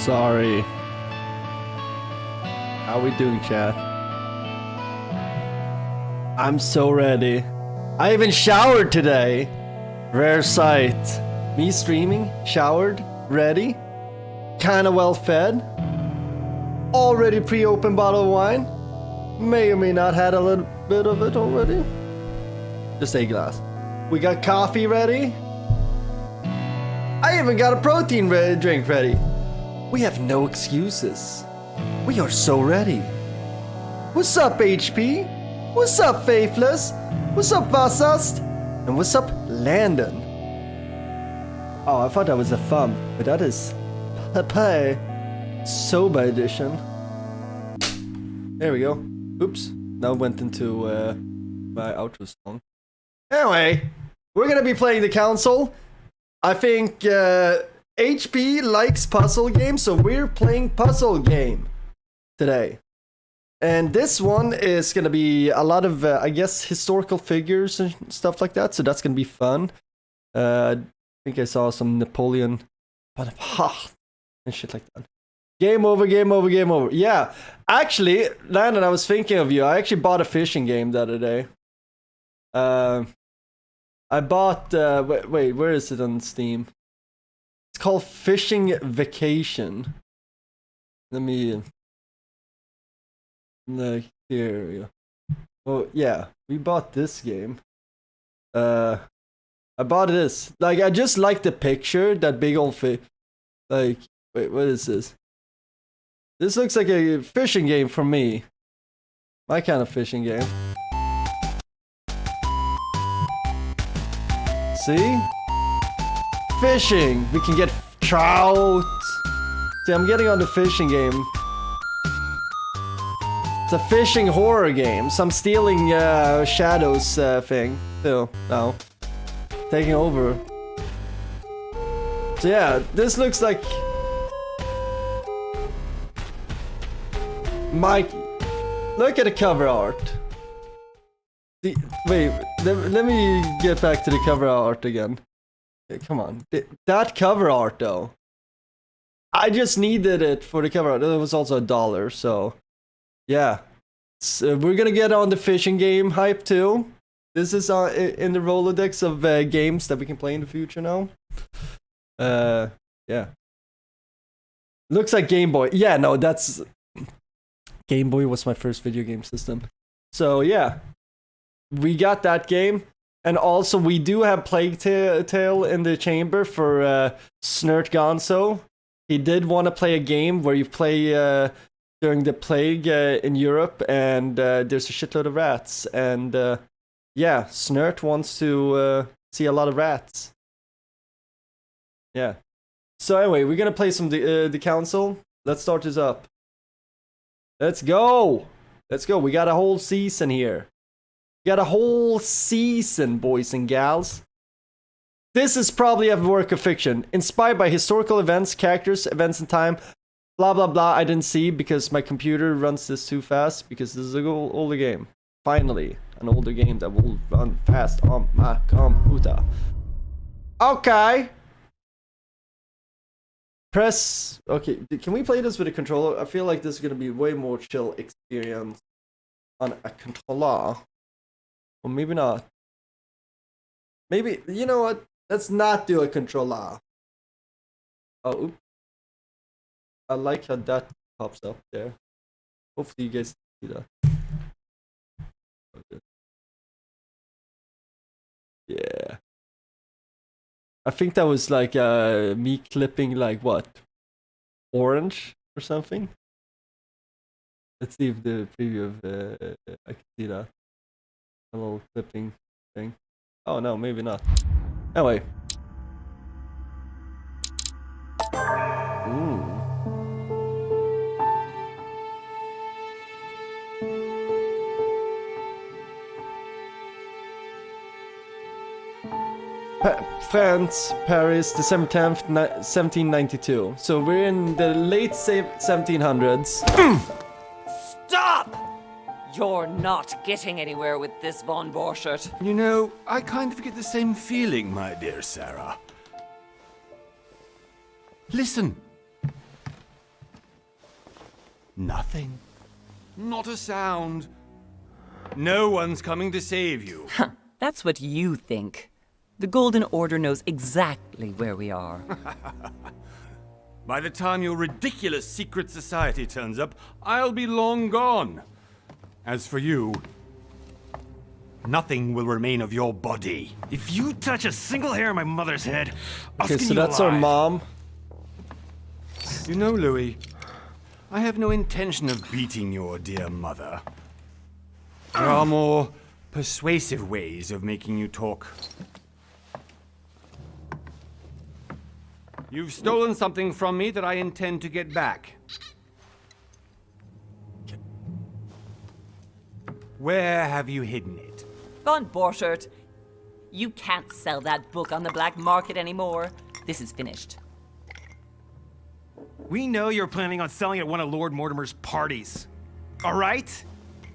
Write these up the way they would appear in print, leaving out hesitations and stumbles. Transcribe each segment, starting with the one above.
sorry. How we doing, chat? I'm so ready. I even showered today. Rare sight. Me streaming, showered, ready, kinda well fed. Already pre-opened bottle of wine. May or may not had a little bit of it already. Just a glass. We got coffee ready. I even got a protein drink ready. We have no excuses. We are so ready. What's up, HP? What's up, Faithless? What's up, Vasast? And what's up, Landon? Oh, I thought that was a thumb, but that is Pepe Soba edition. There we go. Oops. Now went into my outro song. Anyway, we're gonna be playing the console. I think HP likes puzzle games, so we're playing puzzle game today. And this one is gonna be a lot of, I guess, historical figures and stuff like that. So that's gonna be fun. I think I saw some Napoleon, and shit like that. Game over, game over, game over. Yeah, actually, Landon, I was thinking of you. I actually bought a fishing game the other day. I bought, wait, where is it on Steam? It's called Fishing Vacation. Let me, like, here we go. Oh, yeah, we bought this game. I bought this. Like, I just like the picture, that big old fish. Like, wait, what is this? This looks like a fishing game for me. My kind of fishing game. See? Fishing! We can get trout! See, I'm getting on the fishing game. It's a fishing horror game, so I'm stealing Shadow's thing. Still, now. Taking over. So yeah, this looks like... Mike, look at the cover art. Wait, let me get back to the cover art again. Come on, that cover art though. I just needed it for the cover art. It was also $1, so yeah. So we're gonna get on the fishing game hype too. This is in the Rolodex of games that we can play in the future now. Yeah. Looks like Game Boy. Yeah, no, that's... Game Boy was my first video game system. So yeah, we got that game. And also we do have Plague Tale in the chamber for Snert Gonzo. He did want to play a game where you play during the plague in Europe, and there's a shitload of rats. And yeah, Snert wants to see a lot of rats. Yeah. So anyway, we're gonna play some the console. Let's start this up. Let's go! Let's go. We got a whole season here. We got a whole season, boys and gals. This is probably a work of fiction, inspired by historical events, characters, events in time, blah blah blah. I didn't see because my computer runs this too fast, because this is an older game. Finally, an older game that will run fast on my computer. Okay. Press... Okay, can we play this with a controller? I feel like this is going to be way more chill experience on a controller. Or maybe not. Maybe, you know what? Let's not do a controller. Oh, oops. I like how that pops up there. Hopefully you guys see that. Okay. Yeah. I think that was like me clipping like what? Orange or something? Let's see if the preview of I can see that. A little clipping thing. Oh no, maybe not. Anyway. Ooh. France, Paris, December 10th, 1792. So we're in the late 1700s. Stop! You're not getting anywhere with this Von Borchert. You know, I kind of get the same feeling, my dear Sarah. Listen. Nothing. Not a sound. No one's coming to save you. That's what you think. The Golden Order knows exactly where we are. By the time your ridiculous secret society turns up, I'll be long gone. As for you, nothing will remain of your body. If you touch a single hair on my mother's head, I'll Okay, skin so you that's our alive. mom. You know, Louis, I have no intention of beating your dear mother. There are more persuasive ways of making you talk. You've stolen something from me that I intend to get back. Where have you hidden it? Von Borchert, you can't sell that book on the black market anymore. This is finished. We know you're planning on selling at one of Lord Mortimer's parties. All right?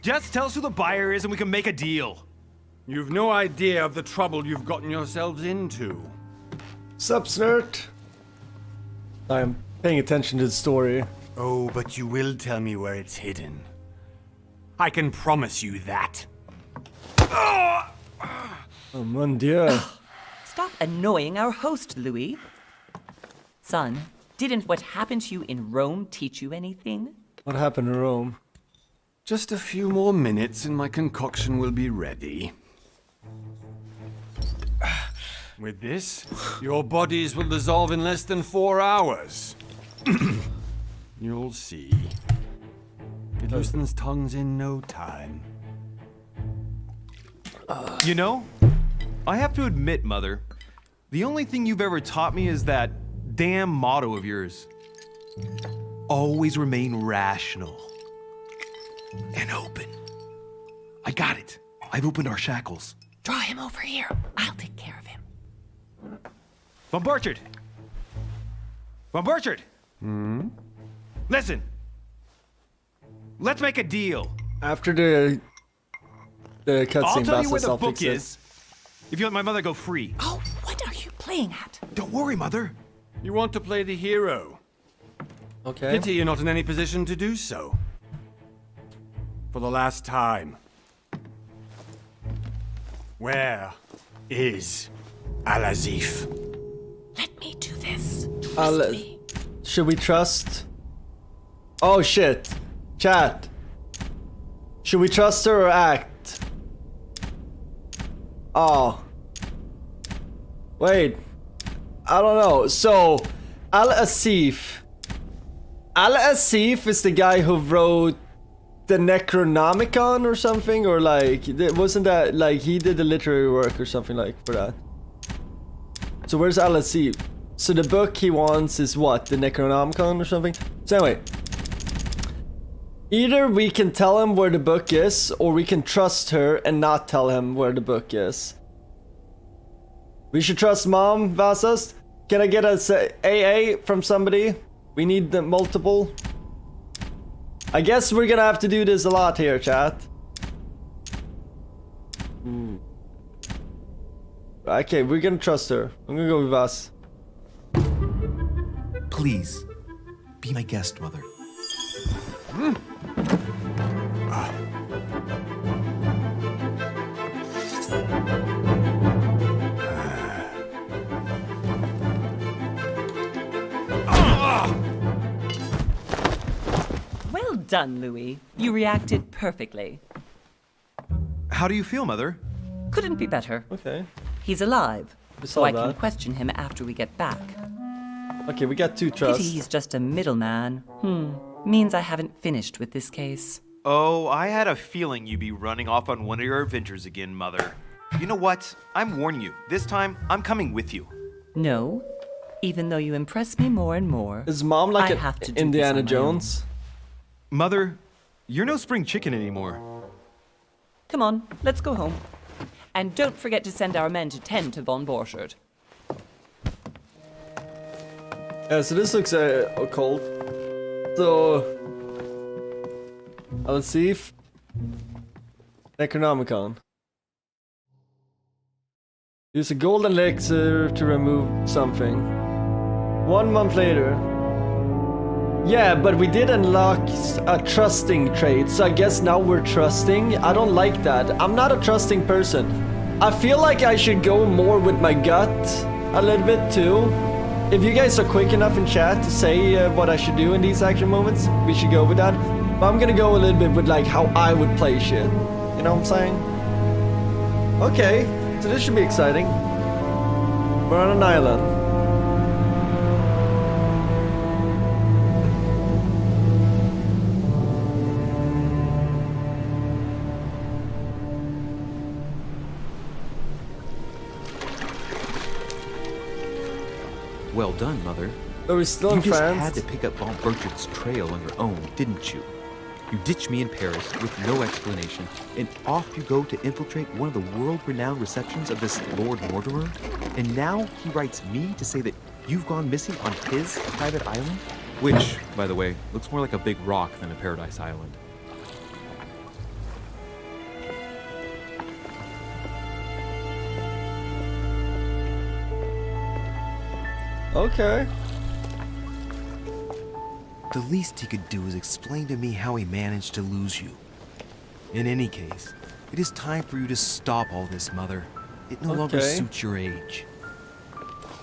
Just tell us who the buyer is and we can make a deal. You've no idea of the trouble you've gotten yourselves into. Sup, Snert? I'm paying attention to the story. Oh, but you will tell me where it's hidden. I can promise you that. Oh, mon dieu. Stop annoying our host, Louis. Son, didn't what happened to you in Rome teach you anything? What happened in Rome? Just a few more minutes and my concoction will be ready. With this, your bodies will dissolve in less than 4 hours. You'll see. It loosens tongues in no time. You know, I have to admit, Mother, the only thing you've ever taught me is that damn motto of yours. Always remain rational. And open. I got it. I've opened our shackles. Draw him over here. I'll take care of him. Von Borchert! Von Borchert! Listen. Let's make a deal. After the I'll cutscene, tell you where Vassos, the I'll book fix it. is if you let my mother go free. Oh, what are you playing at? Don't worry, Mother. You want to play the hero. Okay. Pity you're not in any position to do so. For the last time. Where is Al-Azif? Let me do this. Trust I'll- me. Should we trust? Oh shit. Chat. Should we trust her or act? Oh. Wait. I don't know. So, Al-Azif. Al-Azif is the guy who wrote the Necronomicon or something, or like, wasn't that like he did the literary work or something like for that? So where's Al-Azif? So the book he wants is what? The Necronomicon or something? So anyway, either we can tell him where the book is, or we can trust her and not tell him where the book is. We should trust Mom, Vassos. Can I get a AA from somebody? We need the multiple. I guess we're gonna have to do this a lot here, chat. Okay, we're gonna trust her. I'm gonna go with Vas. Please, be my guest, Mother. Well done, Louis. You reacted perfectly. How do you feel, Mother? Couldn't be better. Okay. He's alive, We so saw I can that. question him after we get back. Okay, we got 2 Pity trust. he's just a middleman. Means I haven't finished with this case. Oh, I had a feeling you'd be running off on one of your adventures again, Mother. You know what? I'm warning you. This time, I'm coming with you. No, even though you impress me more and more. Is Mom like I have to an do this Indiana on my own. Jones? Mother, you're no spring chicken anymore. Come on, let's go home. And don't forget to send our men to tend to Von Borchert. Yeah, so this looks occult. So, Al-Azif, Necronomicon. Use a golden elixir to remove something. 1 month later. Yeah, but we did unlock a trusting trait, so I guess now we're trusting. I don't like that. I'm not a trusting person. I feel like I should go more with my gut a little bit too. If you guys are quick enough in chat to say what I should do in these action moments, we should go with that. But I'm gonna go a little bit with like how I would play shit. You know what I'm saying? Okay, so this should be exciting. We're on an island. Well done, Mother. Are we still in You just France? had to pick up Von Burchard's trail on your own, didn't you? You ditched me in Paris with no explanation, and off you go to infiltrate one of the world-renowned receptions of this Lord Mortimer? And now he writes me to say that you've gone missing on his private island? Which, by the way, looks more like a big rock than a paradise island. Okay. The least he could do is explain to me how he managed to lose you. In any case, it is time for you to stop all this, Mother. It no longer Okay. suits your age.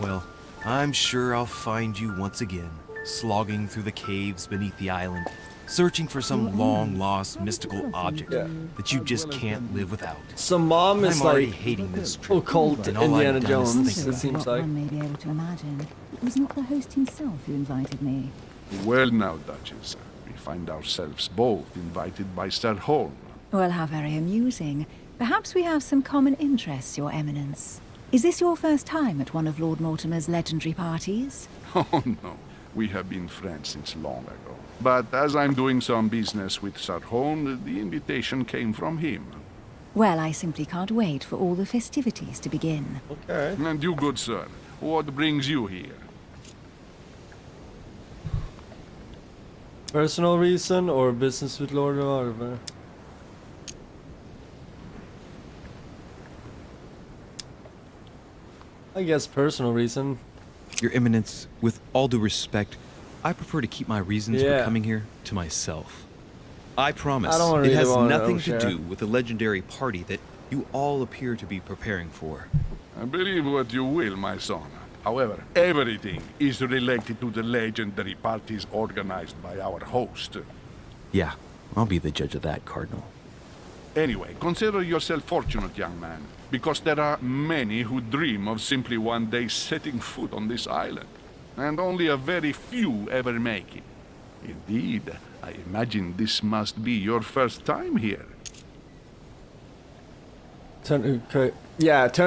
Well, I'm sure I'll find you once again, slogging through the caves beneath the island, searching for some long-lost mystical object Yeah. that you just can't live without. So mom is I'm already like hating this trip. occult and all Indiana I've done is Jones, think it about seems What like. one may be able to imagine. It was not the host himself who invited me. Well now, Duchess, we find ourselves both invited by Sir Holm. Well, how very amusing. Perhaps we have some common interests, Your Eminence. Is this your first time at one of Lord Mortimer's legendary parties? Oh no, we have been friends since long ago. But as I'm doing some business with Sir Holm, the invitation came from him. Well, I simply can't wait for all the festivities to begin. Okay. And you, good sir, what brings you here? Personal reason or business with Lord Mortimer? I guess personal reason. Your Eminence, with all due respect, I prefer to keep my reasons Yeah. for coming here to myself. I promise I don't it really has wanna nothing to overshare. do with the legendary party that you all appear to be preparing for. Believe what you will, my son. However, everything is related to the legendary parties organized by our host. Yeah, I'll be the judge of that, Cardinal. Anyway, consider yourself fortunate, young man, because there are many who dream of simply one day setting foot on this island, and only a very few ever make it. Indeed, I imagine this must be your first time here. Turn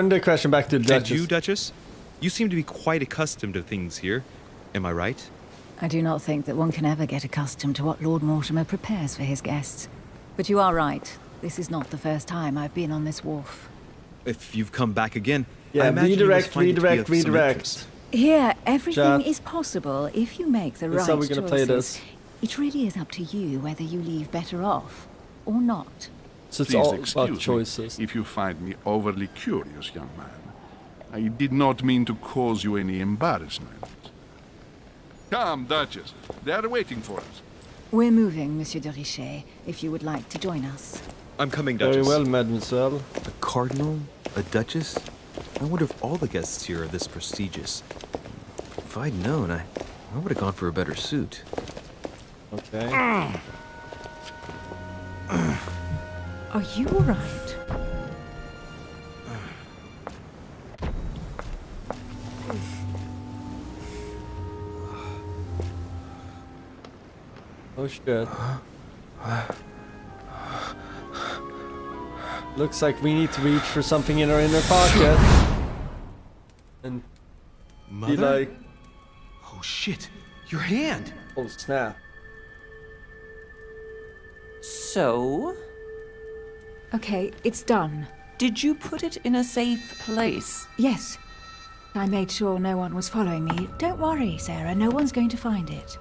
the question back to And Duchess. you, Duchess? You seem to be quite accustomed to things here. Am I right? I do not think that one can ever get accustomed to what Lord Mortimer prepares for his guests. But you are right. This is not the first time I've been on this wharf. If you've come back again, Yeah, I imagine you must redirect, find it to be redirect, of some redirect. interest. Here, everything Chat. is possible if you make the This is right how we're gonna play choices. this. It really is up to you whether you leave better off or not. So it's Please all excuse about choices. me if you find me overly curious, young man. I did not mean to cause you any embarrassment. Come, Duchess. They are waiting for us. We're moving, Monsieur de Richete, if you would like to join us. I'm coming, Duchess. Very well, mademoiselle. A cardinal? A duchess? I wonder if all the guests here are this prestigious. If I'd known, I would have gone for a better suit. Okay. Are you all right? Oh shit. Looks like we need to reach for something in our inner pocket. And be Mother? like, Oh shit! Your hand! oh snap. So, Okay, it's done. did you put it in a safe place? Yes. I made sure no one was following me. Don't worry, Sarah, no one's going to find it.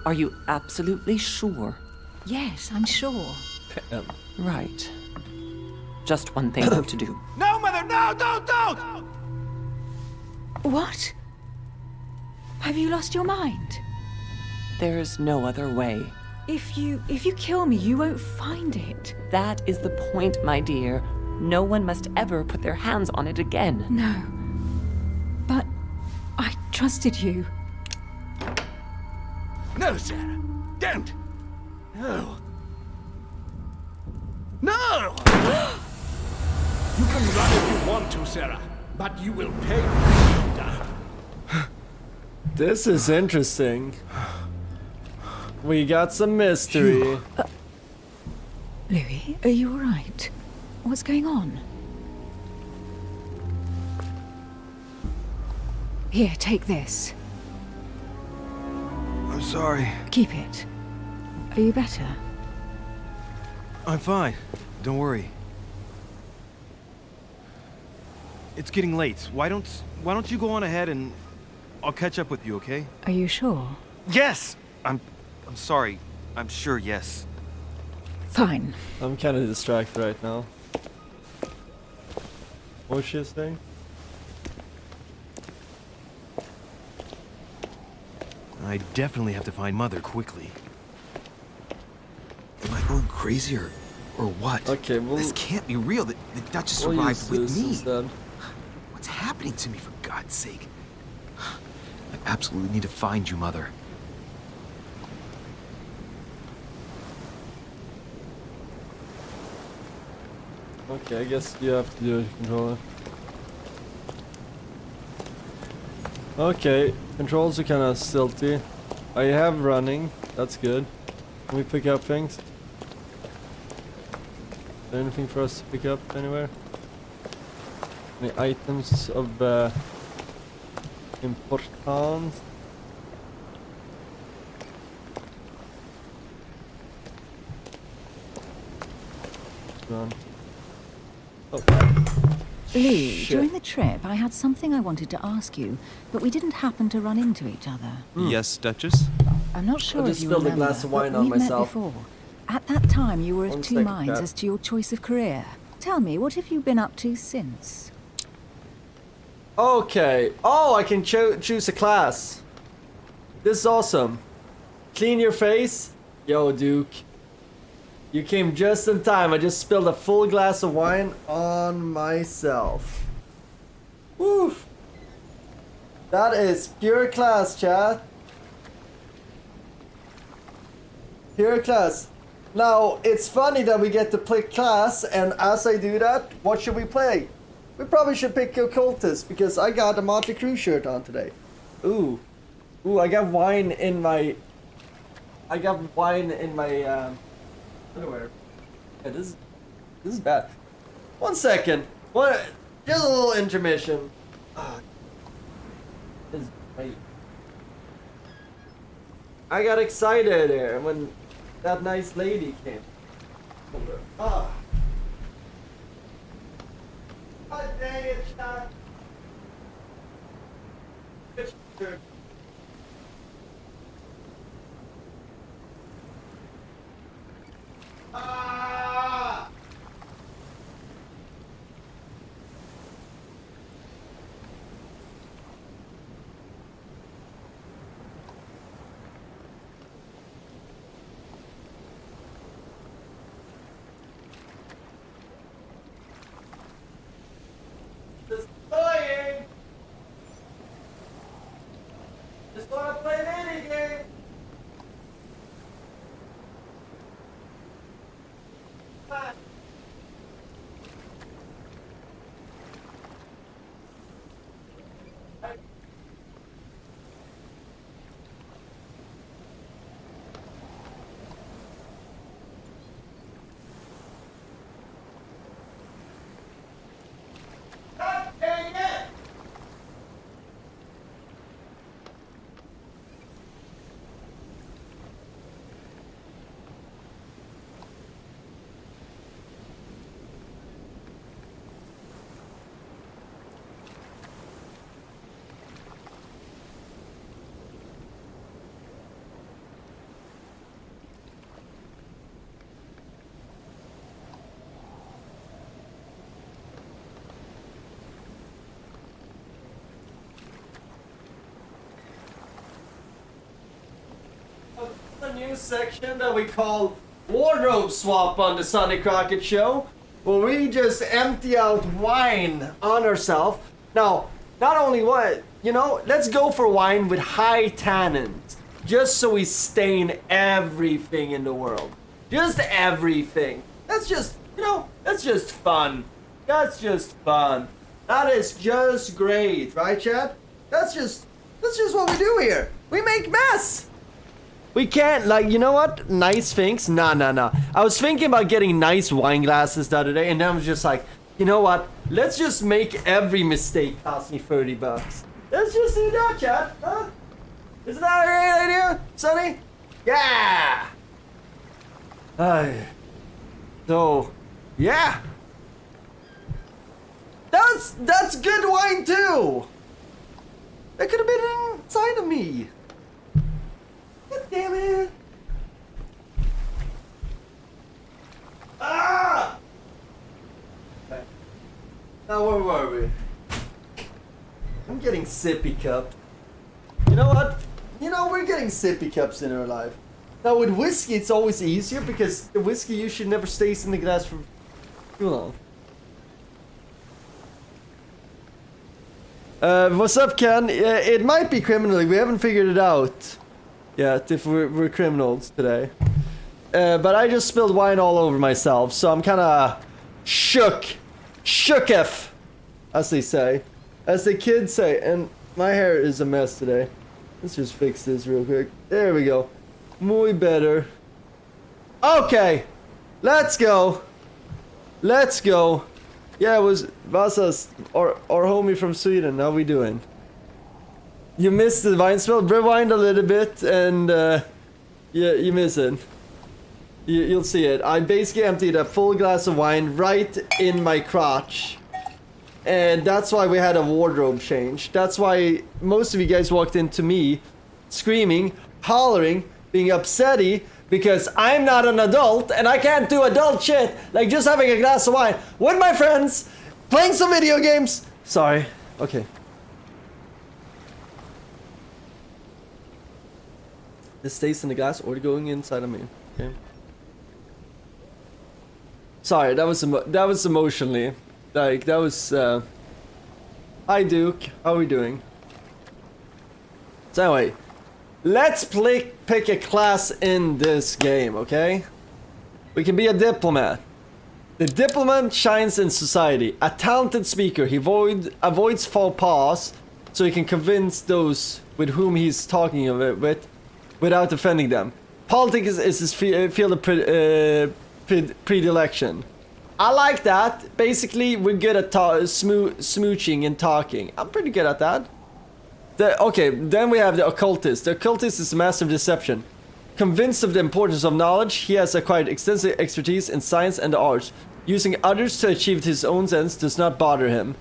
Are you absolutely sure? Yes, I'm sure. Right. Just one thing left to do. No, Mother, no, don't! What? Have you lost your mind? There's no other way. If you kill me, you won't find it. That is the point, my dear. No one must ever put their hands on it again. No. But I trusted you. No, Sarah. Don't. No. No! You can run if you want to, Sarah, but you will pay for it. This is interesting. We got some mystery. Louis, are you alright? What's going on? Here, take this. I'm sorry. Keep it. Are you better? I'm fine. Don't worry. It's getting late. Why don't you go on ahead and I'll catch up with you, okay? Are you sure? Yes! I'm sorry. I'm sure, yes. Fine. I'm kind of distracted right now. What was she saying? I definitely have to find Mother quickly. Am I going crazy or what? Okay, well, This can't be real. The Duchess we'll arrived use with this me. instead. What's happening to me, for God's sake? I absolutely need to find you, Mother. Okay, I guess you have to do it, controller. Okay, controls are kind of stilty. I have running, that's good. Can we pick up things? Is there anything for us to pick up anywhere? Any items of importance? Run. Oh. Louis, Shit. during the trip, I had something I wanted to ask you, but we didn't happen to run into each other. Yes, Duchess? I'm not sure just if you spilled a remember, glass of but wine on we've met myself. before. At that time, you were of One two second, minds Kat. as to your choice of career. Tell me, what have you been up to since? Okay. Oh, I can choose a class. This is awesome. Clean your face. Yo, Duke. You came just in time. I just spilled a full glass of wine on myself. Woo. That is pure class, chat. Pure class. Now, it's funny that we get to play class, and as I do that, what should we play? We probably should pick Occultist, because I got a Motley Crue shirt on today. Ooh. Ooh, I got wine in my... underwear. Yeah, this is bad. 1 second. Just a little intermission. Wait. I got excited there when that nice lady came over. Ah. God dang it, Chuck. Ah! Destroying! a new section that we call Wardrobe Swap on the Sonny Crockett Show, where we just empty out wine on ourselves. Now, not only what, you know, let's go for wine with high tannins, just so we stain everything in the world. Just everything. That's just, you know, that's just fun. That's just fun. That is just great, right, Chad? That's just what we do here. We make mess. We can't, like, you know what? Nice things? Nah. I was thinking about getting nice wine glasses the other day, and then I was just like, you know what? Let's just make every mistake cost me $30. Let's just do that, Chad. Huh? Isn't that a great idea, Sonny? Yeah. So, yeah. That's good wine too. That could have been inside of me. God damn it. Ah! Okay. Now where were we? I'm getting sippy cupped. You know what? You know, we're getting sippy cups in our life. Now with whiskey, it's always easier because the whiskey usually never stays in the glass for too long. What's up, Ken? It might be criminal. We haven't figured it out yet if we're criminals today. But I just spilled wine all over myself, so I'm kind of shooketh, as they say. As the kids say. And my hair is a mess today. Let's just fix this real quick. There we go. Muy better. Okay. Let's go. Let's go. Yeah, it was Vasas, our homie from Sweden. How we doing? You missed the wine smell? Rewind a little bit and yeah, you miss it. You'll see it. I basically emptied a full glass of wine right in my crotch. And that's why we had a wardrobe change. That's why most of you guys walked into me screaming, hollering, being upsetty because I'm not an adult and I can't do adult shit like just having a glass of wine with my friends, playing some video games. Sorry. Okay. This stays in the glass or going inside of me. Okay. Sorry, that was emotionally. Like, that was, Hi Duke, how are we doing? So anyway, let's pick a class in this game, okay? We can be a diplomat. The diplomat shines in society. A talented speaker, he avoids faux pas so he can convince those with whom he's talking with without offending them. Politics is his field of predilection. I like that. Basically, we're good at smooching and talking. I'm pretty good at that. Okay, then we have the occultist. The occultist is a master of deception. Convinced of the importance of knowledge, he has acquired extensive expertise in science and the arts. Using others to achieve his own ends does not bother him.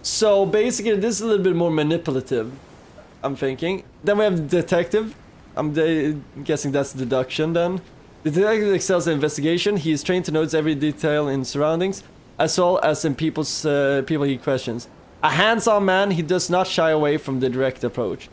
So basically, this is a little bit more manipulative, I'm thinking. Then we have the detective. I'm guessing that's deduction then. The detective excels in investigation. He is trained to notice every detail in surroundings, as well as in people he questions. A hands-on man, he does not shy away from the direct approach.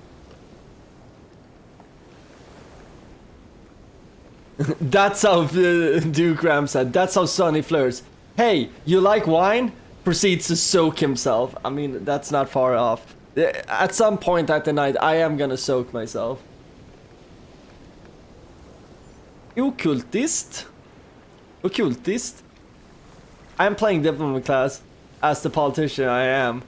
That's how Duke Ram said. That's how Sonny flirts. Hey, you like wine? Proceeds to soak himself. I mean, that's not far off. At some point at the night, I am gonna soak myself. Occultist? Occultist? I'm playing diplomat class as the politician I am.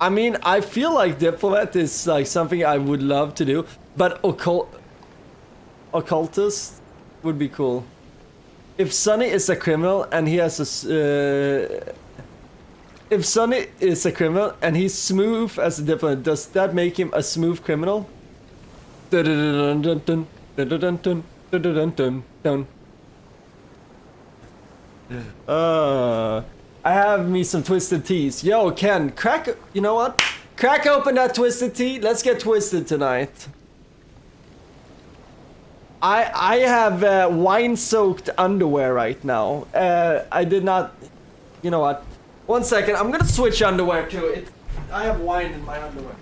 I mean, I feel like diplomat is like something I would love to do, but occultist would be cool. If Sonny is a criminal and he has a if Sonny is a criminal and he's smooth as a diplomat, does that make him a smooth criminal? Dun dun dun dun dun dun dun dun. Dun, dun, dun, dun. I have me some twisted teas. Yo, Ken, you know what? Crack open that twisted tea. Let's get twisted tonight. I have wine-soaked underwear right now. I did not. You know what? 1 second. I'm gonna switch underwear too. I have wine in my underwear.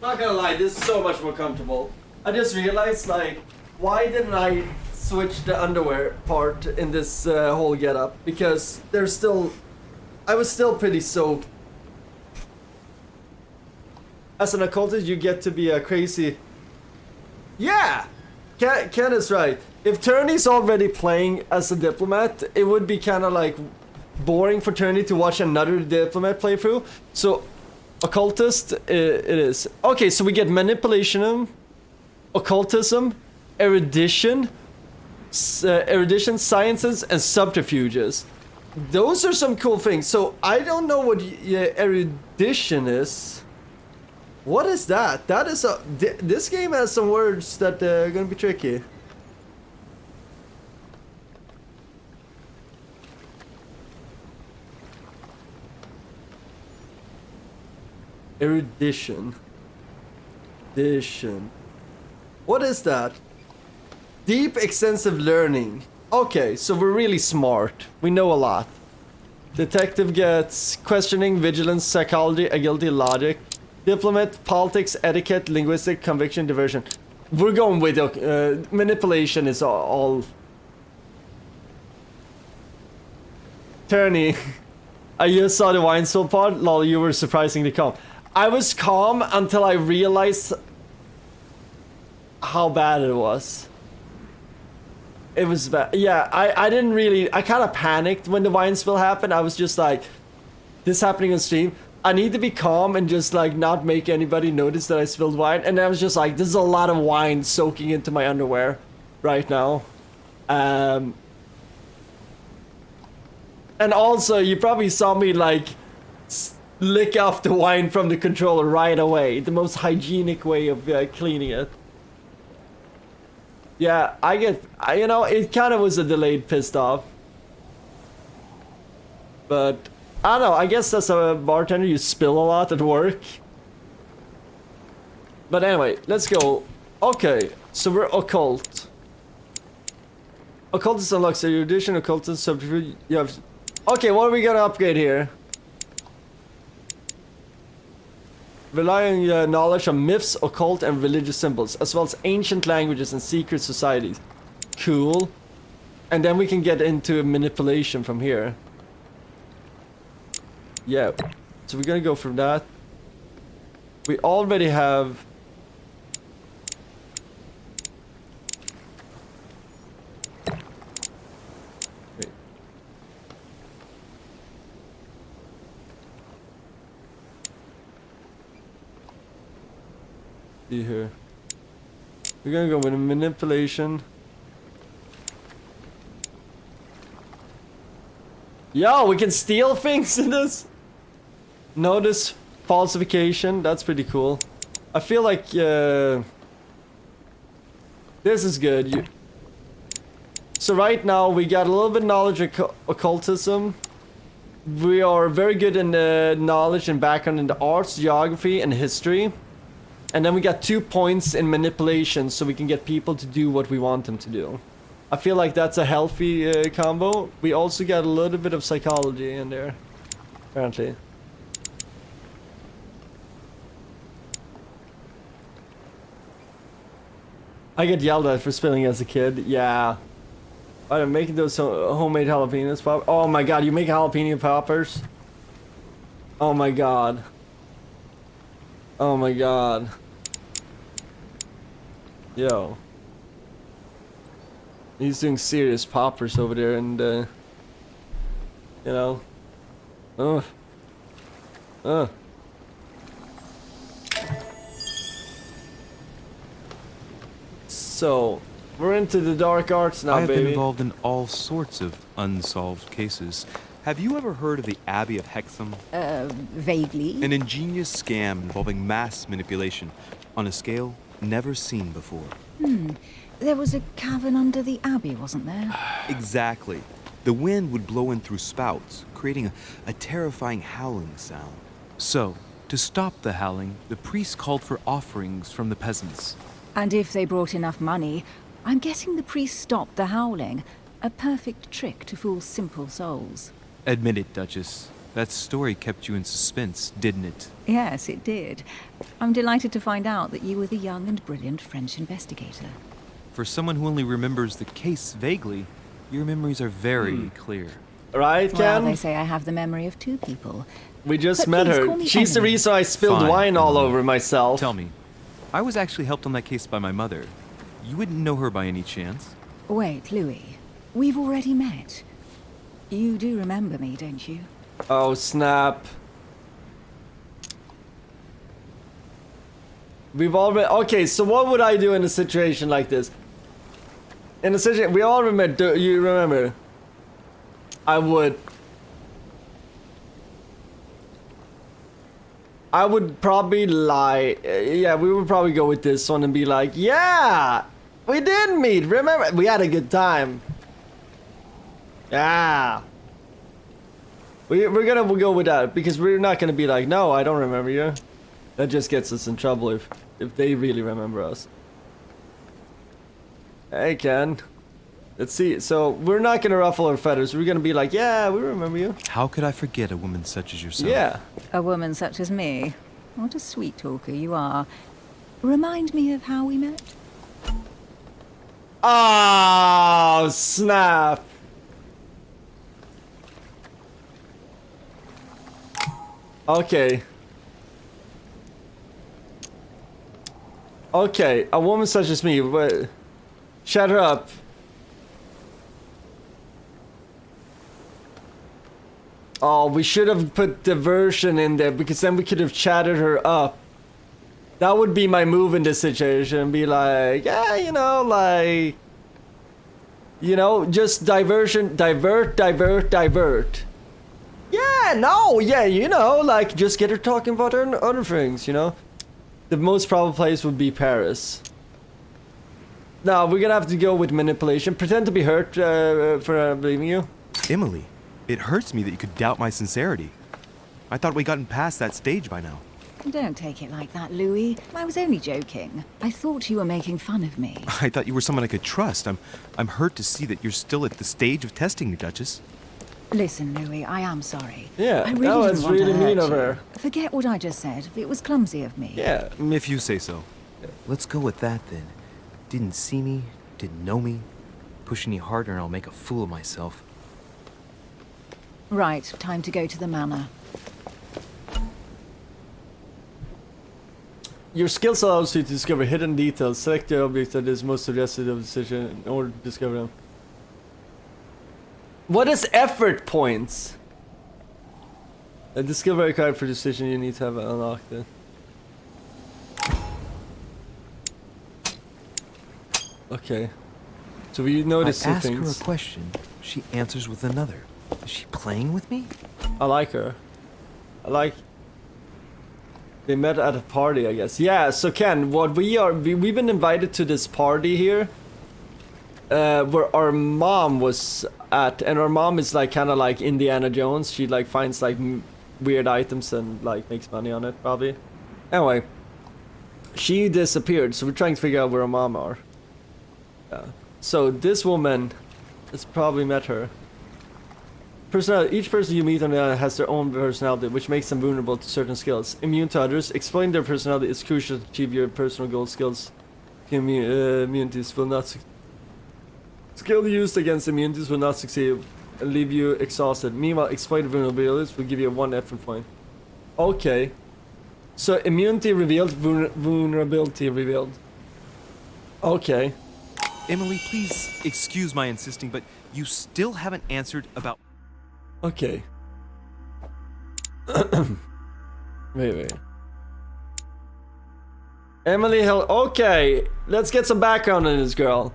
Not gonna lie, this is so much more comfortable. I just realized, like, why didn't I switch the underwear part in this whole getup? Because there's still... I was still pretty soaked. As an occultist, you get to be a crazy... Yeah! Ken is right. If Turney's already playing as a diplomat, it would be kind of like boring for Turney to watch another diplomat playthrough. So, occultist, it is. Okay, so we get manipulation, occultism, erudition, sciences, and subterfuges. Those are some cool things. So, I don't know what erudition is. What is that? That is a... This game has some words that are gonna be tricky. Erudition. Edition. What is that? Deep extensive learning. Okay, so we're really smart. We know a lot. Detective gets questioning, vigilance, psychology, agility, logic. Diplomat, politics, etiquette, linguistic, conviction, diversion. We're going with manipulation is all. Turney, I just saw the wine soul part. Lol, you were surprisingly calm. I was calm until I realized how bad it was. It was bad. Yeah, I didn't really... I kind of panicked when the wine spill happened. I was just like, this happening on stream. I need to be calm and just like not make anybody notice that I spilled wine. And I was just like, this is a lot of wine soaking into my underwear right now. And also, you probably saw me like lick off the wine from the controller right away. The most hygienic way of cleaning it. Yeah, you know, it kind of was a delayed pissed off. But, I don't know, I guess as a bartender you spill a lot at work. But anyway, let's go. Okay, so we're occult. Occultist unlocks erudition, occultist subterfuge. You have... Okay, what are we gonna upgrade here? Rely on your knowledge of myths, occult, and religious symbols, as well as ancient languages and secret societies. Cool. And then we can get into manipulation from here. Yeah. So we're gonna go from that. We already have... Wait. See here. We're gonna go with a manipulation. Yo, we can steal things in this? Notice falsification. That's pretty cool. I feel like this is good. So right now we got a little bit of knowledge of occultism. We are very good in the knowledge and background in the arts, geography, and history. And then we got 2 points in manipulation, so we can get people to do what we want them to do. I feel like that's a healthy combo. We also got a little bit of psychology in there, apparently. I get yelled at for spilling as a kid. Yeah. I'm making those homemade jalapenos pop. Oh my god, you make jalapeno poppers? Oh my god. Oh my god. Yo. He's doing serious poppers over there and you know. So, we're into the dark arts now, I've baby. been involved in all sorts of unsolved cases. Have you ever heard of the Abbey of Hexham? Vaguely. An ingenious scam involving mass manipulation on a scale never seen before. There was a cavern under the abbey, wasn't there? Exactly. The wind would blow in through spouts, creating a terrifying howling sound. So, to stop the howling, the priests called for offerings from the peasants. And if they brought enough money, I'm guessing the priest stopped the howling. A perfect trick to fool simple souls. Admit it, Duchess. That story kept you in suspense, didn't it? Yes, it did. I'm delighted to find out that you were the young and brilliant French investigator. For someone who only remembers the case vaguely, your memories are very clear. Right, Ken? Well, they say I have the memory of two people. We just But met please her. call me She's the Emily. reason I spilled Fine, wine all Emily. over myself. Tell me, I was actually helped on that case by my mother. You wouldn't know her by any chance? Wait, Louis. We've already met. You do remember me, don't you? Oh, snap. We've already... Okay, so what would I do in a situation like this? In a situation... We all remember... You remember? I would probably lie. Yeah, we would probably go with this one and be like, yeah, we did meet. Remember? We had a good time. Yeah. We're gonna go with that because we're not gonna be like, no, I don't remember you. That just gets us in trouble if they really remember us. Hey, Ken. Let's see. So we're not gonna ruffle our feathers. We're gonna be like, yeah, we remember you. How could I forget a woman such as yourself? Yeah. A woman such as me. What a sweet talker you are. Remind me of how we met. Oh, snap. Okay. Okay, a woman such as me. Shut her up. Oh, we should have put diversion in there because then we could have chatted her up. That would be my move in this situation. Be like, yeah, you know, like... You know, just diversion, divert. Yeah, no, yeah, you know, like, just get her talking about other things, you know? The most probable place would be Paris. Now, we're gonna have to go with manipulation. Pretend to be hurt for believing you. Emily, it hurts me that you could doubt my sincerity. I thought we'd gotten past that stage by now. Don't take it like that, Louis. I was only joking. I thought you were making fun of me. I thought you were someone I could trust. I'm hurt to see that you're still at the stage of testing me, Duchess. Listen, Louis, I am sorry. Yeah, I that really was didn't want really to mean hurt of you. her. Forget what I just said. It was clumsy of me. Yeah. If you say so. Let's go with that then. Didn't see me, didn't know me. Push any harder and I'll make a fool of myself. Right, time to go to the manor. Your skills allows you to discover hidden details. Select the object that is most suggestive of the decision in order to discover them. What is effort points? Discover a card for decision you need to have unlocked it. Okay. So we noticed I two ask her things. a question, she answers with another. Is she playing with me? I like her. I like... They met at a party, I guess. Yeah, so Ken, what we've been invited to this party here. Where our mom was at, and our mom is like kind of like Indiana Jones. She like finds like weird items and like makes money on it, probably. Anyway, she disappeared, so we're trying to figure out where our mom are. Yeah. So this woman has probably met her. Personality. Each person you meet on the island has their own personality, which makes them vulnerable to certain skills. Immune to others. Exploiting their personality is crucial to achieve your personal goals. Skills. Immunities will not succeed. Skill used against immunities will not succeed and leave you exhausted. Meanwhile, exploited vulnerabilities will give you 1 effort point. Okay. So immunity revealed, vulnerability revealed. Okay. Emily, please excuse my insisting, but you still haven't answered about... Okay. wait. Emily Hill. Okay, let's get some background on this girl.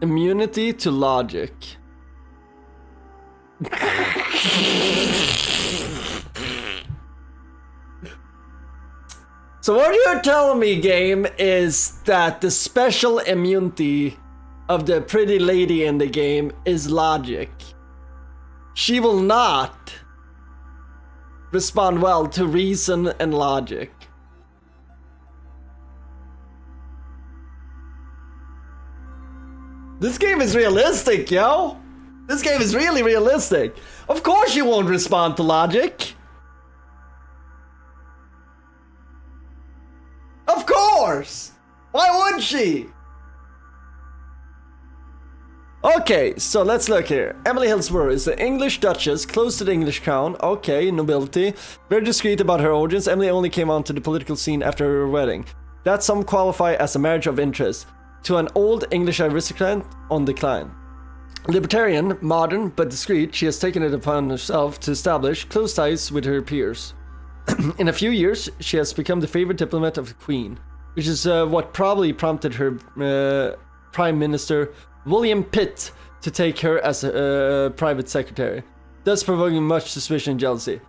Immunity to logic. So what you're telling me, game, is that the special immunity of the pretty lady in the game is logic. She will not respond well to reason and logic. This game is realistic, yo! This game is really realistic. Of course she won't respond to logic. Of course! Why would she? Okay, so let's look here. Emily Hillsborough is an English duchess, close to the English crown. Okay, nobility. Very discreet about her origins. Emily only came onto the political scene after her wedding. That some qualify as a marriage of interest. To an old English aristocrat on decline. Libertarian, modern, but discreet, she has taken it upon herself to establish close ties with her peers. In a few years, she has become the favorite diplomat of the Queen, which is what probably prompted her Prime Minister William Pitt to take her as a private secretary, thus provoking much suspicion and jealousy.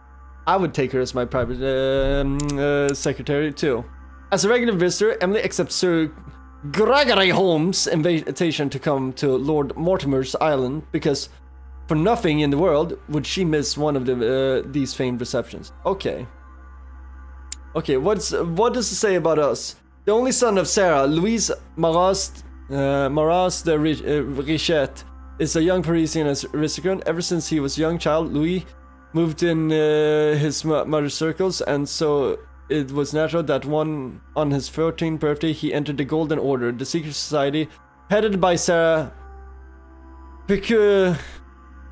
I would take her as my private secretary too. As a regular visitor, Emily accepts Sir Gregory Holmes' invitation to come to Lord Mortimer's island because for nothing in the world would she miss one of these famed receptions. Okay. Okay, what does it say about us? The only son of Sarah, Louis de Richete, is a young Parisian aristocrat. Ever since he was a young child, Louis moved in his mother's circles, and so it was natural that on his 14th birthday he entered the Golden Order, the secret society headed by Sarah.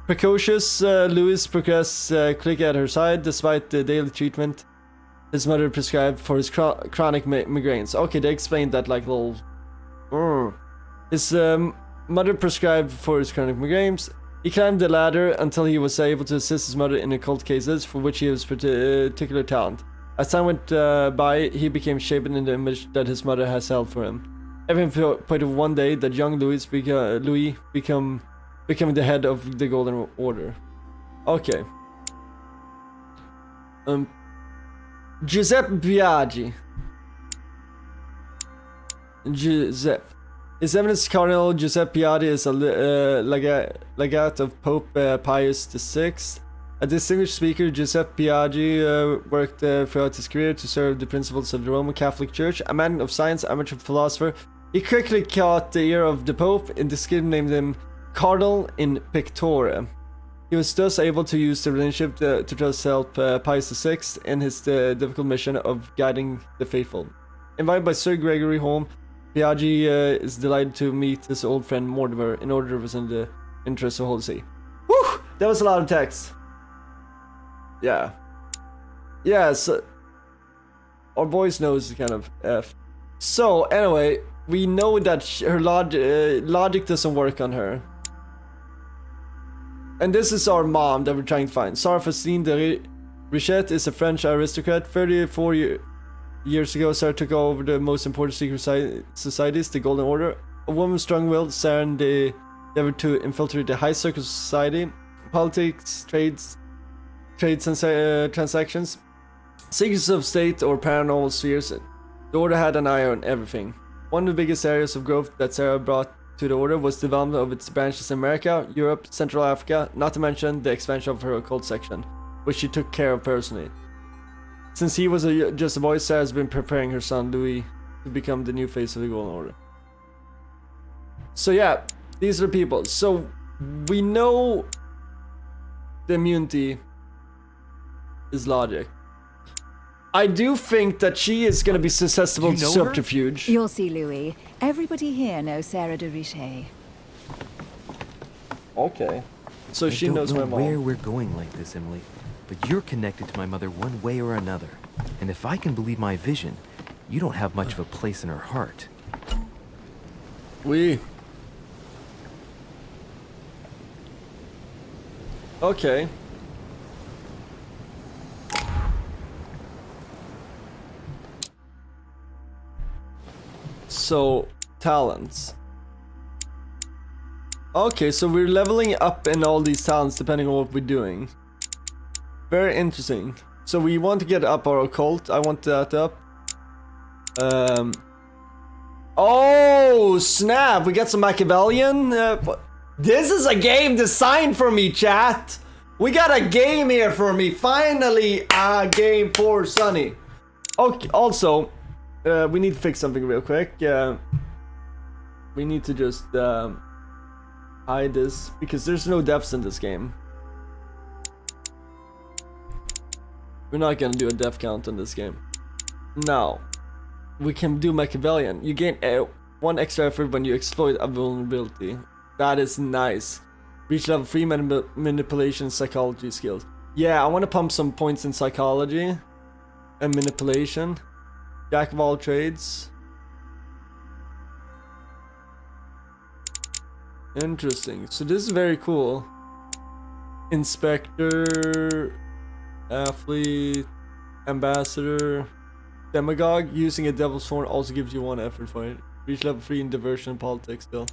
Precocious Louis progressed quick at her side despite the daily treatment his mother prescribed for his chronic migraines. Okay, they explained that like little... His mother prescribed for his chronic migraines. He climbed the ladder until he was able to assist his mother in occult cases for which he has particular talent. As time went by, he became shapen in the image that his mother has held for him. Every point of one day that young Louis became the head of the Golden Order. Okay. Giuseppe Biagi. Giuseppe. His Eminence Cardinal Giuseppe Biagi is a legate of Pope Pius VI. A distinguished speaker, Giuseppe Biagi worked throughout his career to serve the principles of the Roman Catholic Church. A man of science, amateur philosopher, he quickly caught the ear of the Pope and the scheme named him Cardinal in Pictore. He was thus able to use the relationship to just help Pius VI in his difficult mission of guiding the faithful. Invited by Sir Gregory Holmes, Biagi is delighted to meet his old friend Mortimer in order to represent the interests of Holy See. Whew! That was a lot of text. Yeah. Yeah, so... Our boy's nose is kind of F. So, anyway, we know that her logic doesn't work on her. And this is our mom that we're trying to find. Sarah Faustine de Richete is a French aristocrat. 34 years ago, Sarah took over the most important secret societies, the Golden Order. A woman strong-willed, Sarah endeavored to infiltrate the high circle society, politics, trades and transactions, secrets of state or paranormal spheres. The Order had an eye on everything. One of the biggest areas of growth that Sarah brought to the Order was development of its branches in America, Europe, Central Africa, not to mention the expansion of her occult section, which she took care of personally. Since he was just a boy, Sarah has been preparing her son Louis to become the new face of the Golden Order. So yeah, these are the people. So we know the immunity is logic. I do think that she is going to be susceptible to subterfuge. You'll see, Louis. Everybody here knows Sarah de Richete. Okay. So she knows my mom. I don't know where we're going like this, Emily, but you're connected to my mother one way or another. And if I can believe my vision, you don't have much of a place in her heart. Oui. Okay. So, talents. Okay, so we're leveling up in all these talents depending on what we're doing. Very interesting. So we want to get up our occult. I want that up. Oh, snap! We got some Machiavellian. This is a game designed for me, chat. We got a game here for me. Finally, a game for Sonny. Okay. Also, we need to fix something real quick. We need to just hide this because there's no deaths in this game. We're not gonna do a death count in this game. Now, we can do Machiavellian. You gain 1 extra effort when you exploit a vulnerability. That is nice. Reach level 3 manipulation psychology skills. Yeah, I want to pump some points in psychology and manipulation. Jack of all trades. Interesting. So this is very cool. Inspector, athlete, ambassador, demagogue. Using a devil's horn also gives you 1 effort for it. Reach level 3 in diversion and politics still.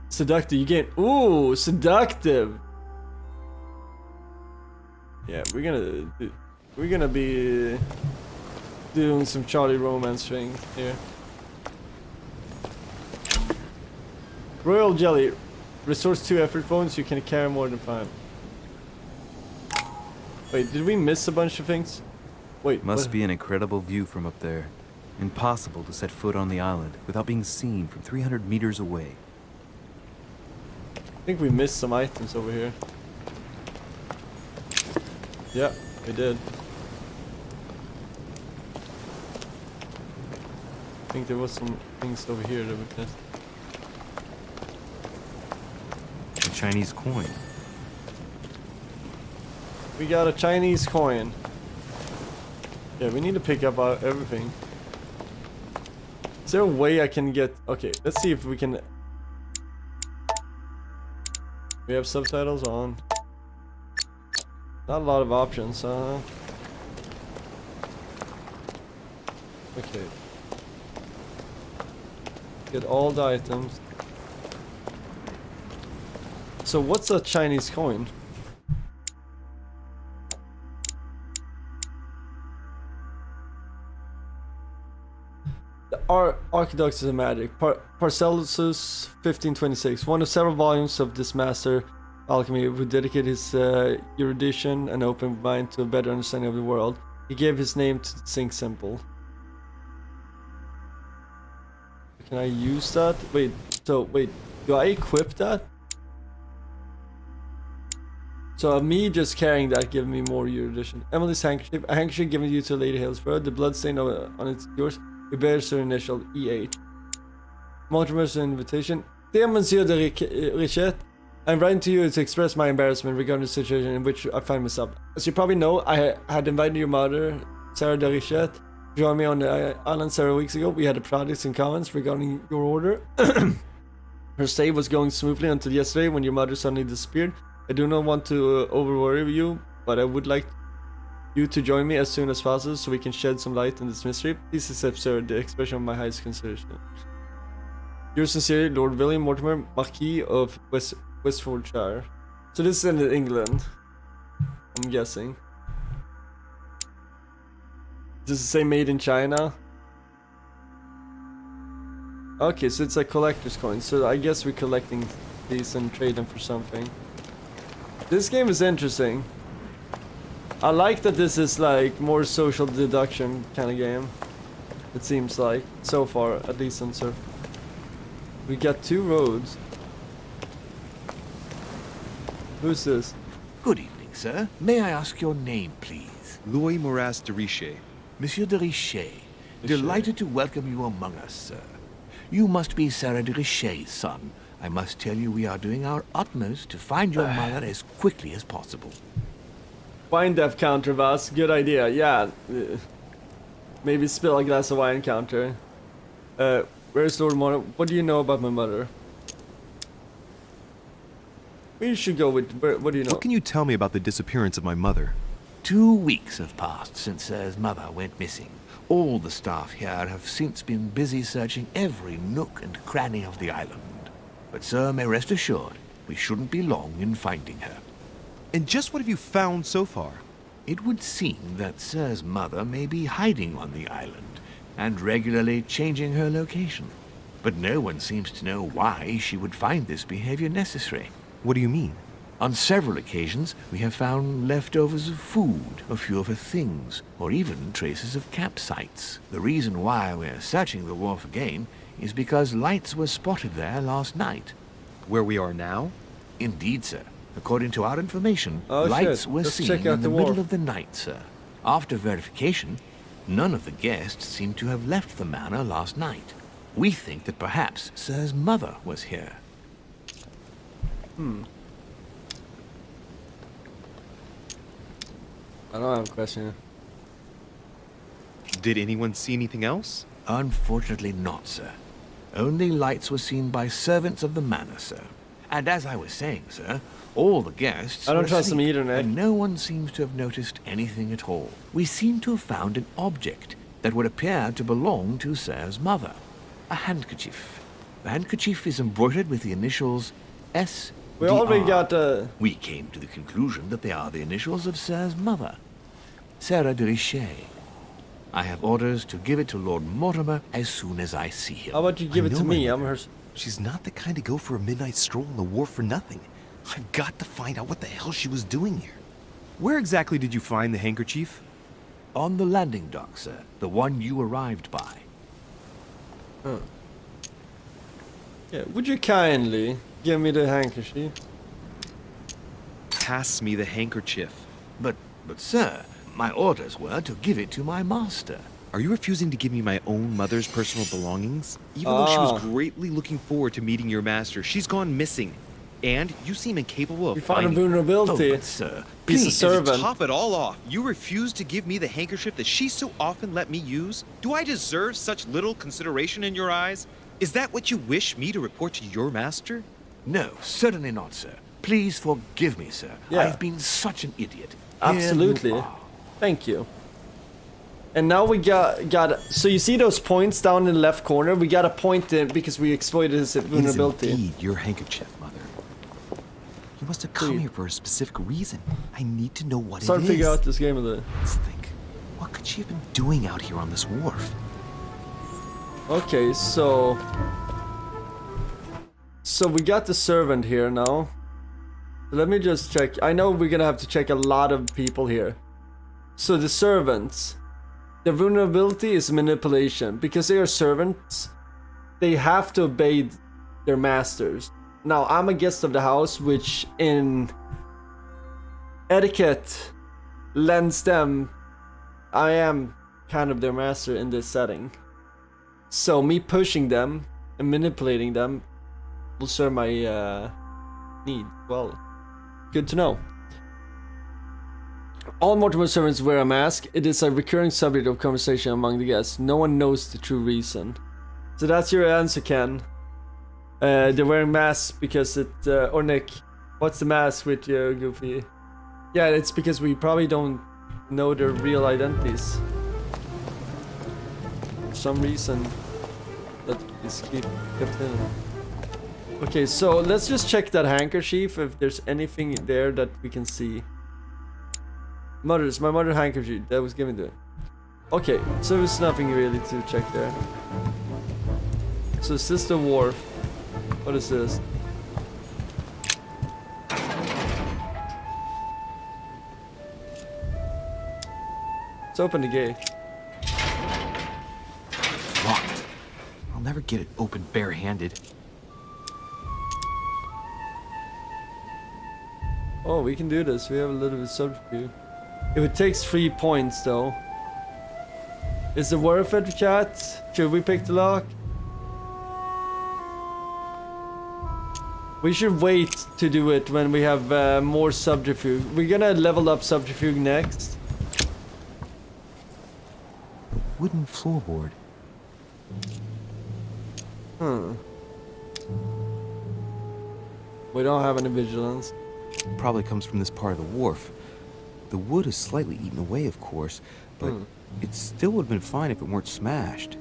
Seductive, you gain. Ooh, seductive. Yeah, we're gonna be doing some Charlie romance thing here. Royal jelly restores 2 effort points. You can carry more than 5. Wait, did we miss a bunch of things? Wait, Must be an incredible view from up there. Impossible to set foot on the island without being seen from 300 meters away. I think we missed some items over here. Yeah, we did. I think there was some things over here that we missed. A Chinese coin. We got a Chinese coin. Yeah, we need to pick up everything. Is there a way I can get... Okay, let's see if we can... We have subtitles on. Not a lot of options, huh? Okay. Get all the items. So what's a Chinese coin? Archiducts of Magic, Paracelsus 1526, one of several volumes of this master alchemy who dedicated his erudition and open mind to a better understanding of the world. He gave his name to sing simple. Can I use that? Wait, do I equip that? So me just carrying that gives me more erudition. Emily's handkerchief, a handkerchief given you to Lady Hillsborough, the bloodstain on its yours. It bears her initial E8. Mortimer's invitation. Dear Monsieur de Richete, I'm writing to you to express my embarrassment regarding the situation in which I find myself. As you probably know, I had invited your mother, Sarah de Richete, to join me on the island several weeks ago. We had a project in comments regarding your order. Her stay was going smoothly until yesterday when your mother suddenly disappeared. I do not want to over-worry you, but I would like you to join me as soon as possible so we can shed some light on this mystery. Please accept, sir, the expression of my highest consideration. Yours sincerely, Lord William Mortimer, Marquis of Westfordshire. So this is in England, I'm guessing. Does it say made in China? Okay, so it's a collector's coin. So I guess we're collecting these and trade them for something. This game is interesting. I like that this is like more social deduction kind of game. It seems like, so far, at least on surf. We got 2 roads. Who's this? Good evening, sir. May I ask your name, please? Louis de Richete. Monsieur de Richete. Delighted to welcome you among us, sir. You must be Sarah de Richete's son. I must tell you we are doing our utmost to find your mother as quickly as possible. Wine death counter, Vas. Good idea. Yeah. Maybe spill a glass of wine counter. Where's Lord Mona? What do you know about my mother? We should go with... What do you know? What can you tell me about the disappearance of my mother? 2 weeks have passed since Sir's mother went missing. All the staff here have since been busy searching every nook and cranny of the island. But Sir may rest assured, we shouldn't be long in finding her. And just what have you found so far? It would seem that Sir's mother may be hiding on the island and regularly changing her location. But no one seems to know why she would find this behavior necessary. What do you mean? On several occasions, we have found leftovers of food, a few of her things, or even traces of campsites. The reason why we're searching the wharf again is because lights were spotted there last night. Where we are now? Indeed, sir. According to our information, Oh, lights shit. were Let's seen check out in the the middle wharf. of the night, sir. After verification, none of the guests seem to have left the manor last night. We think that perhaps Sir's mother was here. I don't have a question. Did anyone see anything else? Unfortunately not, sir. Only lights were seen by servants of the manor, sir. And as I was saying, sir, all the guests I don't were trust them asleep, either, Nick. and no one seems to have noticed anything at all. We seem to have found an object that would appear to belong to Sir's mother. A handkerchief. The handkerchief is embroidered with the initials S. We already got We came to the conclusion that they are the initials of Sir's mother, Sarah de Richete. I have orders to give it to Lord Mortimer as soon as I see him. How about you give it know to my me? mother. I'm her. She's not the kind to go for a midnight stroll on the wharf for nothing. I've got to find out what the hell she was doing here. Where exactly did you find the handkerchief? On the landing dock, sir. The one you arrived by. Yeah, would you kindly give me the handkerchief? Pass me the handkerchief. But sir, my orders were to give it to my master. Are you refusing to give me my own mother's personal belongings? Even though she was Ah. greatly looking forward to meeting your master, she's gone missing. And you seem incapable of We found a finding... vulnerability. Oh, but sir, He's a please. servant. To top it all off, you refuse to give me the handkerchief that she so often let me use? Do I deserve such little consideration in your eyes? Is that what you wish me to report to your master? No, certainly not, sir. Please forgive me, sir. Yeah. I've been such an idiot. Here you Absolutely. are. Thank you. And now we got. So you see those points down in the left corner? We got a point in because we exploited his It is vulnerability. indeed your handkerchief, Mother. You must have come Sweet. here for a specific reason. I need to know what Start it to figure is. out this game of the. Let's think. What could she have been doing out here on this wharf? Okay, so we got the servant here now. Let me just check. I know we're gonna have to check a lot of people here. So the servants, their vulnerability is manipulation because they are servants. They have to obey their masters. Now I'm a guest of the house, which in etiquette lends them. I am kind of their master in this setting. So me pushing them and manipulating them will serve my need. Well, good to know. All Mortimer servants wear a mask. It is a recurring subject of conversation among the guests. No one knows the true reason. So that's your answer, Ken. They're wearing masks because it... or Nick, what's the mask with you, Goofy? Yeah, it's because we probably don't know their real identities. For some reason that is kept in. Okay, so let's just check that handkerchief if there's anything there that we can see. My mother handkerchief that was given to her. Okay, so there's nothing really to check there. So is this the wharf? What is this? Let's open the gate. Locked. I'll never get it open bare-handed. Oh, we can do this. We have a little bit of subterfuge. If it takes 3 points, though. Is it worth it, chat? Should we pick the lock? We should wait to do it when we have more subterfuge. We're gonna level up subterfuge next. Wooden floorboard. We don't have any vigilance. Probably comes from this part of the wharf. The wood is slightly eaten away, of course, but it still would have been fine if it weren't smashed.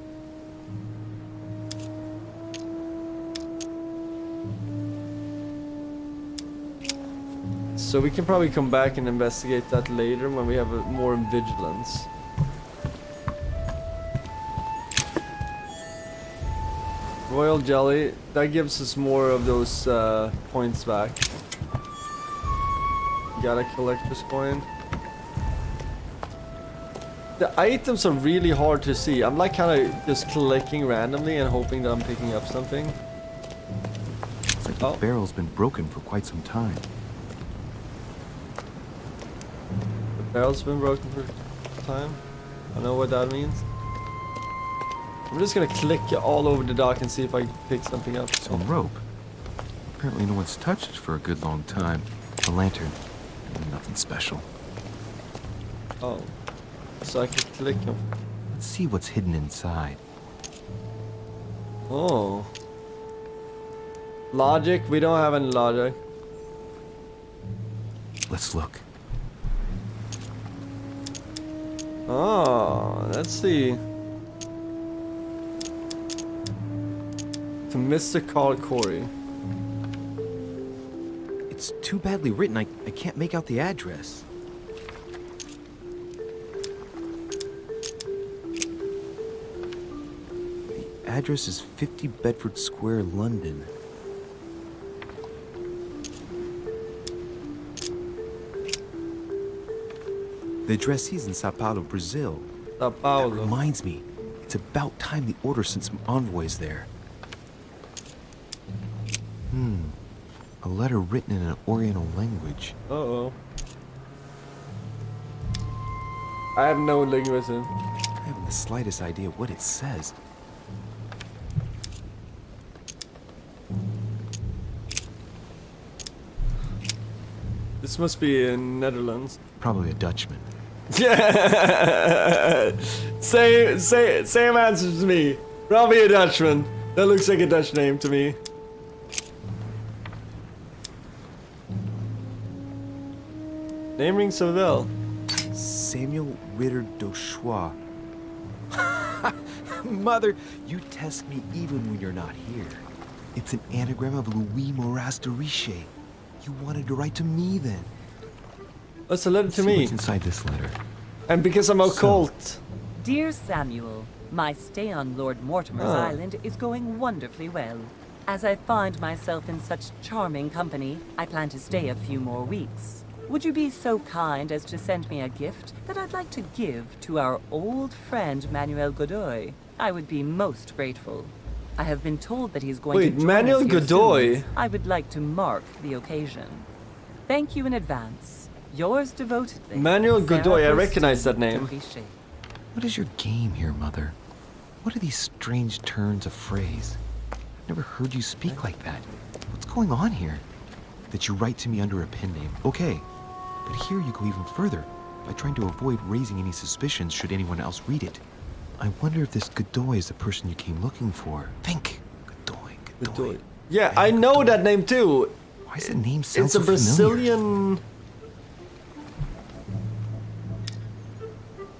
So we can probably come back and investigate that later when we have more vigilance. Royal jelly, that gives us more of those points back. Got a collector's coin. The items are really hard to see. I'm like kind of just clicking randomly and hoping that I'm picking up something. The barrel's been broken for quite some time. The barrel's been broken for time. I know what that means. I'm just gonna click all over the dock and see if I can pick something up. Some rope. Apparently no one's touched it for a good long time. A lantern. Nothing special. Oh. So I can click them. Let's see what's hidden inside. Oh. Logic? We don't have any logic. Let's look. Oh, let's see. To Mr. Carl Corey. It's too badly written, I can't make out the address. The address is 50 Bedford Square, London. The addressee's in Sao Paulo, Brazil. Sao Paulo. That reminds me, it's about time the order sent some envoys there. A letter written in an Oriental language. Uh-oh. I have no linguism. I haven't the slightest idea what it says. This must be in Netherlands. Probably a Dutchman. Yeah. Same answer to me. Probably a Dutchman. That looks like a Dutch name to me. Name rings so well. Samuel Ritter Dauchois. Mother, you test me even when you're not here. It's an anagram of Louis de Richete. You wanted to write to me then. That's a letter to See me. what's inside this letter. And because I'm occult. Dear Samuel, my stay on Lord Mortimer's island is going wonderfully well. As I find myself in such charming company, I plan to stay a few more weeks. Would you be so kind as to send me a gift that I'd like to give to our old friend Manuel Godoy? I would be most grateful. I have been told that he's going to join Manuel us here Godoy? soon. I would like to mark the occasion. Thank you in advance. Yours devotedly, Manuel Godoy, I Sarah recognize that Christine name. de Richete. What is your game here, Mother? What are these strange turns of phrase? I've never heard you speak like that. What's going on here? That you write to me under a pen name, okay. But here you go even further, by trying to avoid raising any suspicions should anyone else read it. I wonder if this Godoy is the person you came looking for. Think. Godoy. Yeah, I know that name too. Why does the name sound It's a so familiar? Brazilian.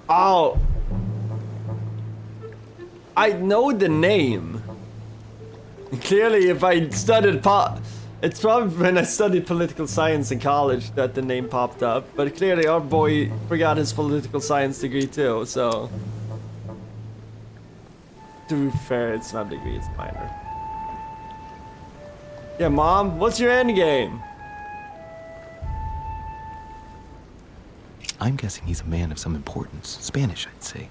Oh. I know the name. Clearly, if I studied it's probably when I studied political science in college that the name popped up. But clearly, our boy forgot his political science degree too, so. To be fair, it's not a degree, it's minor. Yeah, Mom, what's your end game? I'm guessing he's a man of some importance. Spanish, I'd say.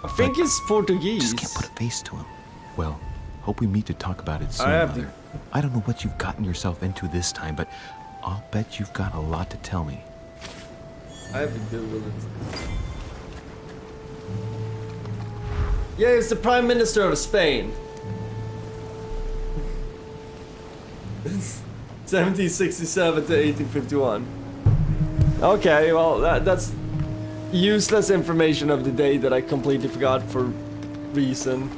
I think it's Portuguese. Just can't put a face to him. Well, hope we meet to talk about it soon, have Mother. I don't know what you've gotten yourself into this time, but I'll bet you've got a lot to tell me. I have to Google it. Yeah, he's the Prime Minister of Spain. 1767 to 1851. Okay, well, that's useless information of the day that I completely forgot for reason.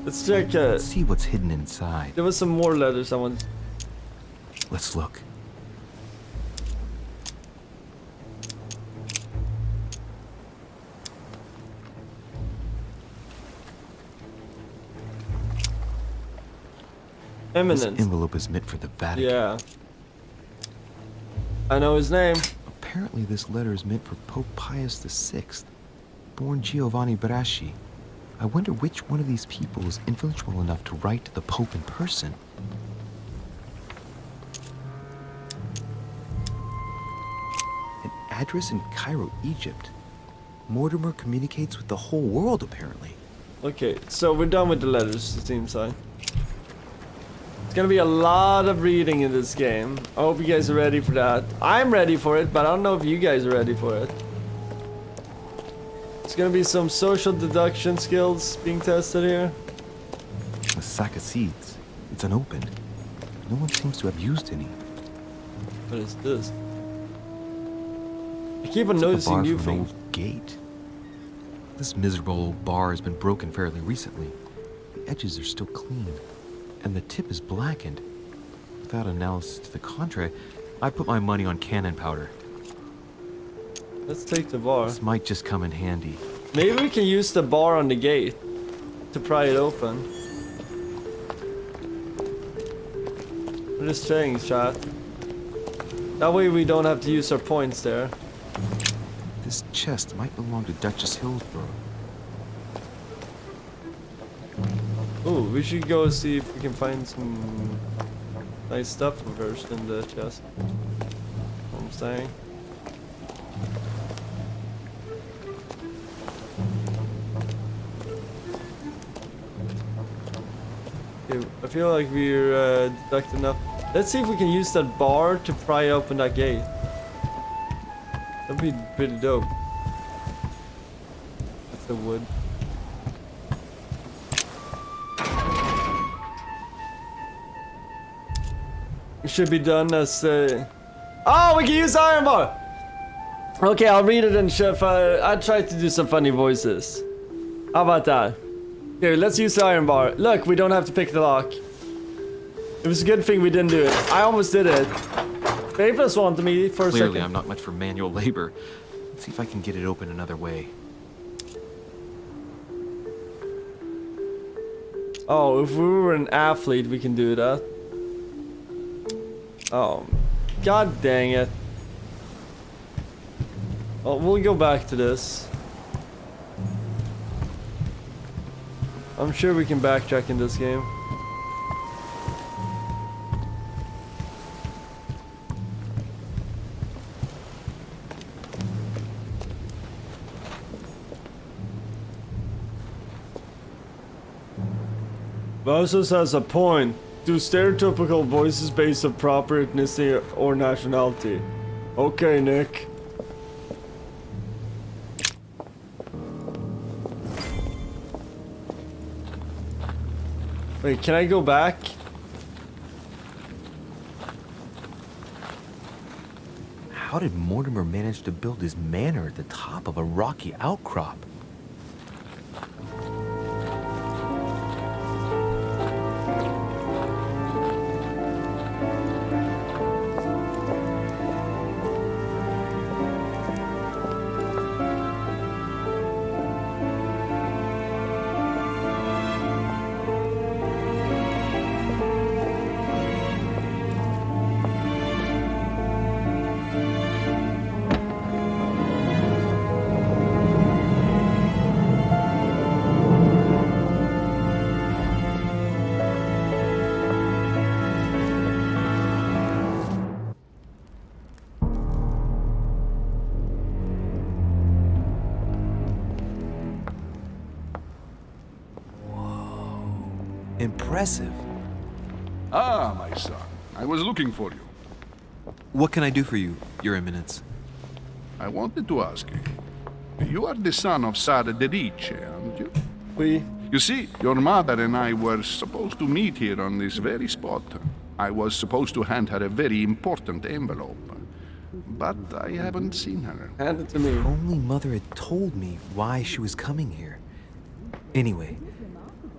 Let's check. Let's see what's hidden inside. There was some more letters I want. Let's look. Eminent. This envelope is meant for the Vatican. Yeah. I know his name. Apparently this letter is meant for Pope Pius VI, born Giovanni Braschi. I wonder which one of these people is influential enough to write to the Pope in person. An address in Cairo, Egypt. Mortimer communicates with the whole world, apparently. Okay, so we're done with the letters, it seems like. It's gonna be a lot of reading in this game. I hope you guys are ready for that. I'm ready for it, but I don't know if you guys are ready for it. It's gonna be some social deduction skills being tested here. A sack of seeds. It's unopened. No one seems to have used any. What is this? I keep on It's like a noticing bar new from an things. old gate. This miserable old bar has been broken fairly recently. The edges are still clean, and the tip is blackened. Without analysis to the contrary, I put my money on cannon powder. Let's take the bar. This might just come in handy. Maybe we can use the bar on the gate to pry it open. We're just saying, chat. That way we don't have to use our points there. This chest might belong to Duchess Hillsborough. Ooh, we should go see if we can find some nice stuff first in the chest. What I'm saying. Okay, I feel like we're deducted enough. Let's see if we can use that bar to pry open that gate. That'd be pretty dope. With the wood. It should be done as oh, we can use iron bar! Okay, I'll read it and I'll try to do some funny voices. How about that? Okay, let's use the iron bar. Look, we don't have to pick the lock. It was a good thing we didn't do it. I almost did it. Faithless wanted me for a Clearly, second. I'm not much for manual labor. Let's see if I can get it open another way. Oh, if we were an athlete, we can do that. Oh, god dang it. Well, we'll go back to this. I'm sure we can backtrack in this game. Moses has a point. Do stereotypical voices based on proper ethnicity or nationality? Okay, Nick. Wait, can I go back? How did Mortimer manage to build his manor at the top of a rocky outcrop? Impressive. Ah, my son. I was looking for you. What can I do for you, Your Eminence? I wanted to ask you. You are the son of Sara de Richete, aren't you? We. You see, your mother and I were supposed to meet here on this very spot. I was supposed to hand her a very important envelope. But I haven't seen her. Hand it to me. Only Mother had told me why she was coming here. Anyway,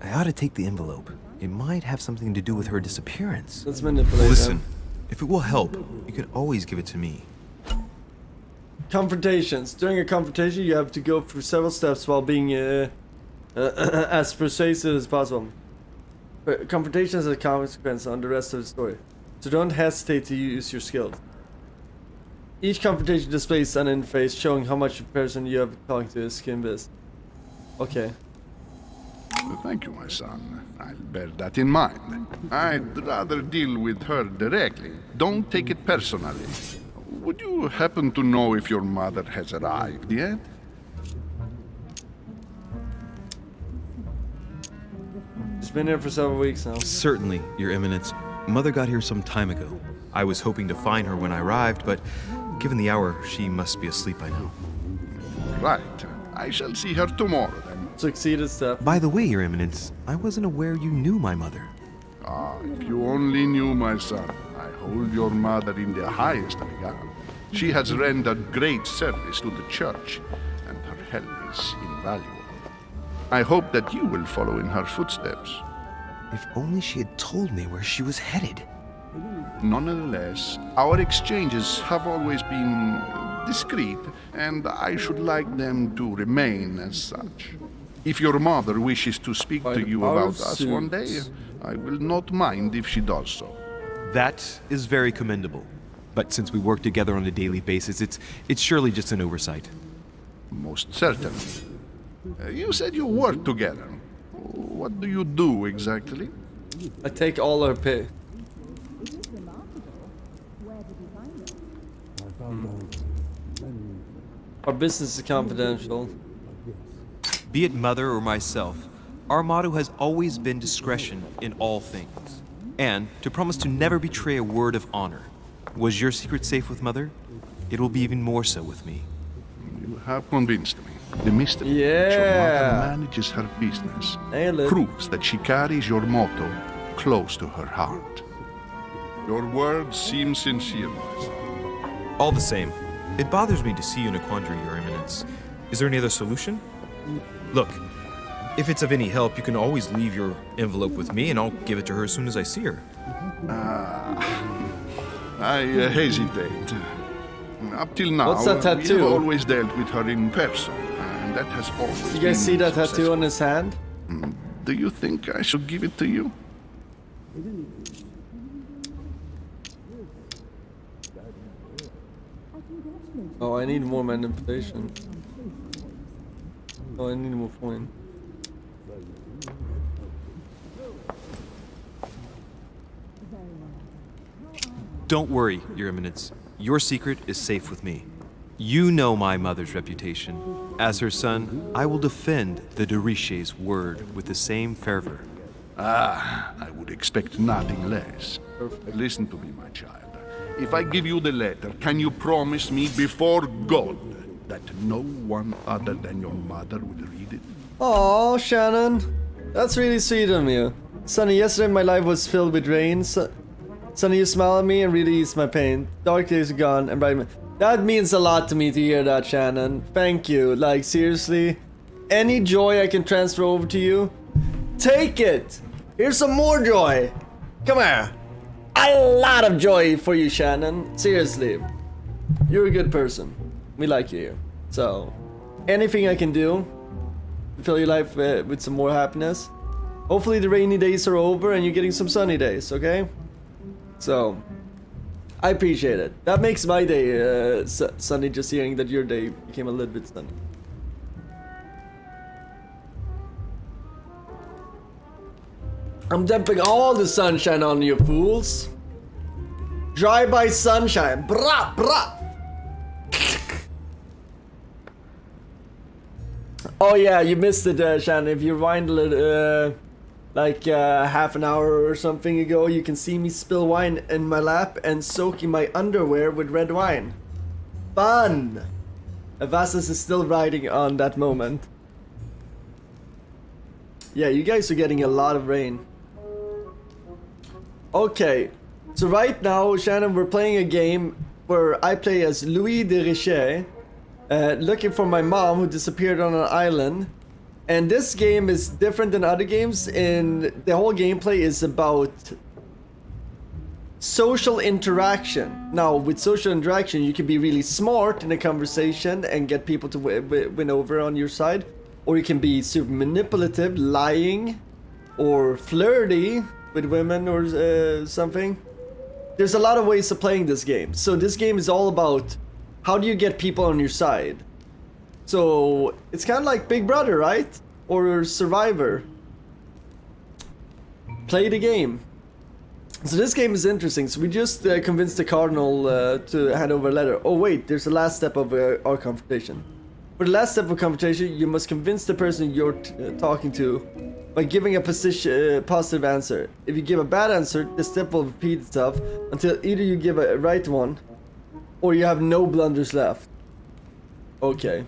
I ought to take the envelope. It might have something to do with her disappearance. Let's manipulate Listen, him. if it will help, you can always give it to me. Confrontations. During a confrontation, you have to go through several steps while being as persuasive as possible. But confrontation has a consequence on the rest of the story, so don't hesitate to use your skills. Each confrontation displays an interface showing how much the person you have talked to is convinced. Okay. Thank you, my son. I'll bear that in mind. I'd rather deal with her directly. Don't take it personally. Would you happen to know if your mother has arrived yet? been here for several weeks now. Certainly, Your Eminence. Mother got here some time ago. I was hoping to find her when I arrived, but given the hour, she must be asleep by now. Right. I shall see her tomorrow then. Succeeded step. By the way, Your Eminence, I wasn't aware you knew my mother. Ah, if you only knew, my son. I hold your mother in the highest regard. She has rendered great service to the church, and her help is invaluable. I hope that you will follow in her footsteps. If only she had told me where she was headed. Nonetheless, our exchanges have always been discreet, and I should like them to remain as such. If your mother wishes to speak to you about us one day, I will not mind if she does so. That is very commendable. But since we work together on a daily basis, it's surely just an oversight. Most certainly. You said you work together. What do you do exactly? I take all her pay. Our business is confidential. Be it Mother or myself, our motto has always been discretion in all things, and to promise to never betray a word of honor. Was your secret safe with Mother? It will be even more so with me. You have convinced me. The mystery that your mother manages her business proves that she carries your motto close to her heart. Your words seem sincere, my son. All the same, it bothers me to see you in a quandary, Your Eminence. Is there any other solution? Look, if it's of any help, you can always leave your envelope with me and I'll give it to her as soon as I see her. I hesitate. Up till now, what's that tattoo? we have always dealt with her in person, and that has always been You guys see that successful. tattoo on his hand? Do you think I should give it to you? Oh, I need more manipulation. Oh, I need more point. Don't worry, Your Eminence. Your secret is safe with me. You know my mother's reputation. As her son, I will defend the de Richete's word with the same fervor. I would expect nothing less. Listen to me, my child. If I give you the letter, can you promise me before God that no one other than your mother will read it? Oh, Shannon. That's really sweet of you. Sonny, yesterday my life was filled with rain. Sonny, you smile at me and really ease my pain. Dark days are gone and bright. That means a lot to me to hear that, Shannon. Thank you. Like, seriously. Any joy I can transfer over to you, take it. Here's some more joy. Come here. A lot of joy for you, Shannon. Seriously. You're a good person. We like you here. So, anything I can do to fill your life with some more happiness. Hopefully the rainy days are over and you're getting some sunny days, okay? So, I appreciate it. That makes my day sunny, just hearing that your day became a little bit sunny. I'm dumping all the sunshine on you fools. Drive-by sunshine. Brah, brah. Oh yeah, you missed it, Shannon. If you rewind a little, like half an hour or something ago, you can see me spill wine in my lap and soaking my underwear with red wine. Fun! Avassus is still riding on that moment. Yeah, you guys are getting a lot of rain. Okay, so right now, Shannon, we're playing a game where I play as Louis de Richete, looking for my mom who disappeared on an island. And this game is different than other games, and the whole gameplay is about social interaction. Now, with social interaction, you can be really smart in a conversation and get people to win over on your side. Or you can be super manipulative, lying, or flirty with women or something. There's a lot of ways of playing this game. So this game is all about how do you get people on your side. So it's kind of like Big Brother, right? Or Survivor. Play the game. So this game is interesting. So we just convinced the Cardinal to hand over a letter. Oh wait, there's the last step of our confrontation. For the last step of conversation, you must convince the person you're talking to by giving a positive answer. If you give a bad answer, the step will repeat itself until either you give a right one or you have no blunders left. Okay.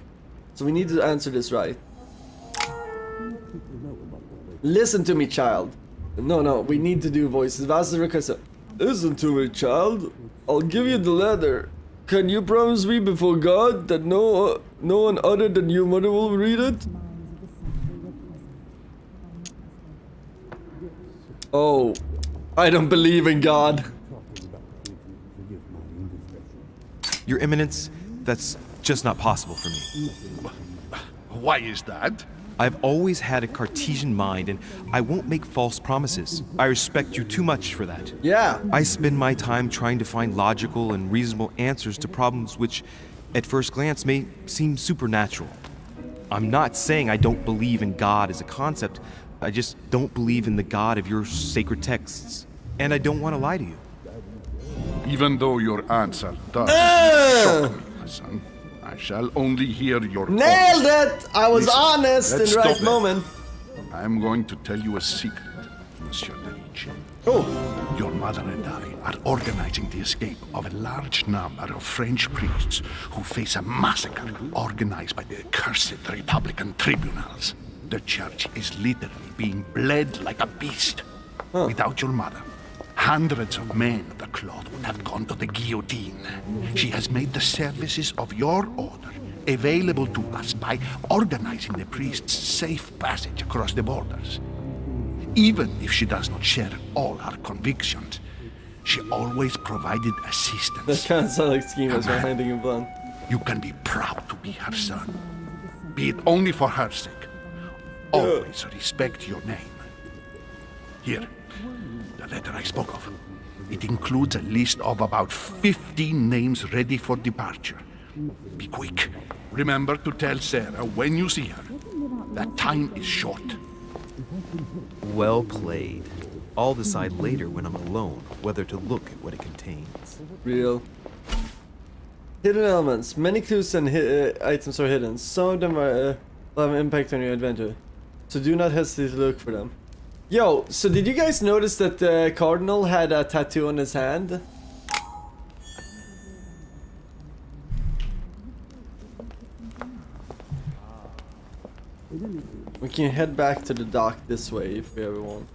So we need to answer this right. Listen to me, child. No, we need to do voices. That's the request. Listen to me, child. I'll give you the letter. Can you promise me before God that no one other than your mother will read it? Oh, I don't believe in God. Your Eminence, that's just not possible for me. Why is that? I've always had a Cartesian mind, and I won't make false promises. I respect you too much for that. Yeah. I spend my time trying to find logical and reasonable answers to problems which, at first glance, may seem supernatural. I'm not saying I don't believe in God as a concept. I just don't believe in the God of your sacred texts. And I don't want to lie to you. Even though your answer does shock me, my son, I shall only hear your Nailed it! I was Listen, honest in let's the right stop there. moment. I'm going to tell you a secret, Monsieur de Richete. Oh. Your mother and I are organizing the escape of a large number of French priests who face a massacre organized by the accursed Republican tribunals. The church is literally being bled like a beast. Without your mother, hundreds of men of the cloth would have gone to the guillotine. She has made the services of your order available to us by organizing the priests' safe passage across the borders. Even if she does not share all our convictions, she always provided assistance. That kind of sounds like schemas Come on. behind the blunt. You can be proud to be her son. Be it only for her sake. Always respect your name. Here, the letter I spoke of. It includes a list of about 15 names ready for departure. Be quick. Remember to tell Sarah when you see her that time is short. Well played. I'll decide later when I'm alone whether to look at what it contains. Real. Hidden elements. Many clues and items are hidden. Some of them are, will have an impact on your adventure. So do not hesitate to look for them. Yo, so did you guys notice that the Cardinal had a tattoo on his hand? We can head back to the dock this way if we ever want.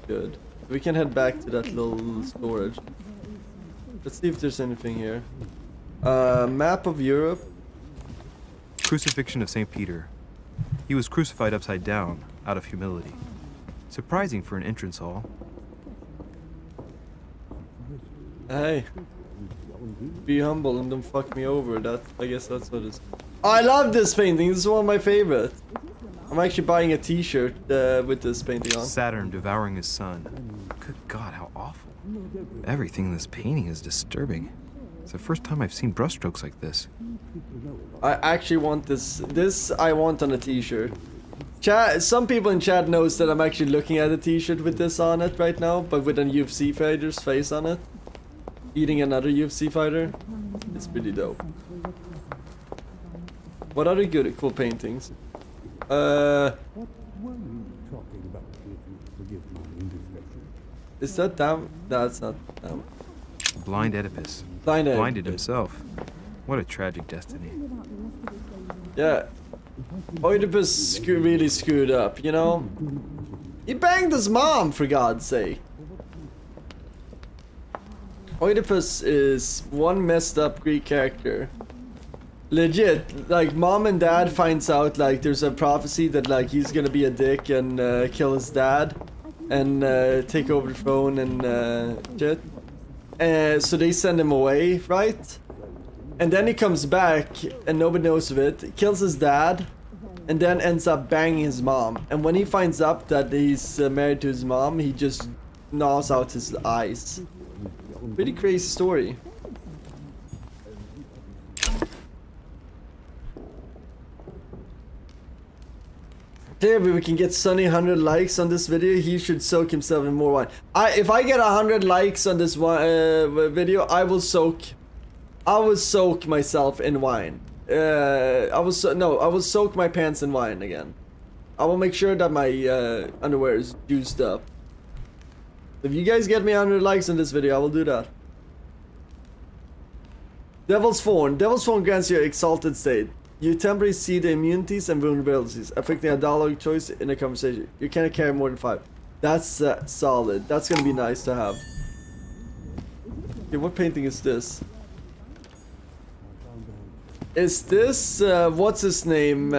Good. We can head back to that little storage. Let's see if there's anything here. Map of Europe. Crucifixion of St. Peter. He was crucified upside down, out of humility. Surprising for an entrance hall. Hey. Be humble and don't fuck me over. I guess that's what it is. I love this painting. This is one of my favorite. I'm actually buying a t-shirt with this painting on. Saturn devouring his son. Good God, how awful. Everything in this painting is disturbing. It's the first time I've seen brushstrokes like this. I actually want this. This I want on a t-shirt. Chat. Some people in chat knows that I'm actually looking at a t-shirt with this on it right now, but with a UFC fighter's face on it. Eating another UFC fighter. It's pretty dope. What other good, cool paintings? Is that damn? That's not damn. Blind Oedipus. Blinded. Blinded himself. What a tragic destiny. Yeah. Oedipus really screwed up, you know? He banged his mom, for God's sake. Oedipus is one messed up Greek character. Legit, like mom and dad finds out like there's a prophecy that like he's gonna be a dick and kill his dad and take over the throne and shit. So they send him away, right? And then he comes back and nobody knows of it, kills his dad, and then ends up banging his mom. And when he finds out that he's married to his mom, he just gnaws out his eyes. Pretty crazy story. Clearly we can get Sonny 100 likes on this video. He should soak himself in more wine. If I get 100 likes on this video, I will soak myself in wine. I will soak my pants in wine again. I will make sure that my underwear is juiced up. If you guys get me 100 likes in this video, I will do that. Devil's Fawn. Devil's Fawn grants you exalted state. You temporarily see the immunities and vulnerabilities, affecting a dialogue choice in a conversation. You cannot carry more than 5. That's solid. That's gonna be nice to have. Okay, what painting is this? Is this, what's his name?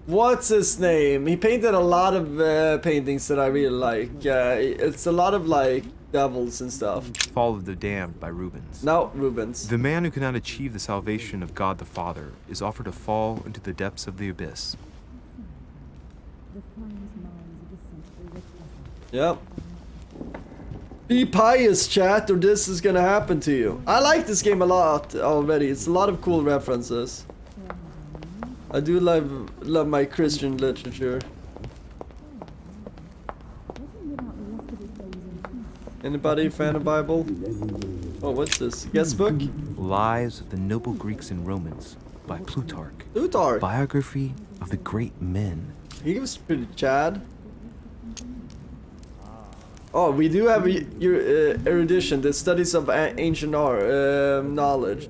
What's his name? He painted a lot of paintings that I really like. It's a lot of like devils and stuff. Fall of the Damned by Rubens. No, Rubens. The man who cannot achieve the salvation of God the Father is offered to fall into the depths of the abyss. Yep. Be pious, chat, or this is gonna happen to you. I like this game a lot already. It's a lot of cool references. I do love my Christian literature. Anybody fan of Bible? Oh, what's this? Guest book? Lives of the Noble Greeks and Romans by Plutarch. Plutarch. Biography of the great men. He was pretty Chad. Oh, we do have your erudition, the studies of ancient art, knowledge.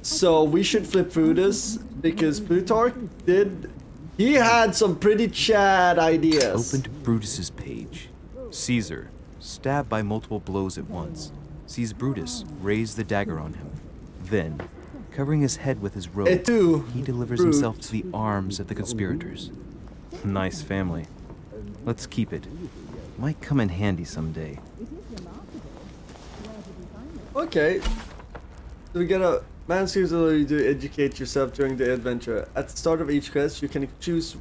So we should flip through this because Plutarch he had some pretty Chad ideas. Open to Brutus's page. Caesar, stabbed by multiple blows at once, sees Brutus raise the dagger on him. Then, covering his head with his robe, he delivers himself to the arms of the conspirators. Nice family. Let's keep it. Might come in handy someday. Okay. So we get a manuscript ability to educate yourself during the adventure. At the start of each quest, you can choose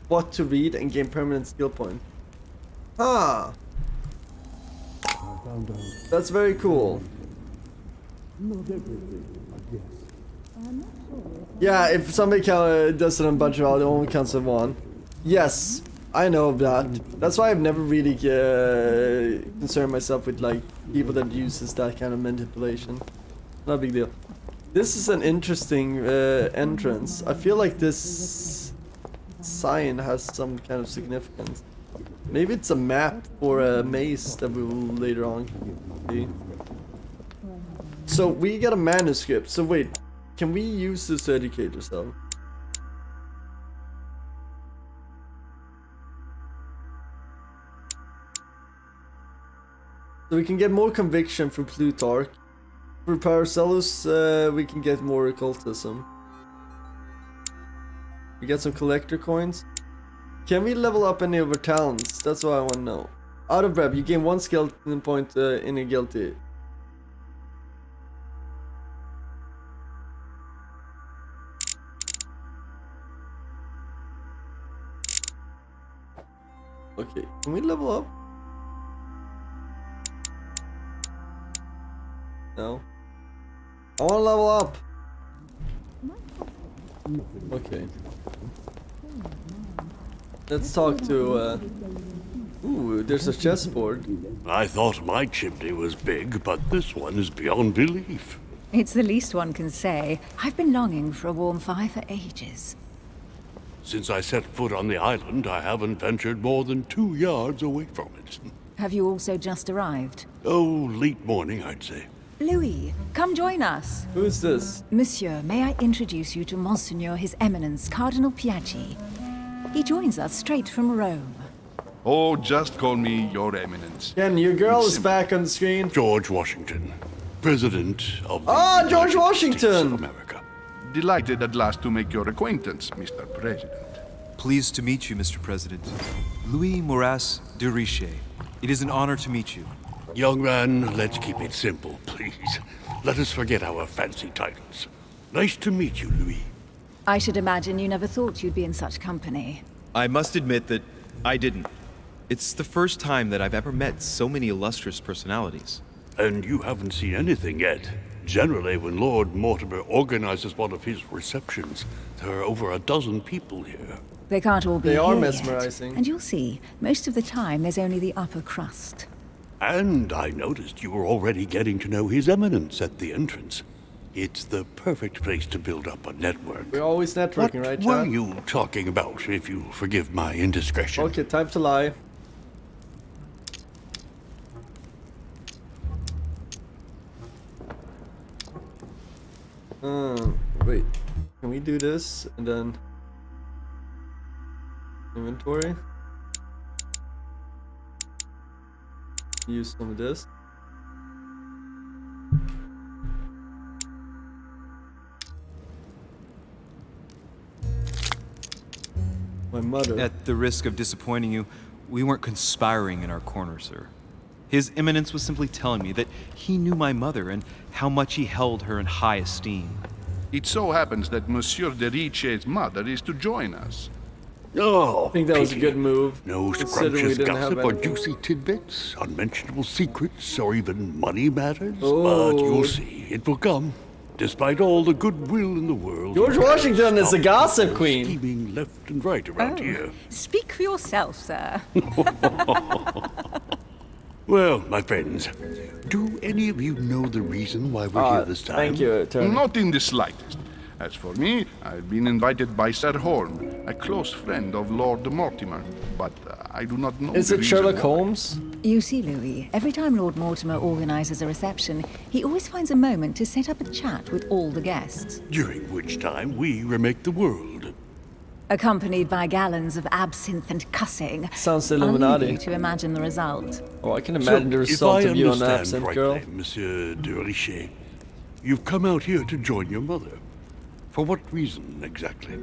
what to read and gain permanent skill points. Ah. That's very cool. Yeah, if somebody does it on bunch of it only counts as one. Yes, I know of that. That's why I've never really concerned myself with like people that uses that kind of manipulation. Not a big deal. This is an interesting entrance. I feel like this sign has some kind of significance. Maybe it's a map for a maze that we will later on see. So we get a manuscript. So wait, can we use this to educate ourselves? So we can get more conviction through Plutarch. Through Paracelsus, we can get more occultism. We get some collector coins. Can we level up any of our talents? That's what I want to know. Out of breath, you gain 1 skill point in a guilty. Okay, can we level up? No. I want to level up. Okay. Let's talk to, ooh, there's a chessboard. I thought my chimney was big, but this one is beyond belief. It's the least one can say. I've been longing for a warm fire for ages. Since I set foot on the island, I haven't ventured more than 2 yards away from it. Have you also just arrived? Oh, late morning, I'd say. Louis, come join us. Who is this? Monsieur, may I introduce you to Monseigneur His Eminence Cardinal Piaggi? He joins us straight from Rome. Oh, just call me Your Eminence. Ken, your girl is back on the screen. George Washington, President of the George United Washington! States of America. Delighted at last to make your acquaintance, Mr. President. Pleased to meet you, Mr. President. Louis de Richete. It is an honor to meet you. Young man, let's keep it simple, please. Let us forget our fancy titles. Nice to meet you, Louis. I should imagine you never thought you'd be in such company. I must admit that I didn't. It's the first time that I've ever met so many illustrious personalities. And you haven't seen anything yet. Generally, when Lord Mortimer organizes one of his receptions, there are over a dozen people here. They can't all be They are here mesmerizing. yet. And you'll see, most of the time there's only the upper crust. And I noticed you were already getting to know His Eminence at the entrance. It's the perfect place to build up a network. We're always networking, right, What were Chad? you talking about, if you forgive my indiscretion? Okay, time to lie. Wait. Can we do this and then inventory? Use some of this. My mother. At the risk of disappointing you, we weren't conspiring in our corner, sir. His Eminence was simply telling me that he knew my mother and how much he held her in high esteem. It so happens that Monsieur de Richete's mother is to join us. Oh, I think that was a pity. good move. No considering we scrumptious didn't have gossip or any. juicy tidbits, unmentionable secrets, or even money matters. Oh. But you'll see, it will come. Despite all the goodwill in the world. George Washington is a gossip queen. Scheming left and right around here. Speak for yourself, sir. Well, my friends, do any of you know the reason why we're here this time? Thank you, Attorney. Not in the slightest. As for me, I've been invited by Sir Horn, a close friend of Lord Mortimer, but I do not know Is the it reason Sherlock why. Holmes? You see, Louis, every time Lord Mortimer organizes a reception, he always finds a moment to set up a chat with all the guests, During which time we remake the world. accompanied by gallons of absinthe and cussing. Sounds I'll leave Illuminati. you to imagine the result. Oh, I can imagine the if result I of you on understand Absinthe rightly, Girl. Monsieur de Richete, you've come out here to join your mother. For what reason, exactly?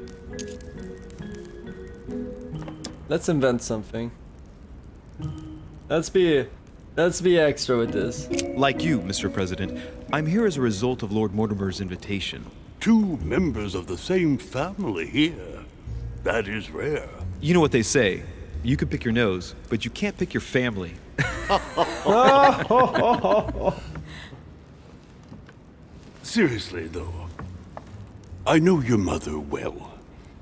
Let's invent something. Let's be extra with this. Like you, Mr. President, I'm here as a result of Lord Mortimer's invitation. 2 members of the same family here. That is rare. You know what they say. You can pick your nose, but you can't pick your family. Seriously, though, I know your mother well.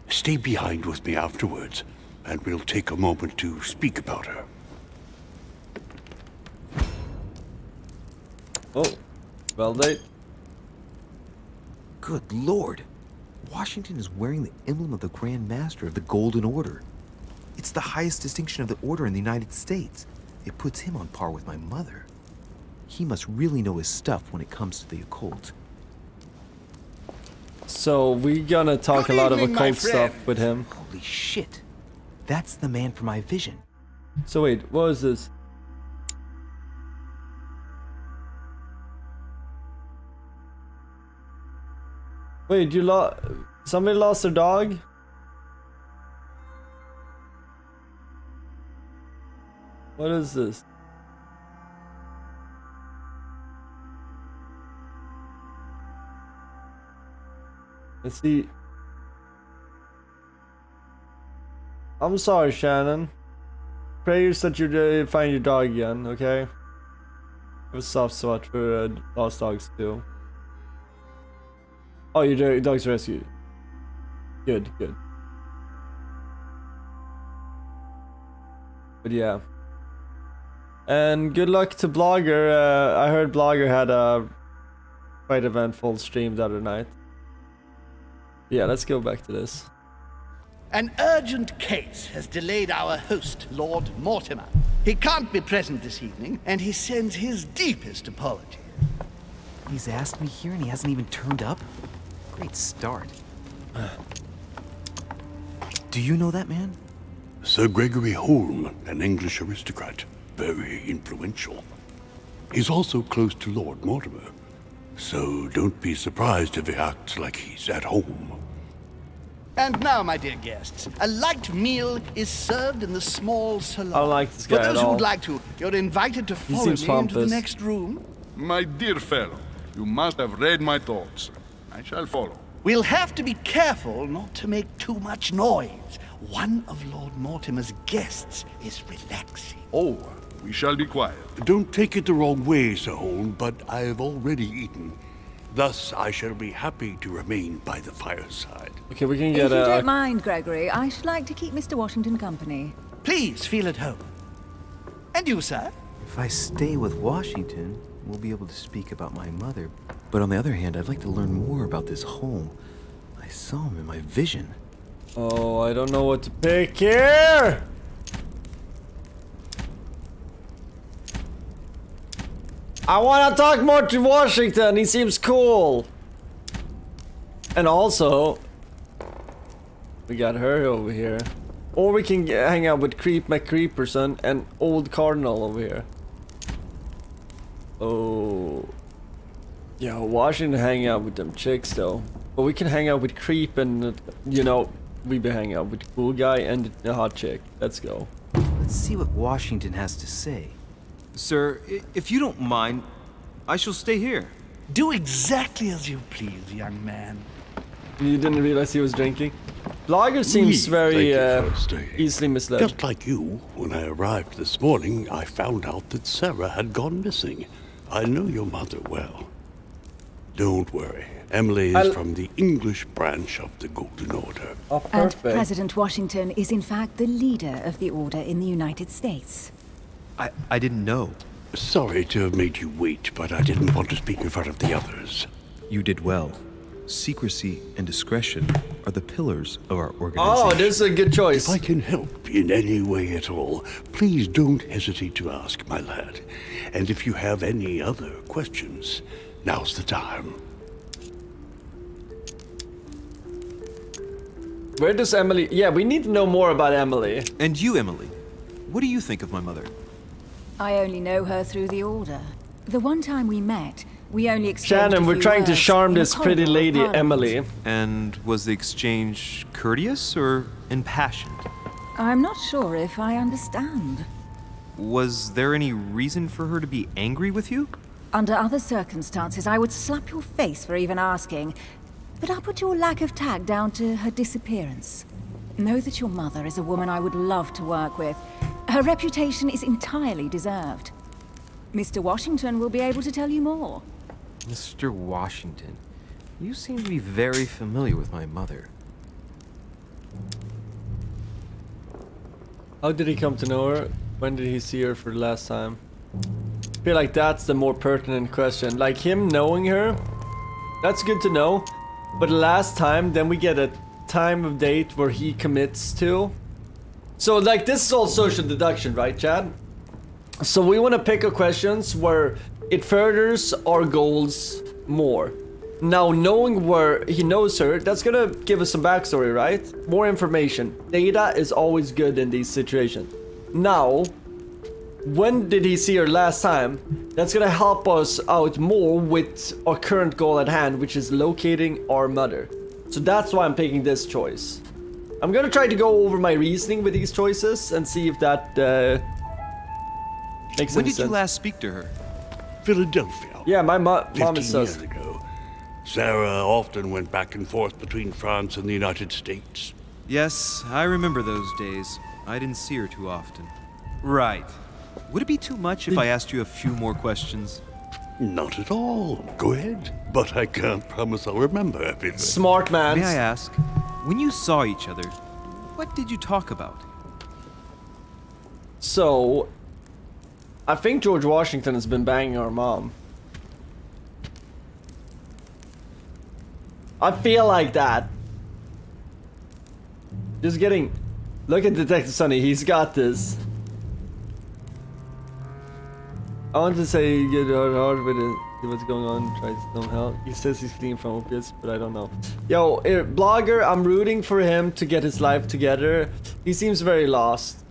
Stay behind with me afterwards, and we'll take a moment to speak about her. Oh, well, they. Good lord. Washington is wearing the emblem of the Grand Master of the Golden Order. It's the highest distinction of the order in the United States. It puts him on par with my mother. He must really know his stuff when it comes to the occult. So we gonna talk Good a lot of evening, my occult stuff friend. with him. Holy shit. That's the man for my vision. So wait, what is this? Wait, somebody lost their dog? What is this? Let's see. I'm sorry, Shannon. Prayers that you find your dog again, okay? I have a soft spot for lost dogs too. Oh, your dog's rescued. Good, good. But yeah. And good luck to Blogger. I heard Blogger had a quite eventful stream the other night. Yeah, let's go back to this. An urgent case has delayed our host, Lord Mortimer. He can't be present this evening, and he sends his deepest apology. He's asked me here and he hasn't even turned up? Great start. Do you know that man? Sir Gregory Holm, an English aristocrat, very influential. He's also close to Lord Mortimer, so don't be surprised if he acts like he's at home. And now, my dear guests, a light meal is served in the small salon. I don't like this guy For at those all. who'd like to, you're invited to follow me seems into the pompous. next room. My dear fellow, you must have read my thoughts. I shall follow. We'll have to be careful not to make too much noise. One of Lord Mortimer's guests is relaxing. Oh, we shall be quiet. Don't take it the wrong way, Sir Holm, but I've already eaten. Thus, I shall be happy to remain by the fireside. Okay, we can If get you a. don't mind, Gregory, I should like to keep Mr. Washington company. Please feel at home. And you, sir? If I stay with Washington, we'll be able to speak about my mother But on the other hand, I'd like to learn more about this home. I saw him in my vision. Oh, I don't know what to pick here! I want to talk more to Washington. He seems cool. And also, we got her over here. Or we can hang out with Creep McCreeperson and Old Cardinal over here. Oh. Yeah, Washington hang out with them chicks though. But we can hang out with Creep and, you know, we be hanging out with the cool guy and the hot chick. Let's go. Let's see what Washington has to say. Sir, if you don't mind, I shall stay here. Do exactly as you please, young man. You didn't realize he was drinking? Blogger seems very easily misled. Just like you, when I arrived this morning, I found out that Sarah had gone missing. I know your mother well. Don't worry. Emily is from the English branch of the Golden Order. Oh, And perfect. President Washington is in fact the leader of the Order in the United States. I didn't know. Sorry to have made you wait, but I didn't want to speak in front of the others. You did well. Secrecy and discretion are the pillars of our organization. Oh, this is a good choice. If I can help in any way at all, please don't hesitate to ask, my lad. And if you have any other questions, now's the time. Where does Emily... Yeah, we need to know more about Emily. And you, Emily, what do you think of my mother? I only know her through the Order. The one time we met, we only exchanged Shannon, a we're few trying to words charm in the this pretty corridor of lady, Parliament. Emily. And was the exchange courteous or impassioned? I'm not sure if I understand. Was there any reason for her to be angry with you? Under other circumstances, I would slap your face for even asking, but I'll put your lack of tact down to her disappearance. Know that your mother is a woman I would love to work with. Her reputation is entirely deserved. Mr. Washington will be able to tell you more. Mr. Washington, you seem to be very familiar with my mother. How did he come to know her? When did he see her for the last time? I feel like that's the more pertinent question. Like him knowing her, that's good to know. But the last time, then we get a time of date where he commits to. So like this is all social deduction, right, Chad? So we want to pick a questions where it furthers our goals more. Now knowing where he knows her, that's gonna give us some backstory, right? More information. Data is always good in these situations. Now, when did he see her last time? That's gonna help us out more with our current goal at hand, which is locating our mother. So that's why I'm picking this choice. I'm gonna try to go over my reasoning with these choices and see if that makes When any did sense. you last speak to her? Philadelphia. Yeah, my mom 15 is years sus. ago. Sarah often went back and forth between France and the United States. Yes, I remember those days. I didn't see her too often. Right. Would it be too much if I asked you a few more questions? Not at all. Go ahead. But I can't promise I'll remember everything. Smart man. May I ask, when you saw each other, what did you talk about? So, I think George Washington has been banging our mom. I feel like that. Just getting... Look at Detective Sonny, he's got this. I want to say get hard with it. See what's going on, try some help. He says he's clean from opiates, but I don't know. Yo, blogger, I'm rooting for him to get his life together. He seems very lost.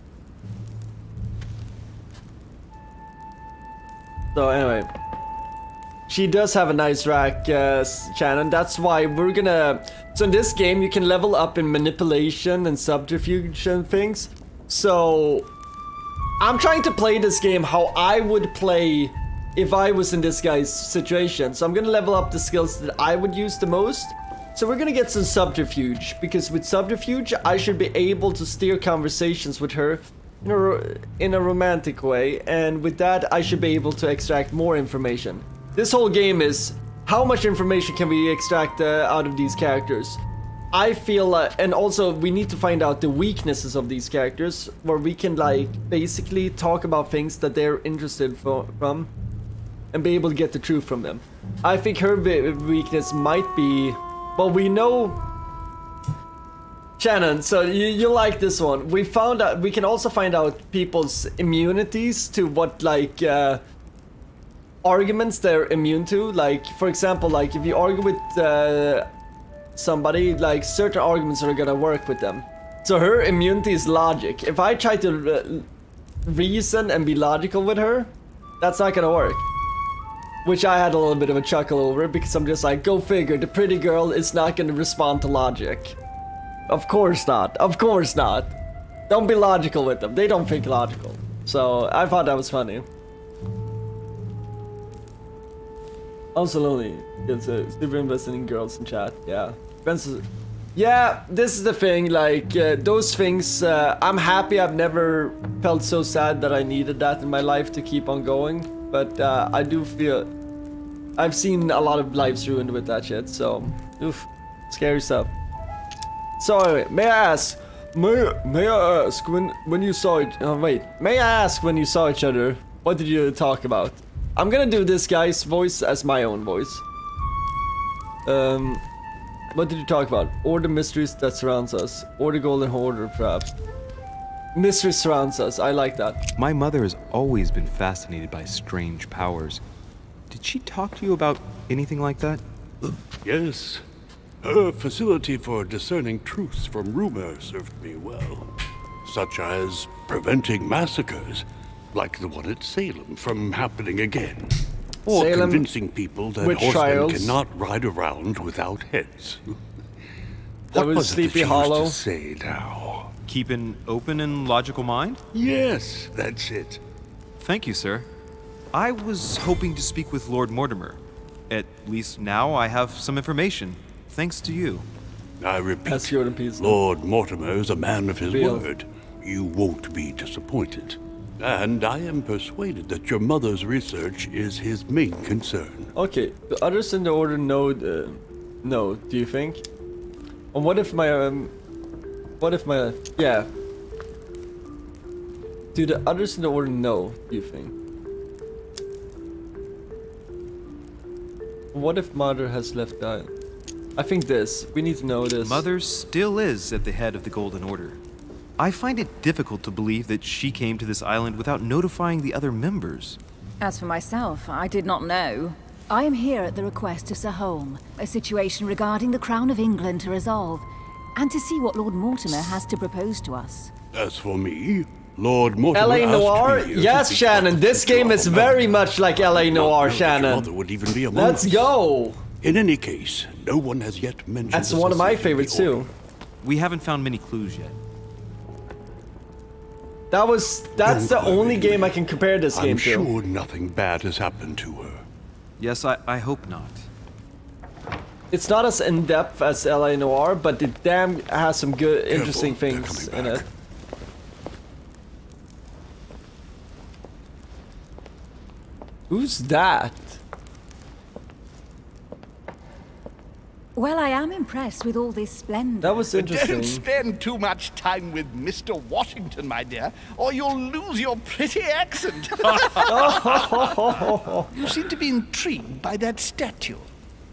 So anyway, she does have a nice rack, Shannon. That's why we're gonna... So in this game, you can level up in manipulation and subterfuge and things. So I'm trying to play this game how I would play if I was in this guy's situation. So I'm gonna level up the skills that I would use the most. So we're gonna get some subterfuge, because with subterfuge, I should be able to steer conversations with her in a romantic way, and with that, I should be able to extract more information. This whole game is how much information can we extract out of these characters. I feel, and also we need to find out the weaknesses of these characters, where we can like basically talk about things that they're interested from. and be able to get the truth from them. I think her weakness might be, well, we know. Shannon, so you like this one. We found out, we can also find out people's immunities to what, like, arguments they're immune to. Like, for example, like, if you argue with somebody, like, certain arguments are gonna work with them. So her immunity is logic. If I try to reason and be logical with her, that's not gonna work. Which I had a little bit of a chuckle over, because I'm just like, go figure, the pretty girl is not gonna respond to logic. Of course not. Of course not. Don't be logical with them. They don't think logical. So I thought that was funny. Absolutely. It's super invested in girls in chat. Yeah. Yeah, this is the thing. Like those things. I'm happy. I've never felt so sad that I needed that in my life to keep on going. But I do feel I've seen a lot of lives ruined with that shit. So, oof, scary stuff. So, may I ask when you saw it? Oh wait, may I ask when you saw each other? What did you talk about? I'm gonna do this guy's voice as my own voice. What did you talk about? Or the mysteries that surrounds us, or the golden hoarder, perhaps. Mystery surrounds us. I like that. My mother has always been fascinated by strange powers. Did she talk to you about anything like that? Yes. Her facility for discerning truths from rumor served me well, such as preventing massacres, like the one at Salem, from happening again, or Salem, convincing people that horsemen trials? cannot ride around without heads. That What was was it that Sleepy she Hollow. used to say now? Keep an open and logical mind? Yes, that's it. Thank you, sir. I was hoping to speak with Lord Mortimer. At least now I have some information, thanks to you. I repeat, That's your piece. Lord Mortimer is a man of his Real. word. You won't be disappointed. And I am persuaded that your mother's research is his main concern. Okay, the others in the order know. No, do you think? And what if my yeah? Do the others in the order know? Do you think? What if Mother has left the island? I think this. We need to know this. Mother still is at the head of the Golden Order. I find it difficult to believe that she came to this island without notifying the other members. As for myself, I did not know. I am here at the request of Sir Holm, a situation regarding the Crown of England to resolve, and to see what Lord Mortimer has to propose to us. As for me, Lord Mortimer LA asked Noir? me here to Yes, be Shannon. This game is very much like LA Noir, Not know that your Shannon. mother would even be among Let's us. go. In any case, no one has yet mentioned. That's the one of my Society favorites Order. too. We haven't found many clues yet. That's the only game I can compare this game I'm to. sure nothing bad has happened to her. Yes, I hope not. It's not as in-depth as LA Noir, but it damn has some good, interesting they're things coming in back. it. Who's that? Well, I am impressed with all this splendor. That was But don't interesting. spend too much time with Mr. Washington, my dear, or you'll lose your pretty accent. You seem to be intrigued by that statue.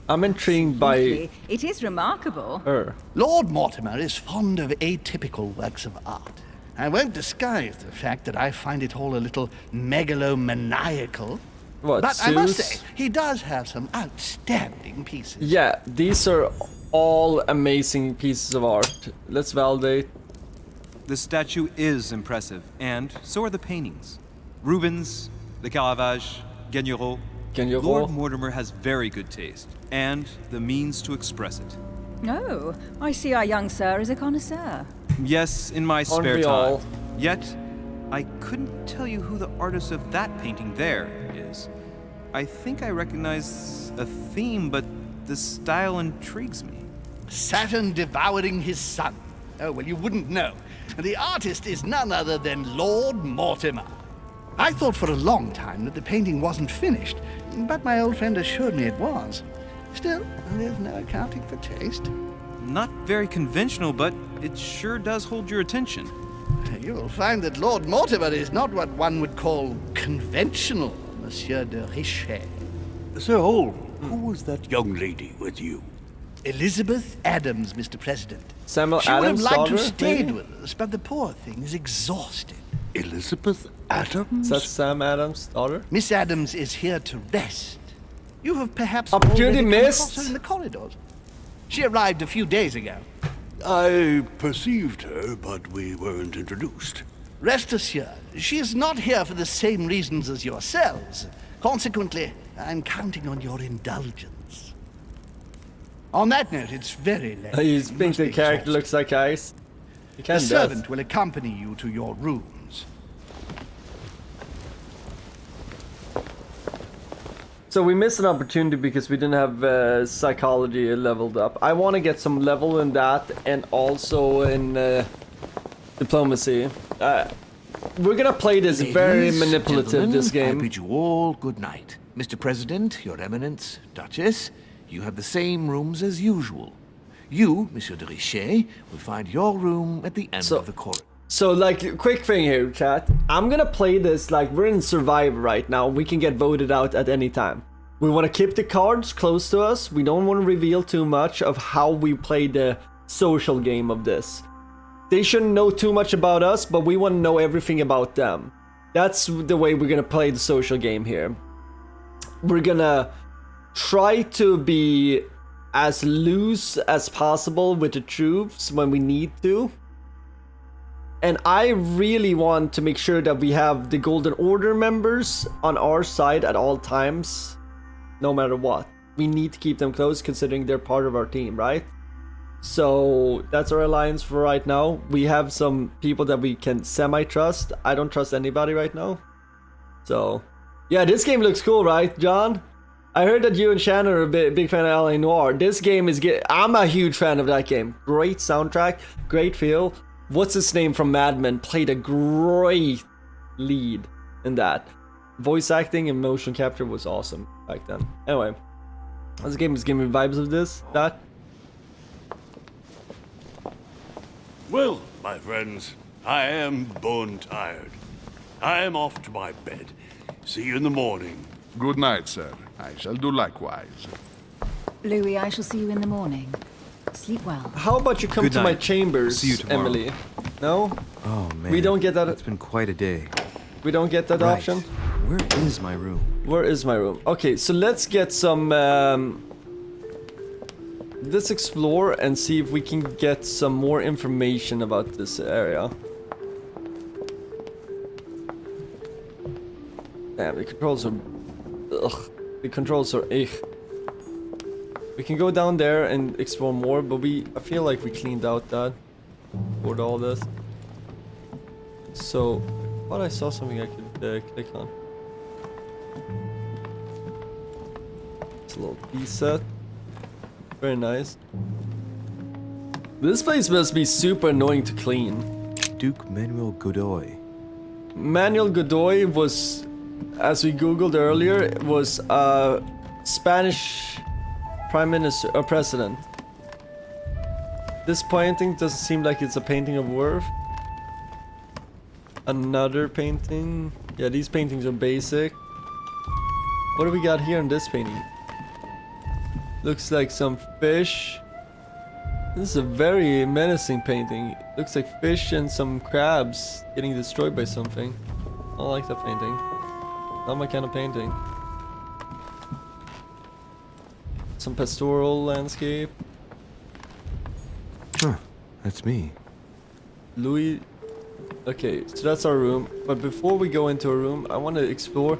I'm intrigued by It is remarkable. her. Lord Mortimer is fond of atypical works of art. I won't disguise the fact that I find it all a little megalomaniacal. What, But I must Zeus? say, he does have some outstanding pieces. Yeah, these are all amazing pieces of art. Let's validate. The statue is impressive, and so are the paintings. Rubens, the Caravage, Guignero. Guignero. Lord Mortimer has very good taste, and the means to express it. Oh, I see our young sir is a connoisseur. Yes, in my spare Aren't we all? time. Yet, I couldn't tell you who the artist of that painting there is. I think I recognize a theme, but the style intrigues me. Saturn devouring his son. Oh, well, you wouldn't know. The artist is none other than Lord Mortimer. I thought for a long time that the painting wasn't finished, but my old friend assured me it was. Still, there's no accounting for taste. Not very conventional, but it sure does hold your attention. You'll find that Lord Mortimer is not what one would call conventional, Monsieur de Richete. Sir Hall, who was that young lady with you? Elizabeth Adams, Mr. President. Samuel She would have Adams' liked daughter, to stayed maybe? with us, but the poor thing is exhausted. Elizabeth Adams? Is that Sam Adams' daughter? Miss Adams is here to rest. You have perhaps Opportunity already come missed. across her in the corridors. She arrived a few days ago. I perceived her, but we weren't introduced. Rest assured, she is not here for the same reasons as yourselves. Consequently, I'm counting on your indulgence. On that note, it's very late. You You think must the be character exhausted. looks like ice? He The kinda does. servant will accompany you to your rooms. So we missed an opportunity because we didn't have psychology leveled up. I want to get some level in that and also in diplomacy. We're gonna play this very Ladies, manipulative, gentlemen, this I game. bid you all good night. Mr. President, Your Eminence, Duchess, you have the same rooms as usual. You, Monsieur de Richete, will find your room at the end of the corridor. So, like, quick thing here, chat. I'm gonna play this like we're in Survivor right now. We can get voted out at any time. We want to keep the cards close to us. We don't want to reveal too much of how we play the social game of this. They shouldn't know too much about us, but we want to know everything about them. That's the way we're gonna play the social game here. We're gonna try to be as loose as possible with the troops when we need to. And I really want to make sure that we have the Golden Order members on our side at all times, no matter what. We need to keep them close considering they're part of our team, right? So that's our alliance for right now. We have some people that we can semi-trust. I don't trust anybody right now. So, yeah, this game looks cool, right, John? I heard that you and Shannon are a big fan of LA Noire. This game is I'm a huge fan of that game. Great soundtrack, great feel. What's his name from Mad Men played a great lead in that. Voice acting and motion capture was awesome back then. Anyway, this game is giving me vibes of this, that. Well, my friends, I am bone tired. I am off to my bed. See you in the morning. Good night, sir. I shall do likewise. Louis, I shall see you in the morning. Sleep well. How about you come Good to my night. chambers, See you tomorrow. Emily? No? Oh man. We don't get that. It's been quite a day. We don't get that Right. option. Where is my room? Where is my room? Okay, so let's get some. Let's explore and see if we can get some more information about this area. Damn, the controls are. Ugh. The controls are. Ugh. We can go down there and explore more, but I feel like we cleaned out that. For all this. So, I thought I saw something I could click on. It's a little piece set. Very nice. This place must be super annoying to clean. Duke Manuel Godoy. Manuel Godoy was, as we googled earlier, was a Spanish prime minister or president. This painting doesn't seem like it's a painting of worth. Another painting. Yeah, these paintings are basic. What do we got here in this painting? Looks like some fish. This is a very menacing painting. Looks like fish and some crabs getting destroyed by something. I don't like that painting. Not my kind of painting. Some pastoral landscape. Huh. That's me. Louis. Okay, so that's our room. But before we go into our room, I want to explore.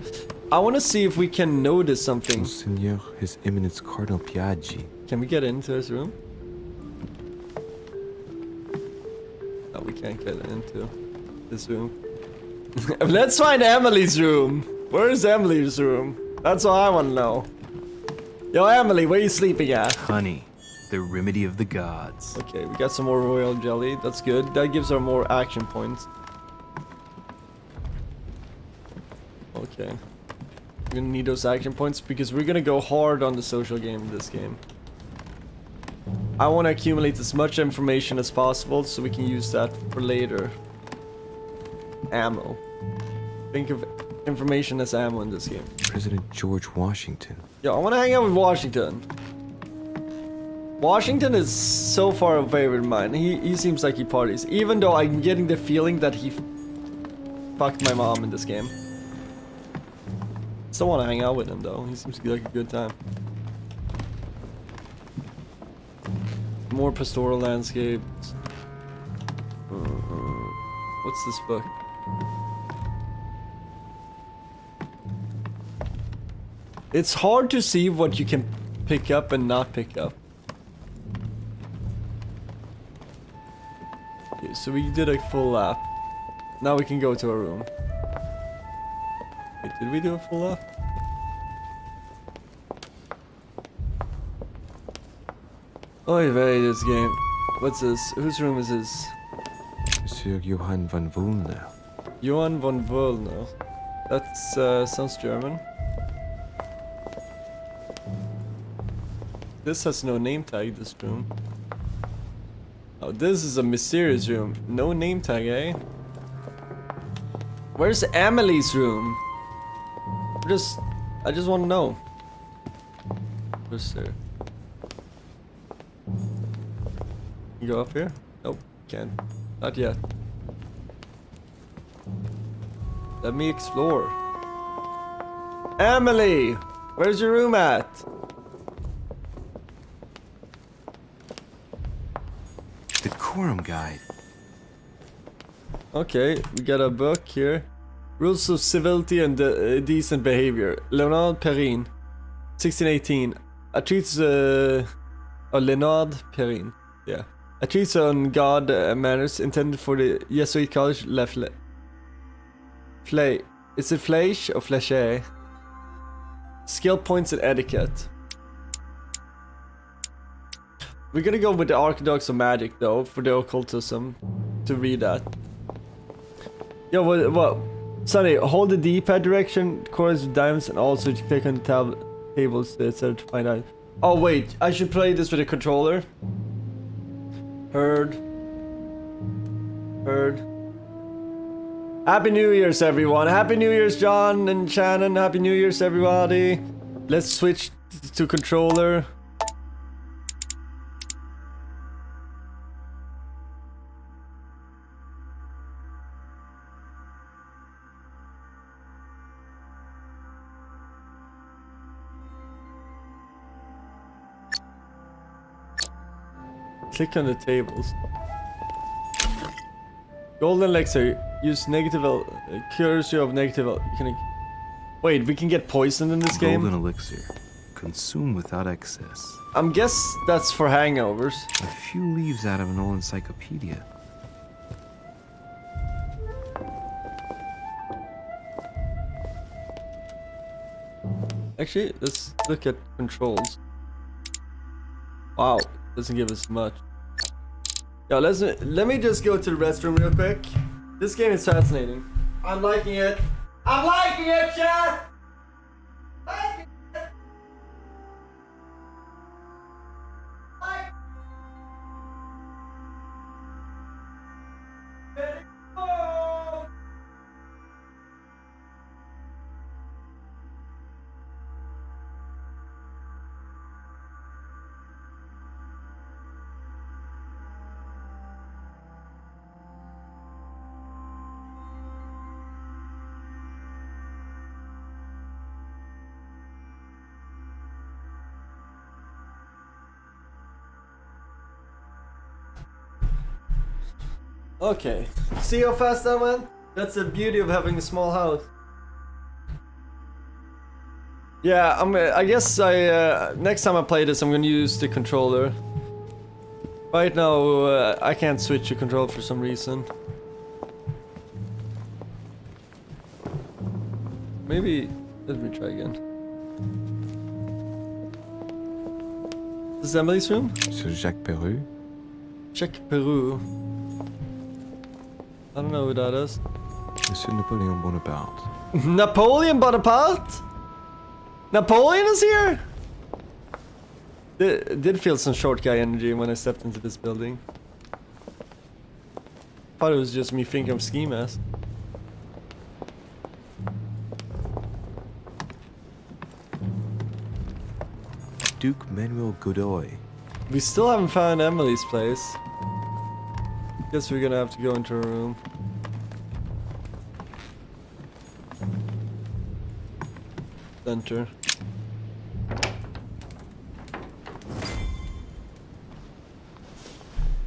I want to see if we can notice something. Monseigneur, His Eminence Cardinal Piaggi. Can we get into his room? No, we can't get into this room. Let's find Emily's room. Where's Emily's room? That's what I want to know. Yo, Emily, where you sleeping at? Honey, the remedy of the gods. Okay, we got some more royal jelly. That's good. That gives her more action points. Okay. We're gonna need those action points because we're gonna go hard on the social game in this game. I want to accumulate as much information as possible so we can use that for later. Ammo. Think of information as ammo in this game. President George Washington. Yeah, I want to hang out with Washington. Washington is so far a favorite of mine. He seems like he parties. Even though I'm getting the feeling that he fucked my mom in this game. Still want to hang out with him though. He seems to be like a good time. More pastoral landscapes. What's this book? It's hard to see what you can pick up and not pick up. Okay, so we did a full lap. Now we can go to our room. Wait, did we do a full lap? Oy vey, this game. What's this? Whose room is this? Monsieur Johann von Wulner. Johann von Wulner. That's sounds German. This has no name tag, this room. Oh, this is a mysterious room. No name tag, eh? Where's Emily's room? I just want to know. Where's there? You go up here? Nope, can't. Not yet. Let me explore. Emily! Where's your room at? Decorum guide. Okay, we got a book here. Rules of Civility and Decent Behavior. Leonard Perrin, 1618. A treatise, Leonard Perrin, yeah. A treatise on God manners intended for the Jesuit college Is it Fleisch or Fleche? Skill points and etiquette. We're gonna go with the Orthodox of Magic though, for the occultism, to read that. Yo, what? Sonny, hold the D-pad direction, corners with diamonds, and also click on the tables to find out. Oh wait, I should play this with a controller. Heard. Happy New Year's, everyone. Happy New Year's, John and Shannon. Happy New Year's, everybody. Let's switch to controller. Click on the tables. Golden elixir. Use negative cures you of negative. Wait, we can get poisoned in this game? Golden elixir. Consume without excess. Guess that's for hangovers. A few leaves out of an old encyclopedia. Actually, let's look at controls. Wow, doesn't give us much. Yeah, let me just go to the restroom real quick. This game is fascinating. I'm liking it. I'm liking it, chat! Liking it. Very cool. Okay, see how fast that went? That's the beauty of having a small house. Yeah, I guess next time I play this, I'm gonna use the controller. Right now, I can't switch the controller for some reason. Maybe, let me try again. This is Emily's room? Monsieur Jacques Peru. Jacques Peru. I don't know who that is. Monsieur Napoleon Bonaparte. Napoleon Bonaparte? Napoleon is here? Did feel some short guy energy when I stepped into this building. Thought it was just me thinking of ski mask. Duke Manuel Godoy. We still haven't found Emily's place. Guess we're gonna have to go into her room. Center.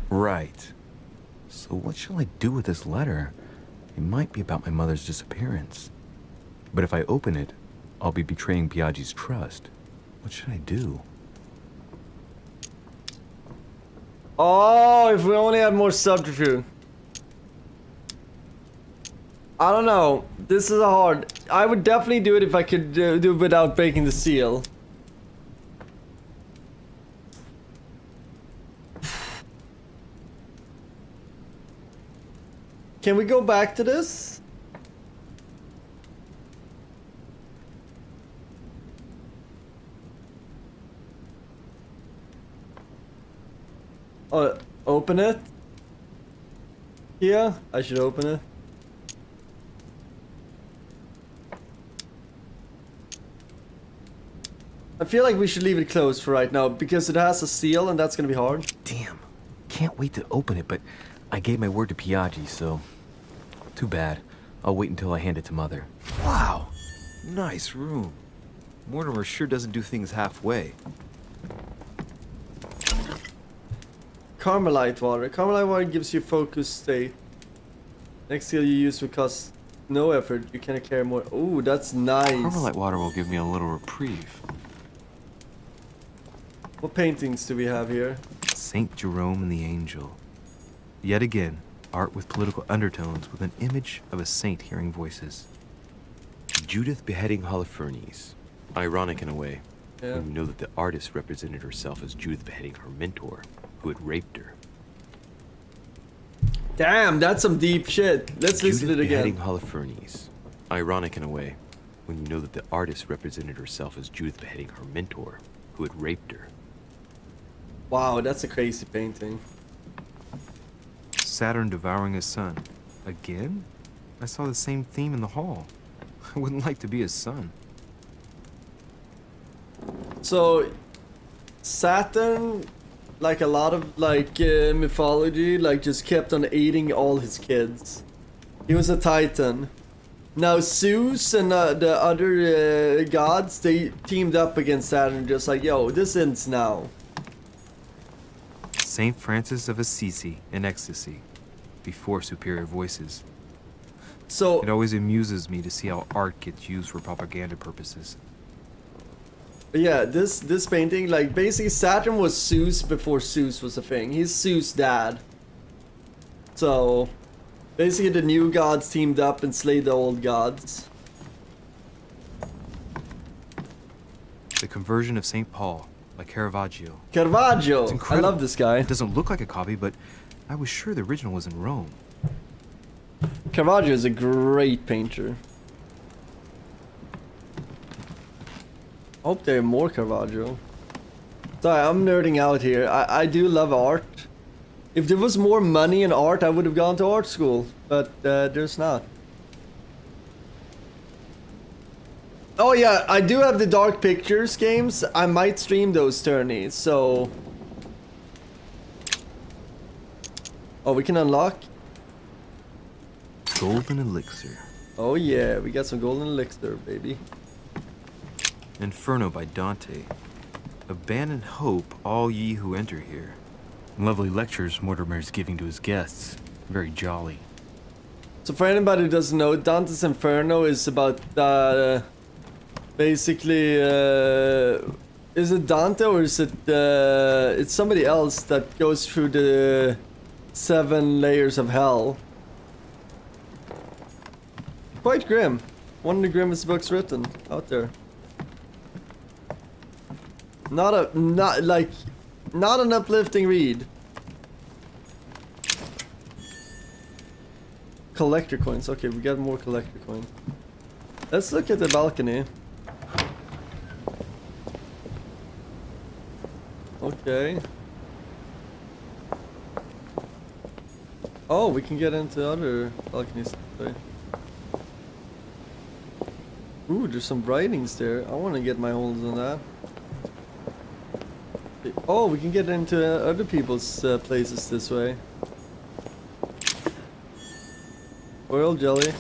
Right. So what shall I do with this letter? It might be about my mother's disappearance. But if I open it, I'll be betraying Biaggi's trust. What should I do? Oh, if we only had more subterfuge. I don't know. This is hard. I would definitely do it if I could do it without breaking the seal. Can we go back to this? Open it? Yeah, I should open it. I feel like we should leave it closed for right now because it has a seal and that's gonna be hard. Damn. Can't wait to open it, but I gave my word to Biaggi, so... Too bad. I'll wait until I hand it to Mother. Wow! Nice room. Mortimer sure doesn't do things halfway. Carmelite water. Carmelite water gives you focused state. Next skill you use will cost no effort. You cannot carry more. Ooh, that's nice. Carmelite water will give me a little reprieve. What paintings do we have here? Saint Jerome and the Angel. Yet again, art with political undertones with an image of a saint hearing voices. Judith beheading Holofernes. Ironic in a way, when you know that the artist represented herself as Judith beheading her mentor, who had raped her. Damn, that's some deep shit. Let's listen to it again. Beheading Holofernes. Ironic in a way, when you know that the artist represented herself as Judith beheading her mentor, who had raped her. Wow, that's a crazy painting. Saturn devouring his son. Again? I saw the same theme in the hall. I wouldn't like to be his son. So, Saturn, like a lot of mythology, just kept on eating all his kids. He was a titan. Now Zeus and the other gods, they teamed up against Saturn, just like, yo, this ends now. Saint Francis of Assisi in ecstasy, before superior voices. So it always amuses me to see how art gets used for propaganda purposes. Yeah, this painting, basically Saturn was Zeus before Zeus was a thing. He's Zeus' dad. So basically the new gods teamed up and slayed the old gods. The conversion of St. Paul by Caravaggio. Caravaggio! I love this guy. It doesn't look like a copy, but I was sure the original was in Rome. Caravaggio is a great painter. I hope there are more Caravaggio. Sorry, I'm nerding out here. I do love art. If there was more money in art, I would have gone to art school. But there's not. Oh yeah, I do have the Dark Pictures games. I might stream those tourneys, so... Oh, we can unlock? Golden Elixir. Oh yeah, we got some Golden Elixir, baby. Inferno by Dante. Abandon hope, all ye who enter here. Lovely lectures Mortimer's giving to his guests. Very jolly. So for anybody who doesn't know, Dante's Inferno is about basically is it Dante or is it it's somebody else that goes through the 7 layers of hell. Quite grim. One of the grimmest books written out there. Not an uplifting read. Collector coins. Okay, we got more collector coins. Let's look at the balcony. Okay. Oh, we can get into other balconies. Sorry. Ooh, there's some writings there. I want to get my hands on that. Oh, we can get into other people's places this way. Oil jelly.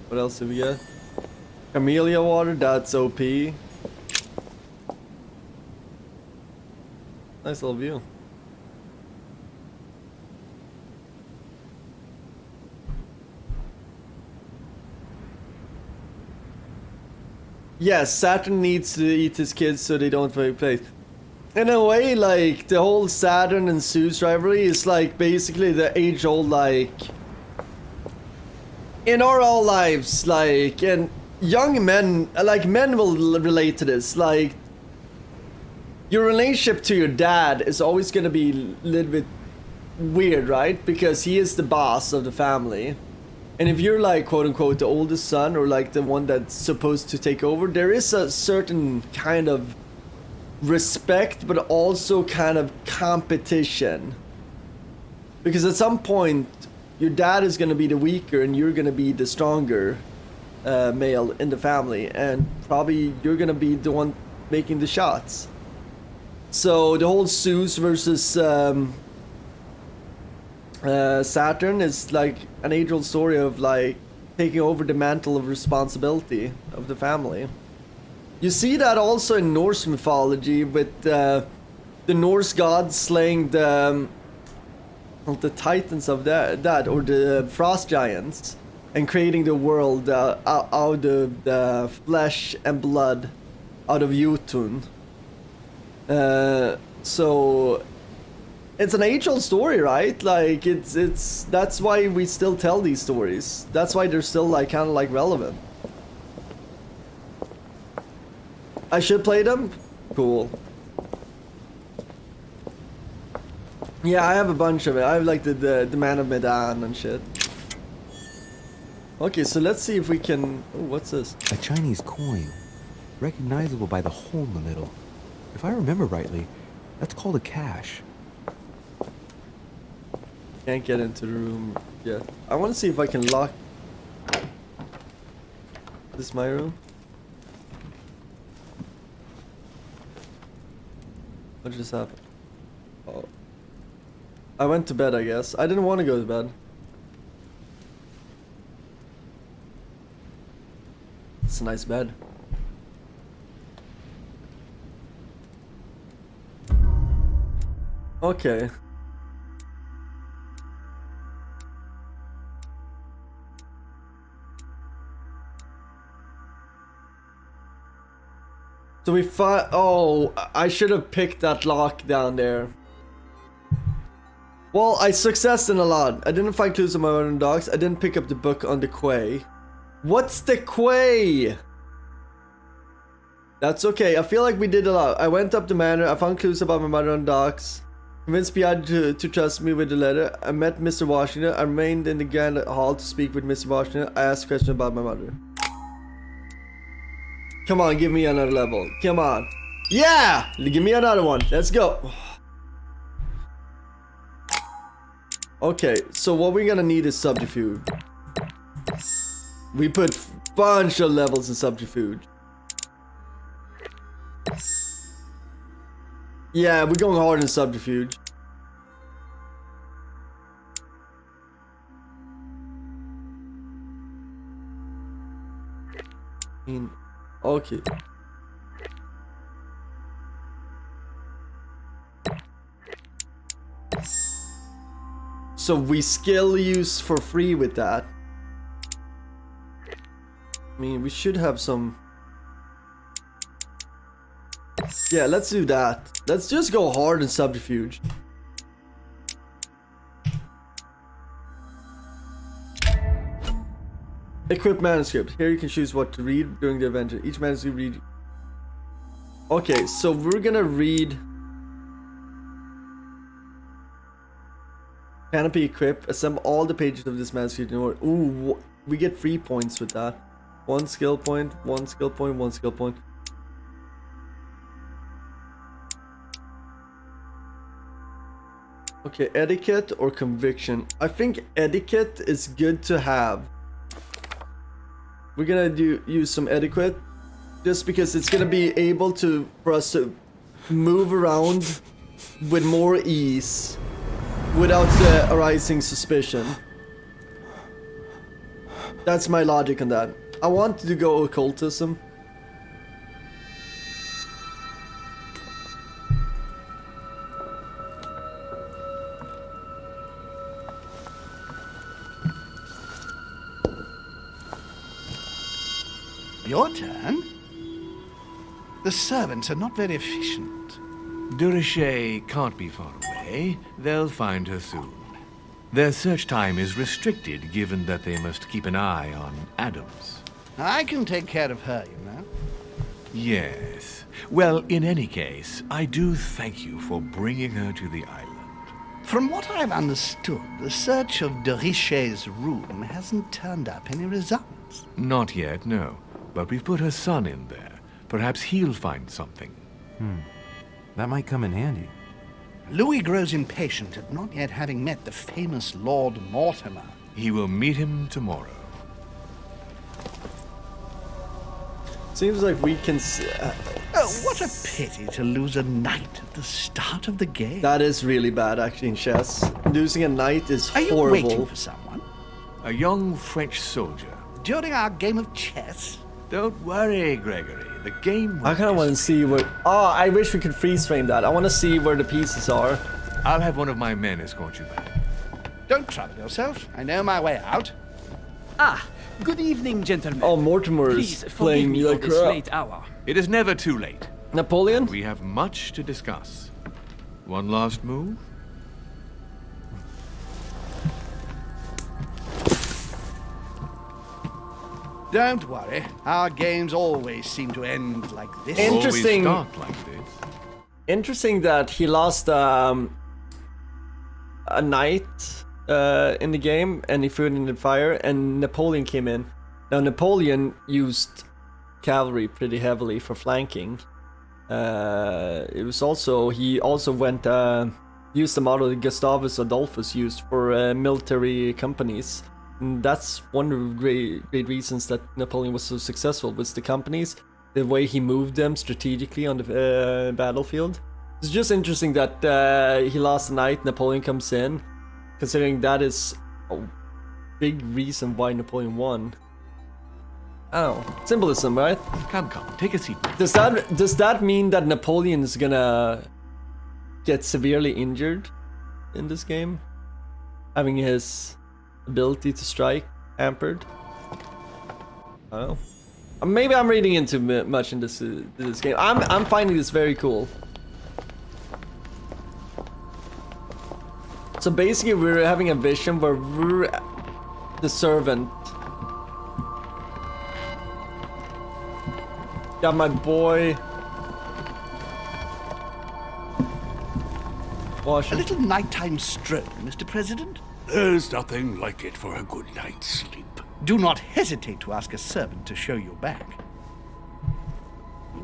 What else do we get? Camellia water, that's OP. Nice little view. Yes, Saturn needs to eat his kids so they don't take place. In a way, like, the whole Saturn and Zeus rivalry is like basically the age-old, like, in our all lives, like, and young men, like, men will relate to this, like, your relationship to your dad is always gonna be a little bit weird, right? Because he is the boss of the family. And if you're like, quote unquote, the oldest son or like the one that's supposed to take over, there is a certain kind of respect, but also kind of competition. Because at some point, your dad is going to be the weaker and you're going to be the stronger male in the family. And probably you're going to be the one making the shots. So the whole Zeus versus Saturn is like an age-old story of like taking over the mantle of responsibility of the family. You see that also in Norse mythology with the Norse gods slaying the titans of that or the frost giants and creating the world out of the flesh and blood out of Jotun. So it's an age-old story, right? Like it's that's why we still tell these stories. That's why they're still like kind of like relevant. I should play them? Cool. Yeah, I have a bunch of it. I have like the Man of Medan and shit. Okay, so let's see if we can... Oh, what's this? A Chinese coin, recognizable by the hole in the middle. If I remember rightly, that's called a cache. Can't get into the room yet. I want to see if I can lock... This is my room? What just happened? Oh. I went to bed, I guess. I didn't want to go to bed. It's a nice bed. Okay. So we oh, I should have picked that lock down there. Well, I successed in a lot. I didn't find clues on my own dogs. I didn't pick up the book on the quay. What's the quay? That's okay. I feel like we did a lot. I went up the manor. I found clues about my mother on docks. Convinced Piad to trust me with the letter. I met Mr. Washington. I remained in the Grand Hall to speak with Mr. Washington. I asked questions about my mother. Come on, give me another level. Come on. Yeah! Give me another one. Let's go. Okay, so what we're gonna need is subterfuge. We put bunch of levels in subterfuge. Yeah, we're going hard in subterfuge. Okay. So we skill use for free with that. I mean, we should have some... Yeah, let's do that. Let's just go hard in subterfuge. Equip manuscript. Here you can choose what to read during the adventure. Each manuscript read... Okay, so we're gonna read... Canopy equip. Assemble all the pages of this manuscript in order. Ooh, we get 3 points with that. 1 skill point, 1 skill point, 1 skill point. Okay, etiquette or conviction. I think etiquette is good to have. We're gonna use some etiquette just because it's gonna be able to for us to move around with more ease without arising suspicion. That's my logic on that. I want to go occultism. Your turn? The servants are not very efficient. De Richete can't be far away. They'll find her soon. Their search time is restricted, given that they must keep an eye on Adams. I can take care of her, you know. Yes. Well, in any case, I do thank you for bringing her to the island. From what I've understood, the search of de Richete's room hasn't turned up any results. Not yet, no. But we've put her son in there. Perhaps he'll find something. That might come in handy. Louis grows impatient at not yet having met the famous Lord Mortimer. He will meet him tomorrow. Seems like we can see... Oh, what a pity to lose a knight at the start of the game. That is really bad, actually, in chess. Losing a knight is Are you horrible. waiting for someone? A young French soldier. During our game of chess? Don't worry, Gregory. The game I kind of want to see where... Oh, I wish we could freeze frame that. I want to see where the pieces are. I'll have one of my men escort you back. Don't trouble yourself. I know my way out. Ah, good evening, gentlemen. Oh, Mortimer Please is forgive playing me me for like this crap. late hour. It is never too late. Napoleon? We have much to discuss. One last move? Don't worry. Our games always seem to end like this. Interesting. Always start like this. Interesting that he lost a knight in the game and he threw it in the fire and Napoleon came in. Now Napoleon used cavalry pretty heavily for flanking. It was also he also went used the model that Gustavus Adolphus used for military companies. And that's one of the great reasons that Napoleon was so successful was the companies, the way he moved them strategically on the battlefield. It's just interesting that he lost a knight, Napoleon comes in, considering that is a big reason why Napoleon won. Oh, symbolism, right? Come, take a seat. Does that mean that Napoleon is gonna get severely injured in this game, having his ability to strike hampered? I don't know. Maybe I'm reading into much in this game. I'm finding this very cool. So basically, we're having a vision where we're the servant. Got my boy. A little nighttime stroll, Mr. President? There's nothing like it for a good night's sleep. Do not hesitate to ask a servant to show you back.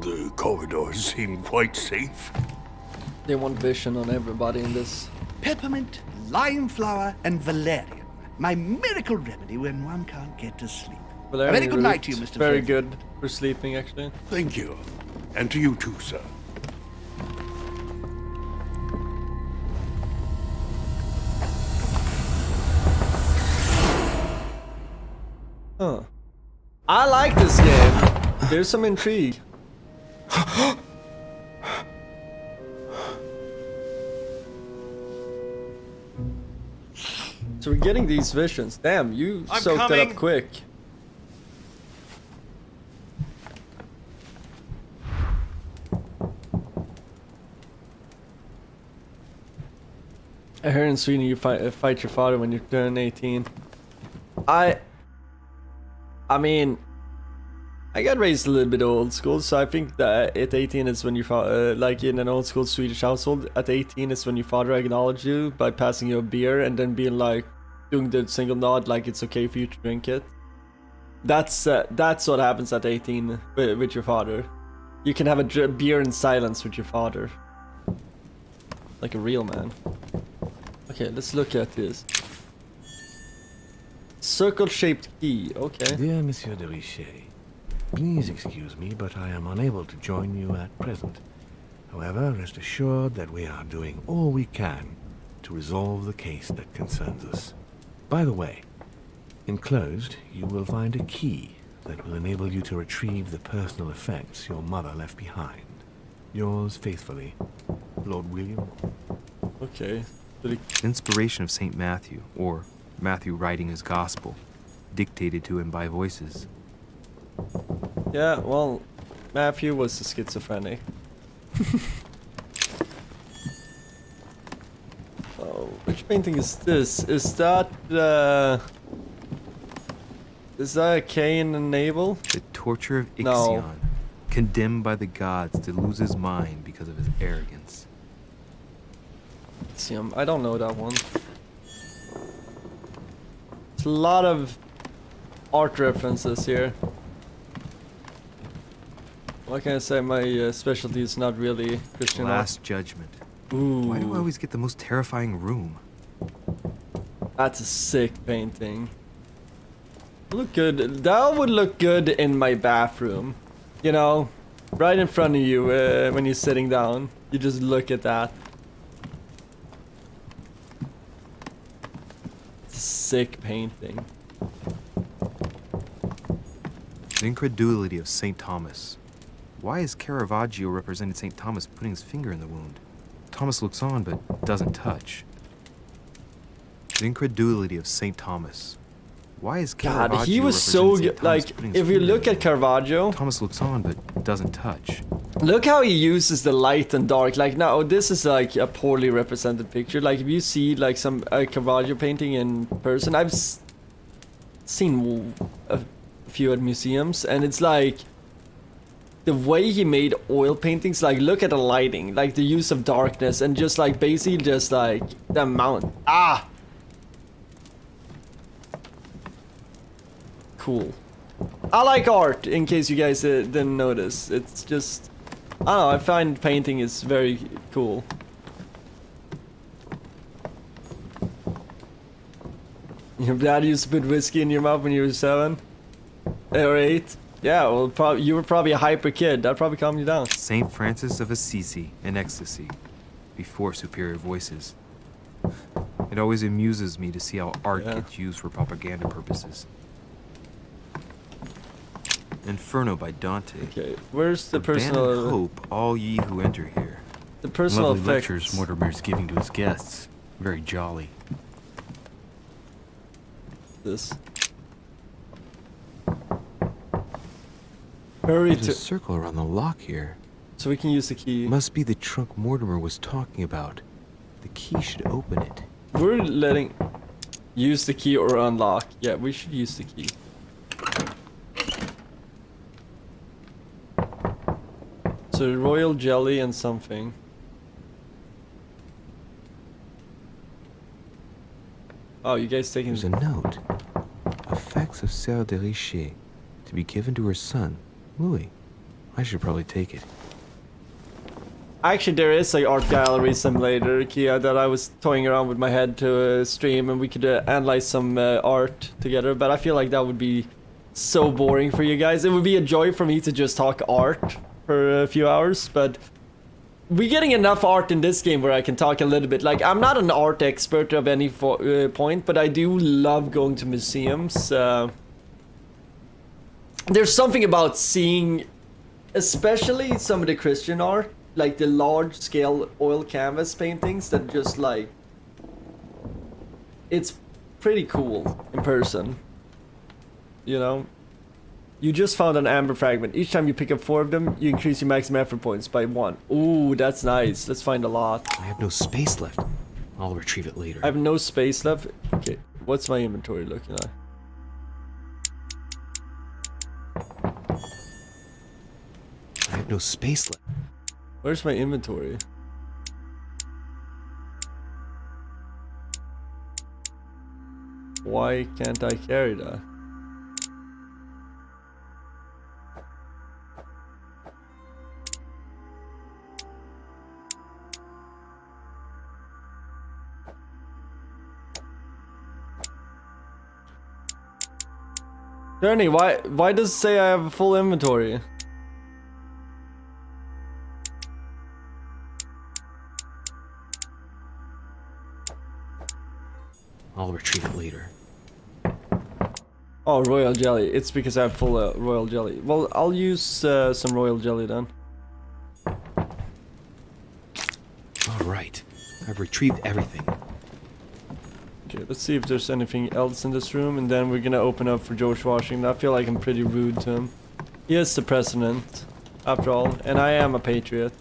The corridors seem quite safe. They want vision on everybody in this. Peppermint, lime flower, and valerian. My miracle remedy when one can't get to sleep. Valerian a very good root, night to you, Mr. Very President. good for sleeping, actually. Thank you. And to you too, sir. Huh. I like this game. There's some intrigue. So we're getting these visions. Damn, you I'm soaked it coming. up quick. I heard in Sweden you fight your father when you turn 18. I mean, I got raised a little bit old school, so I think that at 18 is when you like in an old school Swedish household, at 18 is when your father acknowledges you by passing you a beer and then being like, doing the single nod like it's okay for you to drink it. That's what happens at 18 with your father. You can have a beer in silence with your father. Like a real man. Okay, let's look at this. Circle-shaped key, okay. Dear Monsieur de Richete, please excuse me, but I am unable to join you at present. However, rest assured that we are doing all we can to resolve the case that concerns us. By the way, enclosed, you will find a key that will enable you to retrieve the personal effects your mother left behind. Yours faithfully, Lord William. Okay. Inspiration of St. Matthew, or Matthew writing his gospel, dictated to him by voices. Yeah, well, Matthew was a schizophrenic. Oh, which painting is this? Is that Cain and Abel? The torture of Ixion, No. condemned by the gods to lose his mind because of his arrogance. I don't know that one. There's a lot of art references here. What can I say? My specialty is not really Christian art. Last Judgment. Ooh, Why do I always get the most terrifying room? that's a sick painting. Look good. That would look good in my bathroom. You know, right in front of you when you're sitting down. You just look at that. It's a sick painting. The incredulity of St. Thomas. Why is Caravaggio represented St. Thomas putting his finger in the wound? Thomas looks on but doesn't touch. The incredulity of St. Thomas. Why is Caravaggio God, he was so represented good. St. Thomas Like, putting his if you finger in look the at wound? Caravaggio, Thomas looks on but doesn't touch. look how he uses the light and dark. Like, now this is like a poorly represented picture. Like, if you see like some Caravaggio painting in person, I've seen a few at museums, and it's like the way he made oil paintings. Like, look at the lighting, like the use of darkness, and just like basically just like the amount. Cool. I like art, in case you guys didn't notice. It's just, I don't know, I find painting is very cool. Your dad used to put whiskey in your mouth when you were 7 or 8. Yeah, well, you were probably a hyper kid. That probably calmed you down. St. Francis of Assisi in ecstasy, before superior voices. It always amuses me to see how art gets used for propaganda purposes. Inferno by Dante. Okay, where's the Abandon personal hope, all ye who enter here. The personal Lovely effects. lectures Mortimer's giving to his guests. Very jolly. This. Hurry There's to a circle around the lock here. so we can use the key. Must be the trunk Mortimer was talking about. The key should open it. We're letting use the key or unlock. Yeah, we should use the key. So royal jelly and something. Oh, you guys taking? There's a note. Effects of Louis de Richete to be given to her son, Louis. I should probably take it. Actually, there is like art gallery simulator, Kia, that I was toying around with my head to stream, and we could analyze some art together. But I feel like that would be so boring for you guys. It would be a joy for me to just talk art for a few hours, but we're getting enough art in this game where I can talk a little bit. Like, I'm not an art expert of any point, but I do love going to museums. There's something about seeing, especially some of the Christian art, like the large scale oil canvas paintings that just like, it's pretty cool in person, you know? You just found an amber fragment. Each time you pick up 4 of them, you increase your maximum effort points by 1. Ooh, that's nice. Let's find a lot. I have no space left. I'll retrieve it later. I have no space left. Okay, what's my inventory looking like? I have no space left. Where's my inventory? Why can't I carry that? Journey, why does it say I have a full inventory? I'll retrieve it later. Oh, royal jelly. It's because I have full royal jelly. Well, I'll use some royal jelly then. All right. I've retrieved everything. Okay, let's see if there's anything else in this room, and then we're gonna open up for George Washington. I feel like I'm pretty rude to him. He is the president, after all, and I am a patriot.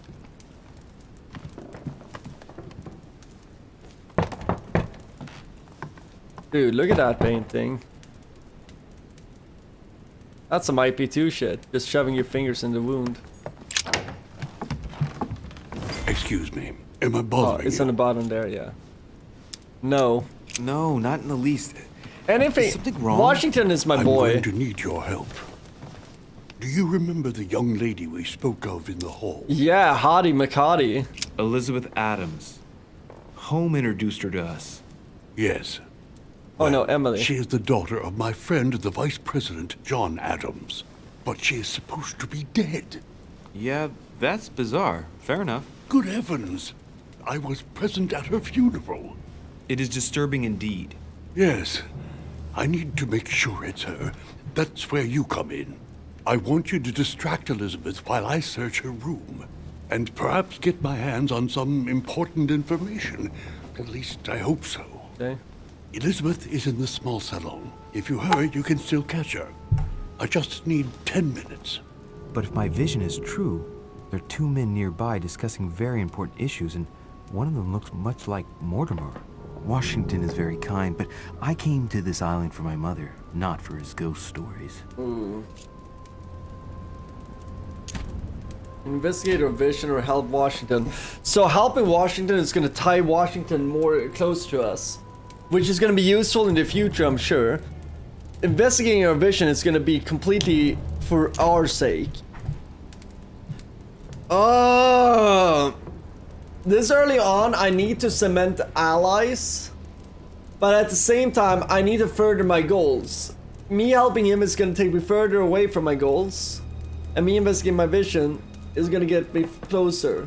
Dude, look at that painting. That's some IP2 shit, just shoving your fingers in the wound. Excuse me, am I bothering Oh, it's you? on the bottom there, yeah. No. No, not in the least. Anything. Is something wrong? Washington is my boy. I'm going to need your help. Do you remember the young lady we spoke of in the hall? Yeah, Hottie McHottie. Elizabeth Adams. Home introduced her to us. Yes. Oh no, Emily. She is the daughter of my friend, the Vice President, John Adams. But she is supposed to be dead. Yeah, that's bizarre. Fair enough. Good heavens! I was present at her funeral. It is disturbing indeed. Yes. I need to make sure it's her. That's where you come in. I want you to distract Elizabeth while I search her room. And perhaps get my hands on some important information. At least I hope so. Okay. Elizabeth is in the small salon. If you hurry, you can still catch her. I just need 10 minutes. But if my vision is true, there are two men nearby discussing very important issues, and one of them looks much like Mortimer. Washington is very kind, but I came to this island for my mother, not for his ghost stories. Investigate our vision or help Washington. So helping Washington is going to tie Washington more close to us, which is going to be useful in the future, I'm sure. Investigating our vision is going to be completely for our sake. This early on, I need to cement allies, but at the same time, I need to further my goals. Me helping him is going to take me further away from my goals, and me investigating my vision is going to get me closer.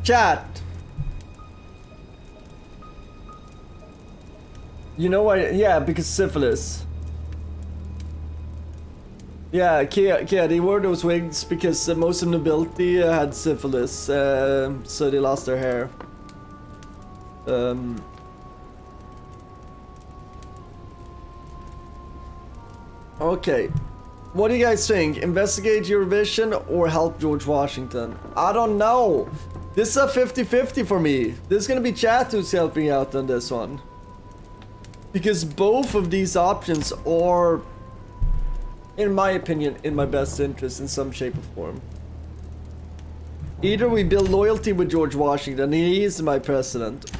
Chat. You know what? Yeah, because syphilis. Yeah, Kia, they wore those wigs because most of the nobility had syphilis, so they lost their hair. Okay, what do you guys think? Investigate your vision or help George Washington? I don't know. This is a 50-50 for me. This is gonna be chat who's helping out on this one. Because both of these options are, in my opinion, in my best interest in some shape or form. Either we build loyalty with George Washington, he is my president,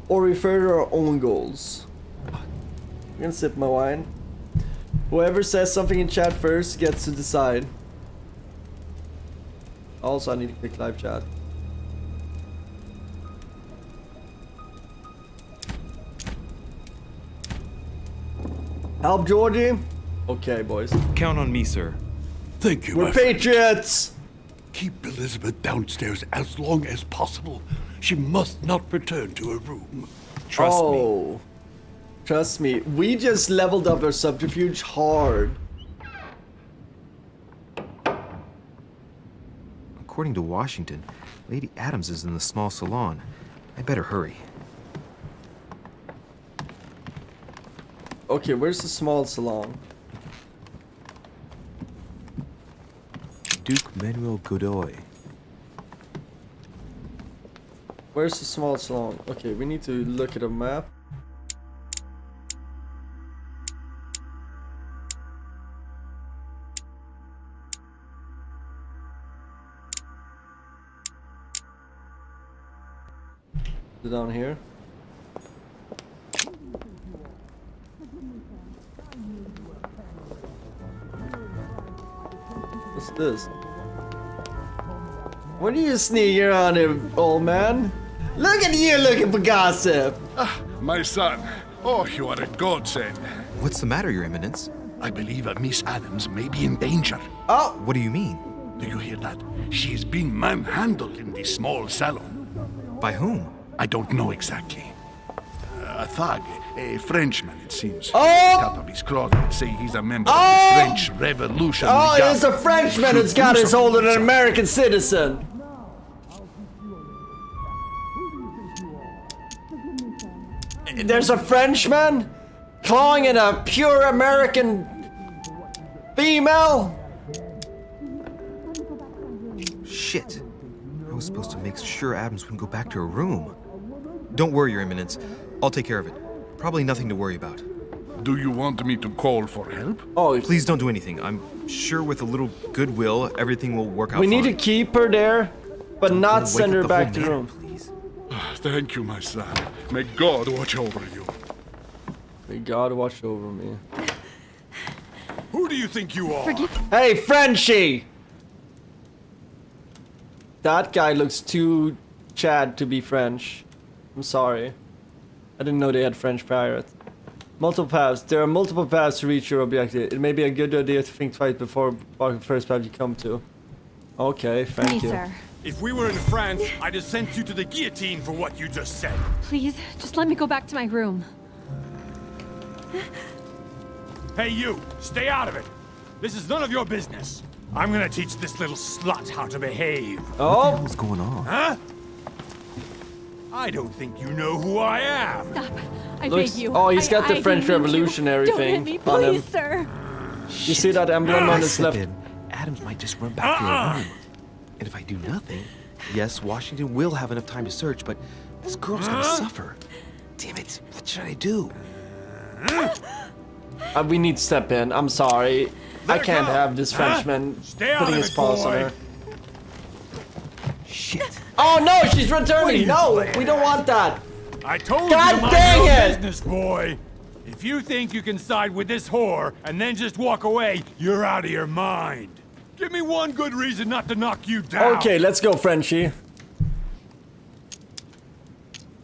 or we further our own goals. I'm gonna sip my wine. Whoever says something in chat first gets to decide. Also, I need to click live chat. Help Georgie? Okay, boys. Count on me, sir. Thank you, We're my friend. patriots! Keep Elizabeth downstairs as long as possible. She must not return to her room. Trust me. Trust me. We just leveled up our subterfuge hard. According to Washington, Lady Adams is in the small salon. I better hurry. Okay, where's the small salon? Duke Manuel Godoy. Where's the small salon? Okay, we need to look at a map. Is it down here? What's this? What are you sneaking around here, old man? Look at you looking for gossip! My son. Oh, you are a godsend. What's the matter, Your Eminence? I believe Miss Adams may be in danger. Oh! What do you mean? Do you hear that she is being manhandled in the small salon. By whom? I don't know exactly. A thug, a Frenchman, it seems. Oh! Cut off his clothing, say he's a member of the French Revolutionary Oh, Guard. it's a Frenchman Should who's got do his hold on something an American citizen. There's a Frenchman clawing at a pure American female. Shit. I was supposed to make sure Adams wouldn't go back to her room. Don't worry, Your Eminence. I'll take care of it. Probably nothing to worry about. Do you want me to call for help? Oh, Please don't do anything. I'm sure with a little goodwill, everything will work out we need fine. to keep her there, but Don't not wake send up her the back whole to the manor, room. Please. Thank you, my son. May God watch over you. May God watch over me. Who do you think you are? Hey, Frenchie! That guy looks too Chad to be French. I'm sorry. I didn't know they had French pirates. Multiple paths. There are multiple paths to reach your objective. It may be a good idea to think twice before the first path you come to. Okay, thank you. Sir. If we were in France, I'd have sent you to the guillotine for what you just said. Please, just let me go back to my room. Hey, you! Stay out of it! This is none of your business. I'm gonna teach this little slut how to behave. Oh! What's going on? Huh? I don't think you know who I am. Stop. I Looks- beg you. oh, he's got the I French didn't mean to. Revolutionary Don't thing hit me, on him. please, sir. You see that emblem on his Step left? in. Adams might just run back to her room. And if I do nothing, yes, Washington will have enough time to search, but this girl's gonna suffer. Damn it, what should I do? We need to step in. I'm sorry. I her can't go. have this Frenchman Stay out putting of his it, paws on boy. her. Shit. Oh no, she's returning! you No, playing we don't want that. I told God you to mind dang your it! business, boy. If you think you can side with this whore and then just walk away, you're out of your mind. Give me one good reason not to knock you down. Okay, let's go, Frenchie.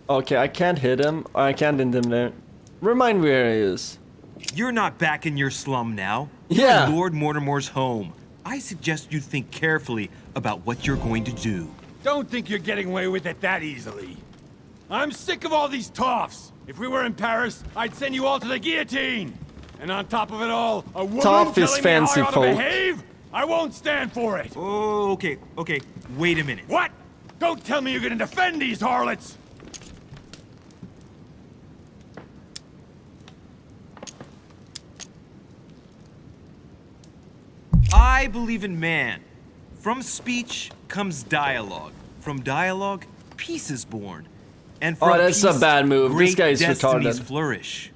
Okay, I can't hit him. I can't intimidate him. Remind me where he is. You're not back in your slum now. Yeah. You're in Lord Mortimer's home. I suggest you think carefully about what you're going to do. Don't think you're getting away with it that easily. I'm sick of all these toffs. If we were in Paris, I'd send you all to the guillotine. And on top of it all, a woman Toff is telling fancy me how I ought to folk. behave? I won't stand for it. Oh, okay. Wait a minute. What? Don't tell me you're gonna defend these harlots. I believe in man. From speech comes dialogue. From dialogue, peace is born. And from Oh, that's a peace, bad move. This great guy's destinies retarded. flourish.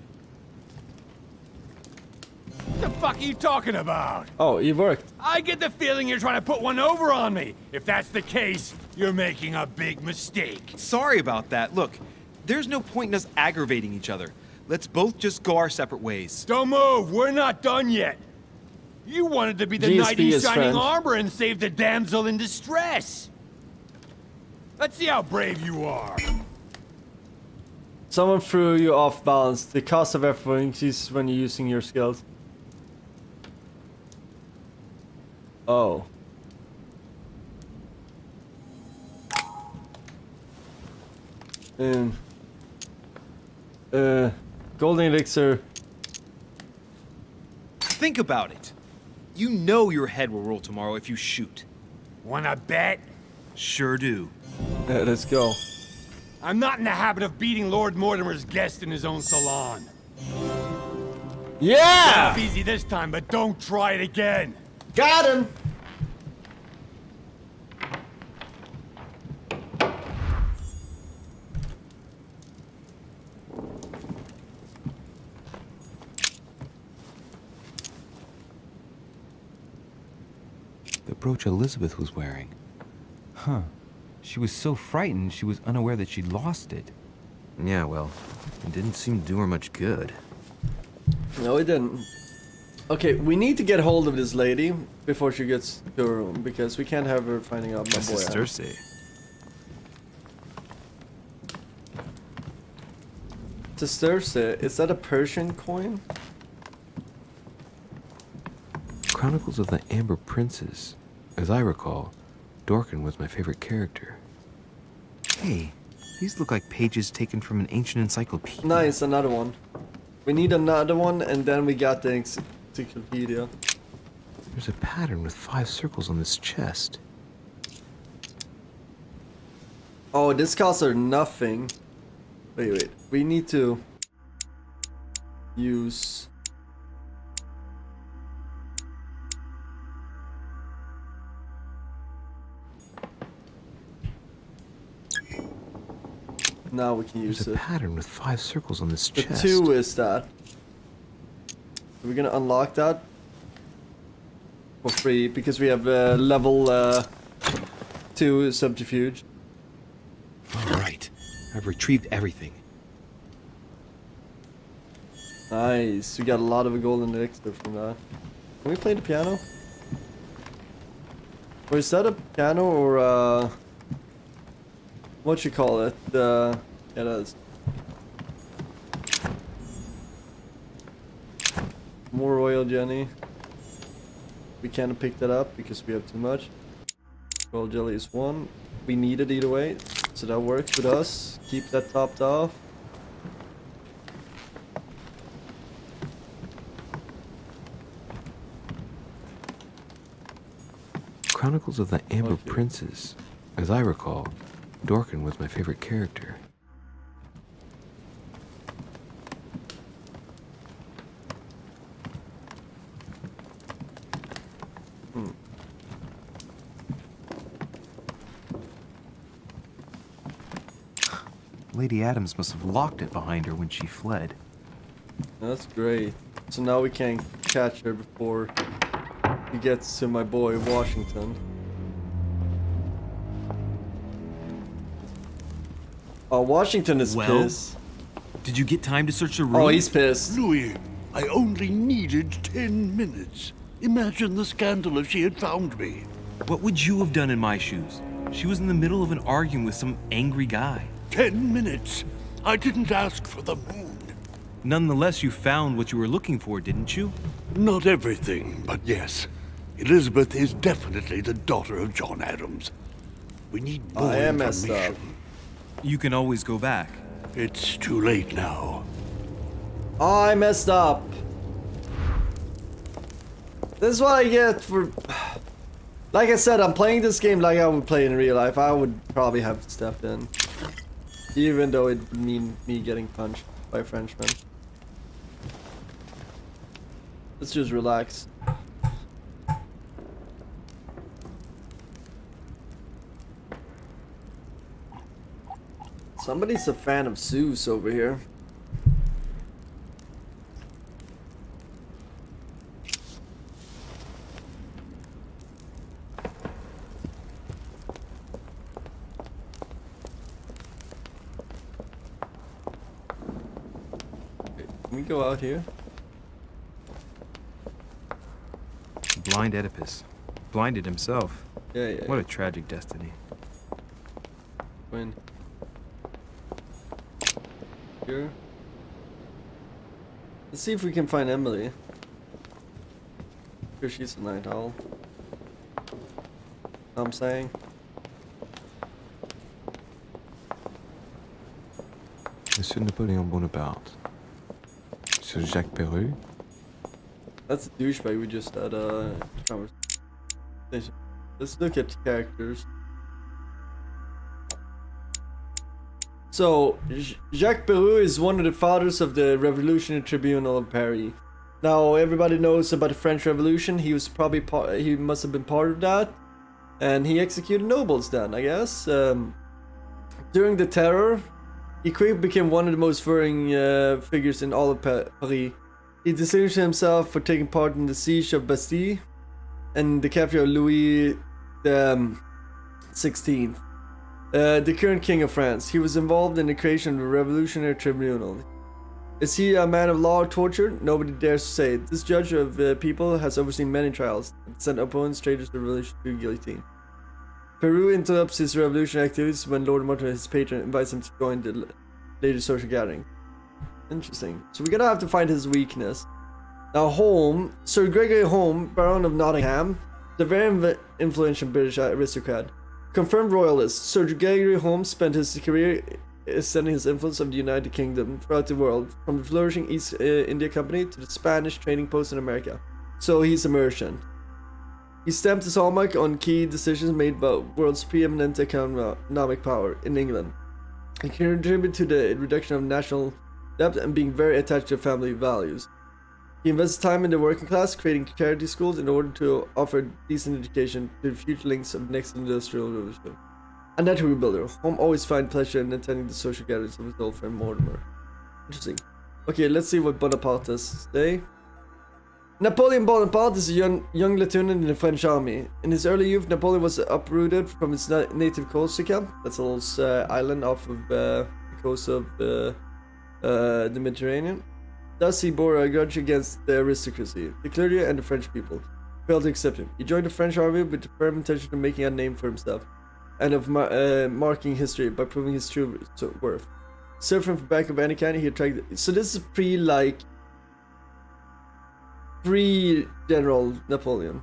What the fuck are you talking about? Oh, it worked. I get the feeling you're trying to put one over on me. If that's the case, you're making a big mistake. Sorry about that. Look, there's no point in us aggravating each other. Let's both just go our separate ways. Don't move. We're not done yet. You wanted to be the GSP knight in is shining French. armor and save the damsel in distress. Let's see how brave you are. Someone threw you off balance. The cost of effort increases when you're using your skills. Oh. Golden elixir. Think about it. You know your head will roll tomorrow if you shoot. Wanna bet? Sure do. Yeah, let's go. I'm not in the habit of beating Lord Mortimer's guest in his own salon. Yeah! Off easy this time, but don't try it again. Got him! The brooch Elizabeth was wearing. Huh. She was so frightened she was unaware that she'd lost it. Yeah, well, it didn't seem to do her much good. No, it didn't. Okay, we need to get hold of this lady before she gets to her room, because we can't have her finding out my boy. Cersei. Cersei, is that a Persian coin? Chronicles of the Amber Princes. As I recall, Dorkin was my favorite character. Hey, these look like pages taken from an ancient encyclopedia. Nice, another one. We need another one, and then we got the encyclopedia. There's a pattern with 5 circles on this chest. Oh, this costs are nothing. Wait. We need to use... Now we can use There's a pattern with 5 circles on this The chest. 2 is that. We're gonna unlock that for free because we have level 2 subterfuge. All right, I've retrieved everything. Nice. We got a lot of golden elixir from that. Can we play the piano? Or is that a piano or what you call it? Yeah, it is. More royal jelly. We can't pick that up because we have too much. Royal jelly is 1. We need it either way, so that works with us. Keep that topped off. Chronicles of the Amber Princes. As I recall, Dorkin was my favorite character. Lady Adams must have locked it behind her when she fled. That's great. So now we can catch her before he gets to my boy Washington. Oh, Washington is pissed. Did you get time to search the room? Oh, he's pissed. Louis, I only needed 10 minutes. Imagine the scandal if she had found me. What would you have done in my shoes? She was in the middle of an argument with some angry guy. 10 minutes? I didn't ask for the moon. Nonetheless, you found what you were looking for, didn't you? Not everything, but yes. Elizabeth is definitely the daughter of John Adams. We need more I messed information. up. You can always go back. It's too late now. I messed up. This is what I get for... Like I said, I'm playing this game like I would play in real life. I would probably have stepped in. Even though it would mean me getting punched by a Frenchman. Let's just relax. Somebody's a fan of Zeus over here. Can we go out here? Blind Oedipus. Blinded himself. Yeah. What a tragic destiny. When? Here. Let's see if we can find Emily. Here she's a night owl. Know what I'm saying? Monsieur Napoléon Bonaparte. Monsieur Jacques Perru. That's a douchebag we just had a conversation. Let's look at characters. So, Jacques Perru is one of the fathers of the Revolutionary Tribunal of Paris. Now, everybody knows about the French Revolution. He was probably he must have been part of that, and he executed nobles then, I guess. During the Terror, he quickly became one of the most fearing figures in all of Paris. He distinguished himself for taking part in the siege of Bastille and the capture of Louis the 16th. The current king of France. He was involved in the creation of the Revolutionary Tribunal. Is he a man of law or torture? Nobody dares to say. This judge of people has overseen many trials and sent opponents, traitors to the revolution to guillotine. Peru interrupts his revolutionary activities when Lord Mortimer, his patron, invites him to join the later social gathering. Interesting. So we're gonna have to find his weakness. Now Home, Sir Gregory Home, Baron of Nottingham, The very influential British aristocrat. Confirmed royalist, Sir Gregory Holmes spent his career extending his influence of the United Kingdom throughout the world, from the flourishing East India Company to the Spanish trading post in America. So he's a merchant. He stamped his hallmark on key decisions made by world's preeminent economic power in England. He contributed to the reduction of national debt and being very attached to family values. He invested time in the working class, creating charity schools in order to offer decent education to the future links of the next industrial revolution. A natural rebuilder, Holmes always find pleasure in attending the social gatherings of his old friend Mortimer. Interesting. Okay, let's see what Bonaparte has to say. Napoleon Bonaparte is a young lieutenant in the French army. In his early youth, Napoleon was uprooted from his native Corsica. That's a little island off of the coast of the Mediterranean. Thus, he bore a grudge against the aristocracy, the clergy, and the French people. Failed to accept him. He joined the French army with the firm intention of making a name for himself, and of marking history by proving his true worth. Suffering from back of any kind, he attracted. So this is pre-General Napoleon.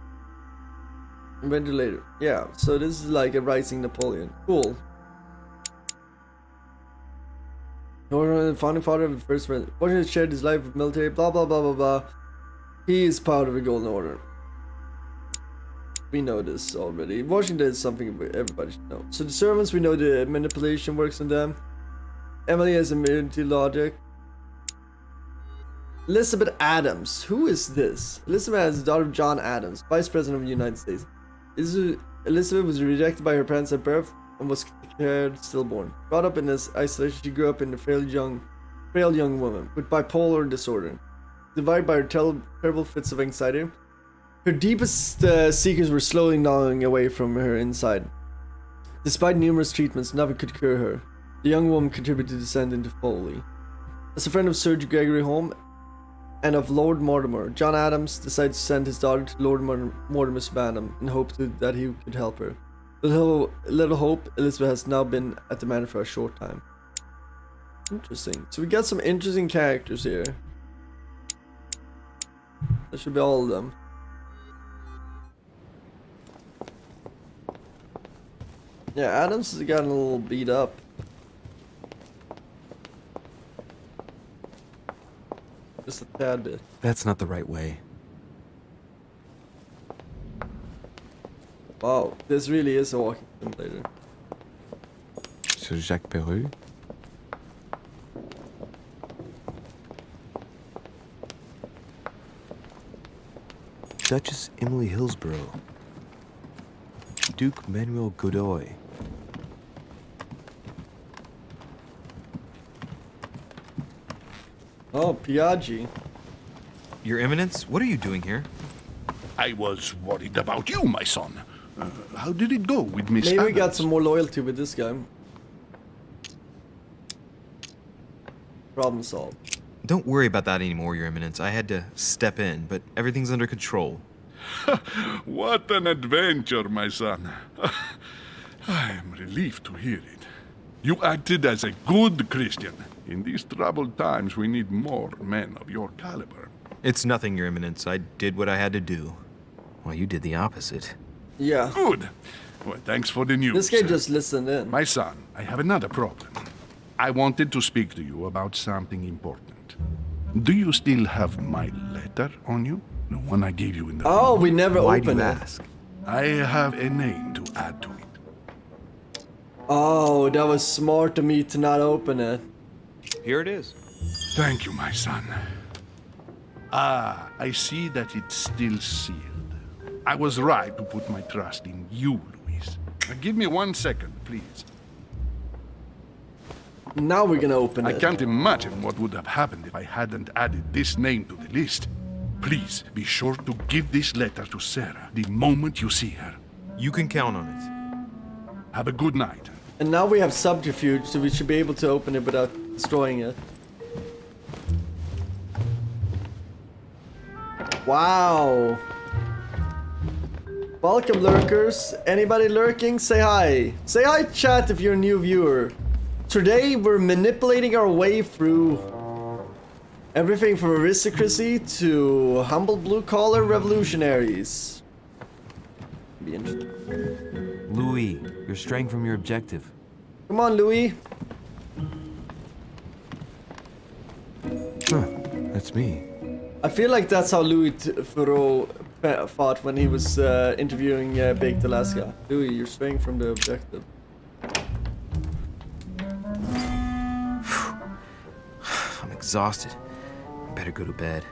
Invented later. Yeah, so this is like a rising Napoleon. Cool. The founding father of the first president. Washington shared his life with military, blah blah blah blah blah. He is proud of the Golden Order. We know this already. Washington is something everybody should know. So the servants, we know the manipulation works on them. Emily has immunity logic. Elizabeth Adams. Who is this? Elizabeth is the daughter of John Adams, Vice President of the United States. Elizabeth was rejected by her parents at birth and was declared stillborn. Brought up in this isolation, she grew up in a frail young woman with bipolar disorder. Divided by her terrible fits of anxiety, her deepest secrets were slowly gnawing away from her inside. Despite numerous treatments, nothing could cure her. The young woman contributed to descend into folly. As a friend of Sir Gregory Holmes and of Lord Mortimer, John Adams decided to send his daughter to Lord Mortimer's manor in hope that he could help her. Little hope, Elizabeth has now been at the manor for a short time. Interesting. So we got some interesting characters here. That should be all of them. Yeah, Adams has gotten a little beat up. Just a tad bit. That's not the right way. Wow, this really is a walking simulator. Sir Jacques Peru? Duchess Emily Hillsborough. Duke Manuel Godoy. Oh, Piaggi. Your Eminence, what are you doing here? I was worried about you, my son. How did it go with Miss Maybe we got Adams? some more loyalty with this guy. Problem solved. Don't worry about that anymore, Your Eminence. I had to step in, but everything's under control. What an adventure, my son. I am relieved to hear it. You acted as a good Christian. In these troubled times, we need more men of your caliber. It's nothing, Your Eminence. I did what I had to do. Well, you did the opposite. Yeah. Good. Well, thanks for the news. This guy just listened in. My son, I have another problem. I wanted to speak to you about something important. Do you still have my letter on you? The one I gave you in the... Oh, we never Why do opened you it. ask? I have a name to add to it. Oh, that was smart of me to not open it. Here it is. Thank you, my son. Ah, I see that it's still sealed. I was right to put my trust in you, Louis. Now, give me 1 second, please. Now we're gonna open I it. can't imagine what would have happened if I hadn't added this name to the list. Please be sure to give this letter to Sarah the moment you see her. You can count on it. Have a good night. And now we have subterfuge, so we should be able to open it without destroying it. Wow. Welcome, lurkers. Anybody lurking? Say hi. Say hi, chat, if you're a new viewer. Today, we're manipulating our way through everything from aristocracy to humble blue-collar revolutionaries. be interesting. Louis, you're straying from your objective. Come on, Louis. Huh, that's me. I feel like that's how Louis Theroux fought when he was interviewing Baked Alaska. Louis, you're straying from the objective. I'm exhausted. I better go to bed.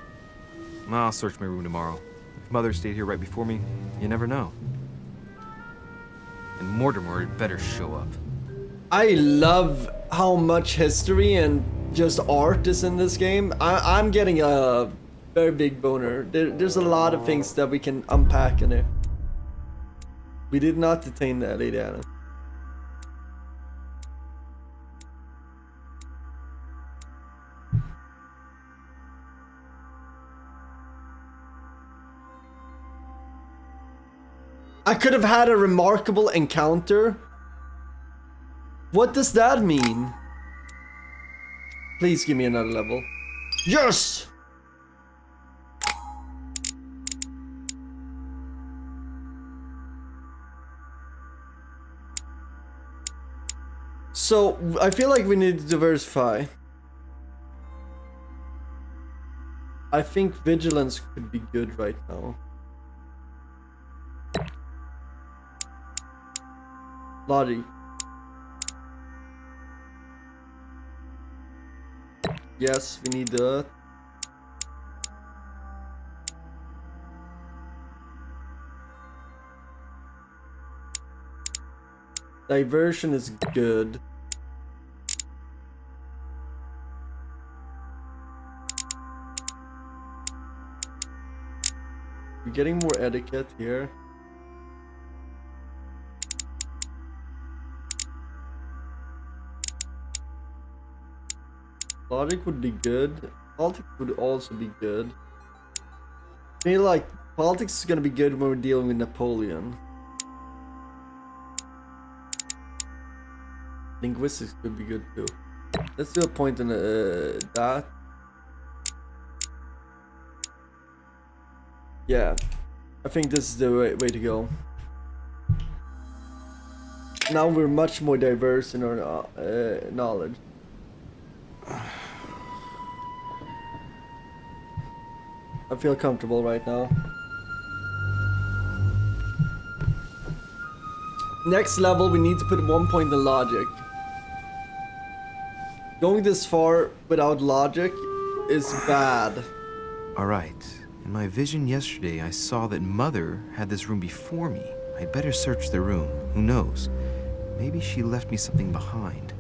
I'll search my room tomorrow. If Mother stayed here right before me, you never know. And Mortimer had better show up. I love how much history and just art is in this game. I'm getting a very big boner. There's a lot of things that we can unpack in it. We did not detain Lady Anna. I could have had a remarkable encounter. What does that mean? Please give me another level. Yes! So, I feel like we need to diversify. I think vigilance could be good right now. Logic. Yes, we need that. Diversion is good. We're getting more etiquette here. Logic would be good. Politics would also be good. I feel like politics is gonna be good when we're dealing with Napoleon. Linguistics could be good too. Let's do a point on that. Yeah, I think this is the way to go. Now we're much more diverse in our knowledge. I feel comfortable right now. Next level, we need to put 1 point in logic. Going this far without logic is bad. Alright. In my vision yesterday, I saw that Mother had this room before me. I'd better search the room. Who knows? Maybe she left me something behind.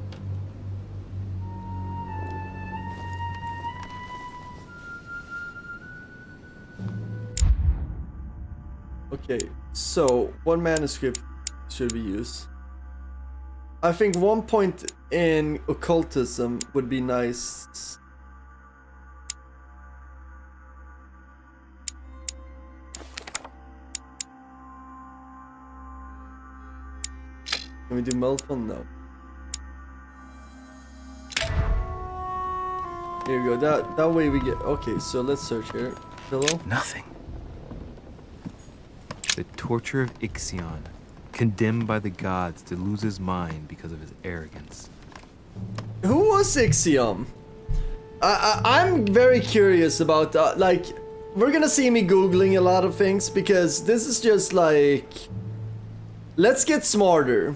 Okay, so what manuscript should we use? I think 1 point in occultism would be nice. Can we do multiple? No. Here we go. That way we get. Okay, so let's search here. Hello? Nothing. The torture of Ixion, condemned by the gods to lose his mind because of his arrogance. Who was Ixion? I'm very curious about like, we're gonna see me googling a lot of things because this is just like, let's get smarter.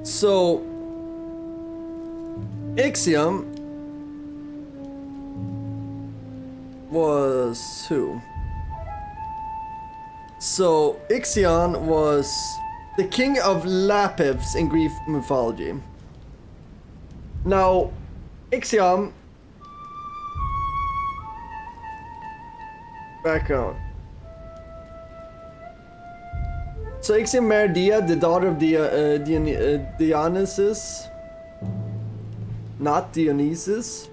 So, Ixion was who? So, Ixion was the king of Lapiths in Greek mythology. Now, Ixion... Background. So Ixion married Dia, the daughter of Dionysus. Not Dionysus.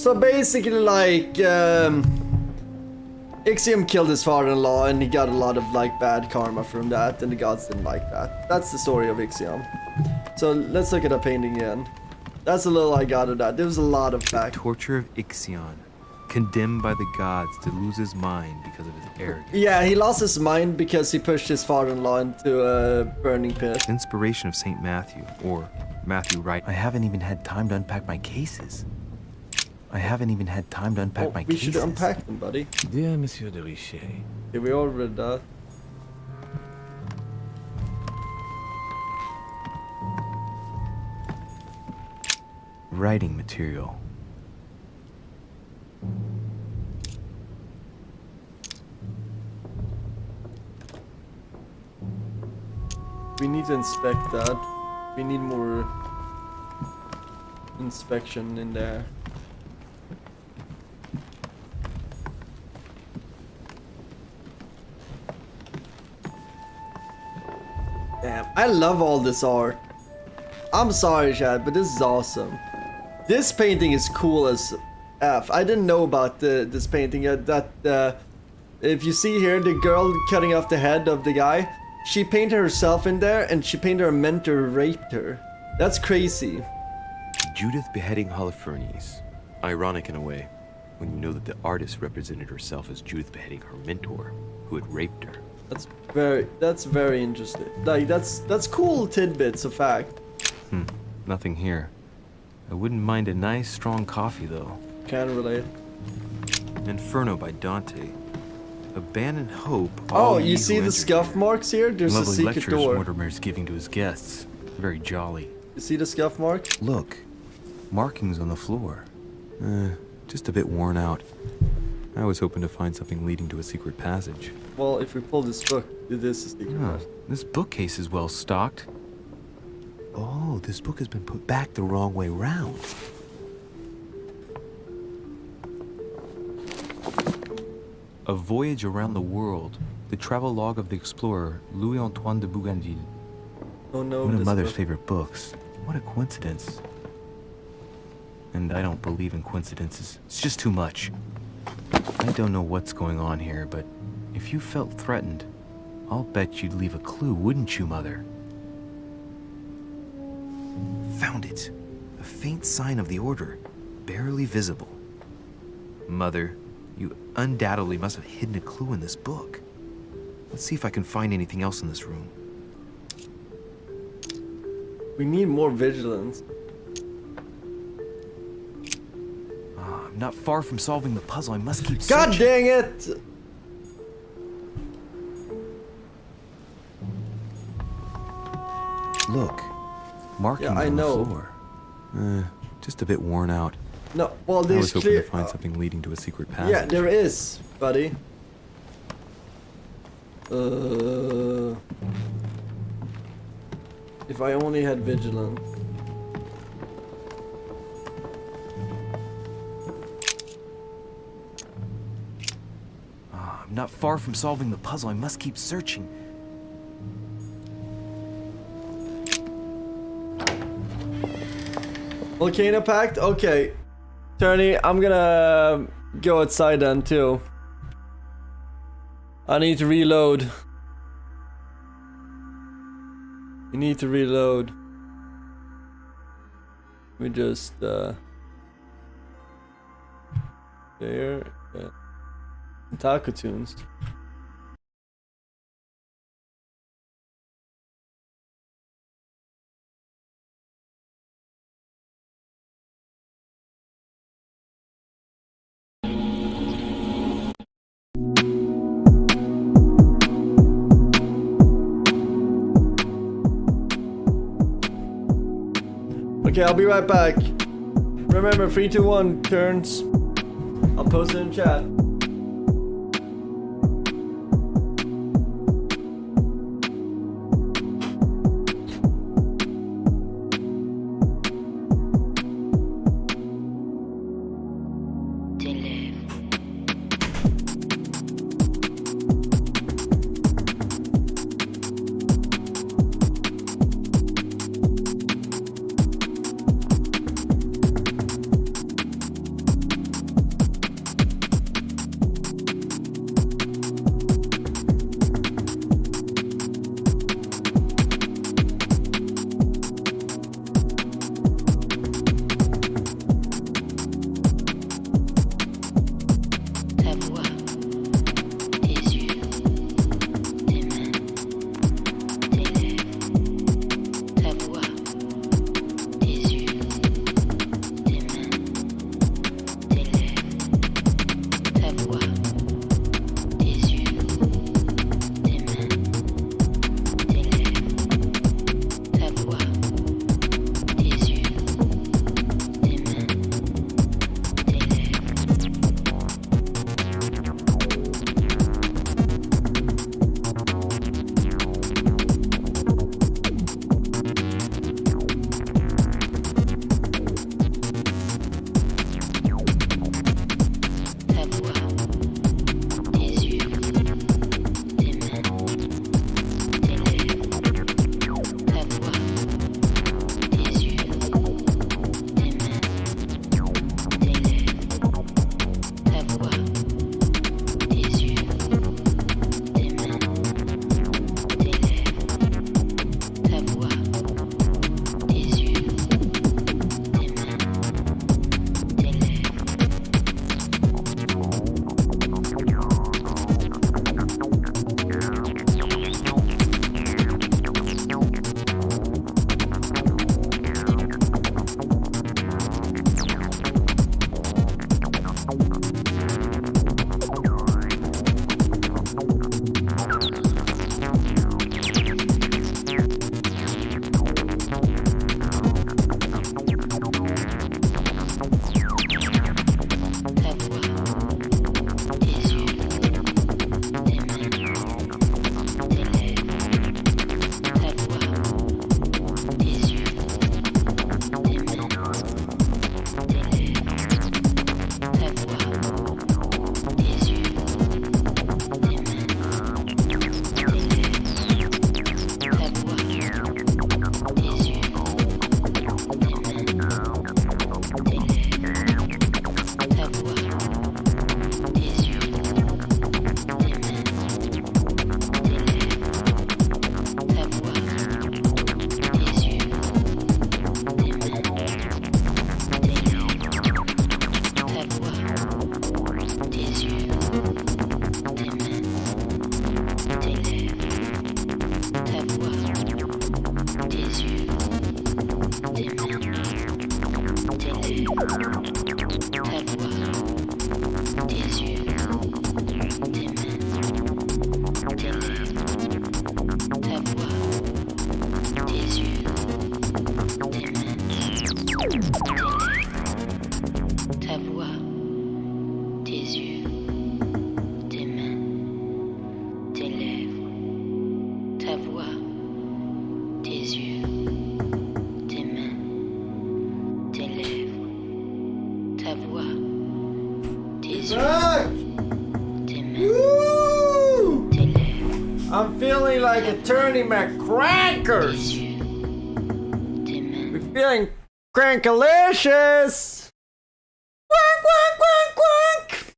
So basically, like, Ixiom killed his father-in-law, and he got a lot of like bad karma from that, and the gods didn't like that. That's the story of Ixiom. So let's look at the painting again. That's a little I got of that. There was a lot of back. Torture of Ixion, condemned by the gods to lose his mind because of his arrogance. Yeah, he lost his mind because he pushed his father-in-law into a burning pit. Inspiration of Saint Matthew, or Matthew Wright. I haven't even had time to unpack my cases. I haven't even had time to unpack my We cases. should unpack them, buddy. Dear Monsieur de Richete, Yeah, we all read that. Writing material. We need to inspect that. We need more inspection in there. Damn, I love all this art. I'm sorry, Chad, but this is awesome. This painting is cool as F. I didn't know about this painting yet. If you see here, the girl cutting off the head of the guy, she painted herself in there, and she painted her mentor raped her. That's crazy. Judith beheading Holofernes. Ironic in a way, when you know that the artist represented herself as Judith beheading her mentor, who had raped her. That's very interesting. Like that's cool tidbits of fact. Nothing here. I wouldn't mind a nice strong coffee though. Can relate. Inferno by Dante. Abandon hope. Oh, you see the scuff marks here? There's a Lovely secret lectures door. Mortimer's giving to his guests. Very jolly. You see the scuff mark? Look, markings on the floor. Just a bit worn out. I was hoping to find something leading to a secret passage. Well, if we pull this book, this is the secret passage. This bookcase is well stocked. Oh, this book has been put back the wrong way round. A Voyage Around the World. The travelogue of the explorer Louis-Antoine de Bougainville. Oh no, One of this Mother's book. favorite books. What a coincidence. And I don't believe in coincidences. It's just too much. I don't know what's going on here, but if you felt threatened, I'll bet you'd leave a clue, wouldn't you, Mother? Found it. A faint sign of the order, barely visible. Mother, you undoubtedly must have hidden a clue in this book. Let's see if I can find anything else in this room. We need more vigilance. I'm not far from solving the puzzle. I must keep God searching. dang it! Look, markings Yeah, I on know. the floor. Just a bit worn out. No, well, I was there's hoping clear. to find something leading to a secret passage. Yeah, there is, buddy. If I only had vigilance. I'm not far from solving the puzzle. I must keep searching. Volcano Pact? Okay. Tony, I'm gonna go outside then too. I need to reload. You need to reload. We just there. Yeah. Taco tunes. Okay, I'll be right back. Remember, 3, 2, 1 turns. I'll post it in chat. like Attorney McCrankers. We're feeling crankalicious. Quack, quack, quack, quack.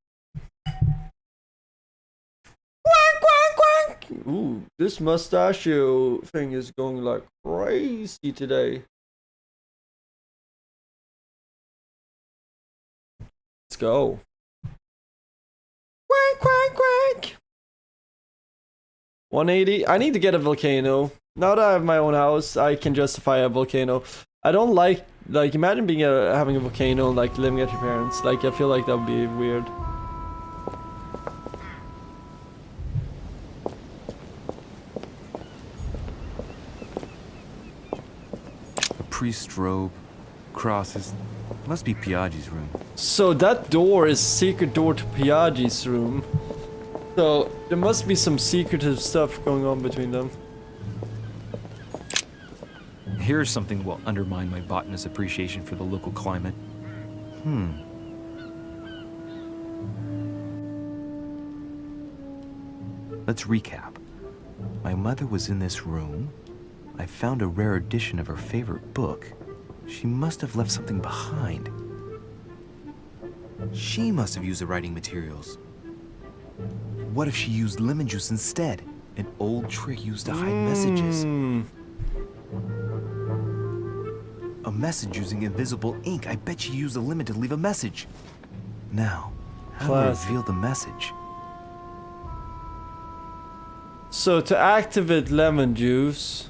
Quack, quack, quack. Ooh, this mustachio thing is going like crazy today. Let's go. Quack, quack, quack. 180. I need to get a volcano. Now that I have my own house, I can justify a volcano. I don't like imagine being having a volcano and like living at your parents. Like I feel like that would be weird. A priest's robe, crosses. Must be Piaggi's room. So that door is secret door to Piaggi's room. So there must be some secretive stuff going on between them. Here's something will undermine my botanist's appreciation for the local climate. Let's recap. My mother was in this room. I found a rare edition of her favorite book. She must have left something behind. She must have used the writing materials. What if she used lemon juice instead? An old trick used to hide messages. A message using invisible ink. I bet she used a lemon to leave a message. Now, how do I reveal the message? So to activate lemon juice.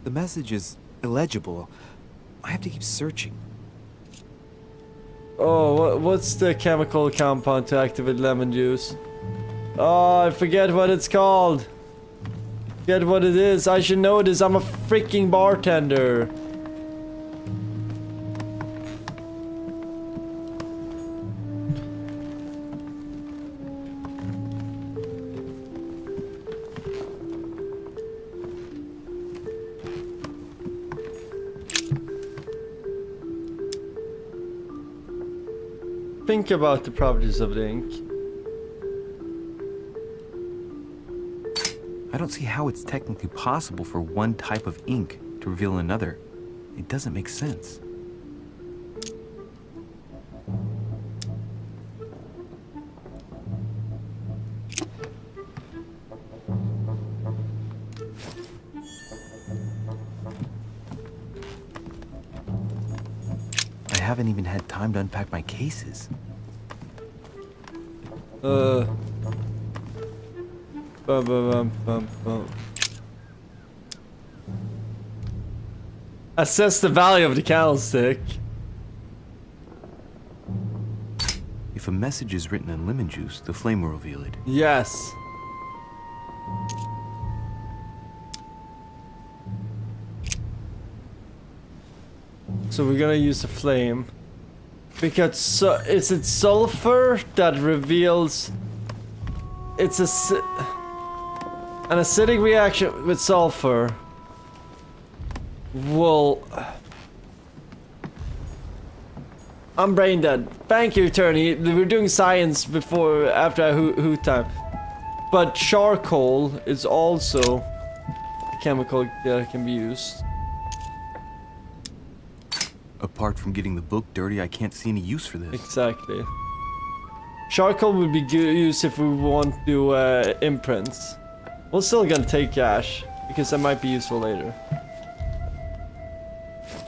The message is illegible. I have to keep searching. Oh, what's the chemical compound to activate lemon juice? Oh, I forget what it's called. Forget what it is. I should know this. I'm a freaking bartender. Think about the properties of the ink. I don't see how it's technically possible for one type of ink to reveal another. It doesn't make sense. I haven't even had time to unpack my cases. Assess the value of the candlestick. If a message is written in lemon juice, the flame will reveal it. Yes. So we're gonna use the flame. Because is it sulfur that reveals... It's an acidic reaction with sulfur will... I'm brain dead. Thank you, attorney. We were doing science after a hoot time. But charcoal is also a chemical that can be used. Apart from getting the book dirty, I can't see any use for this. Exactly. Charcoal would be used if we want to do imprints. We're still gonna take cash, because that might be useful later.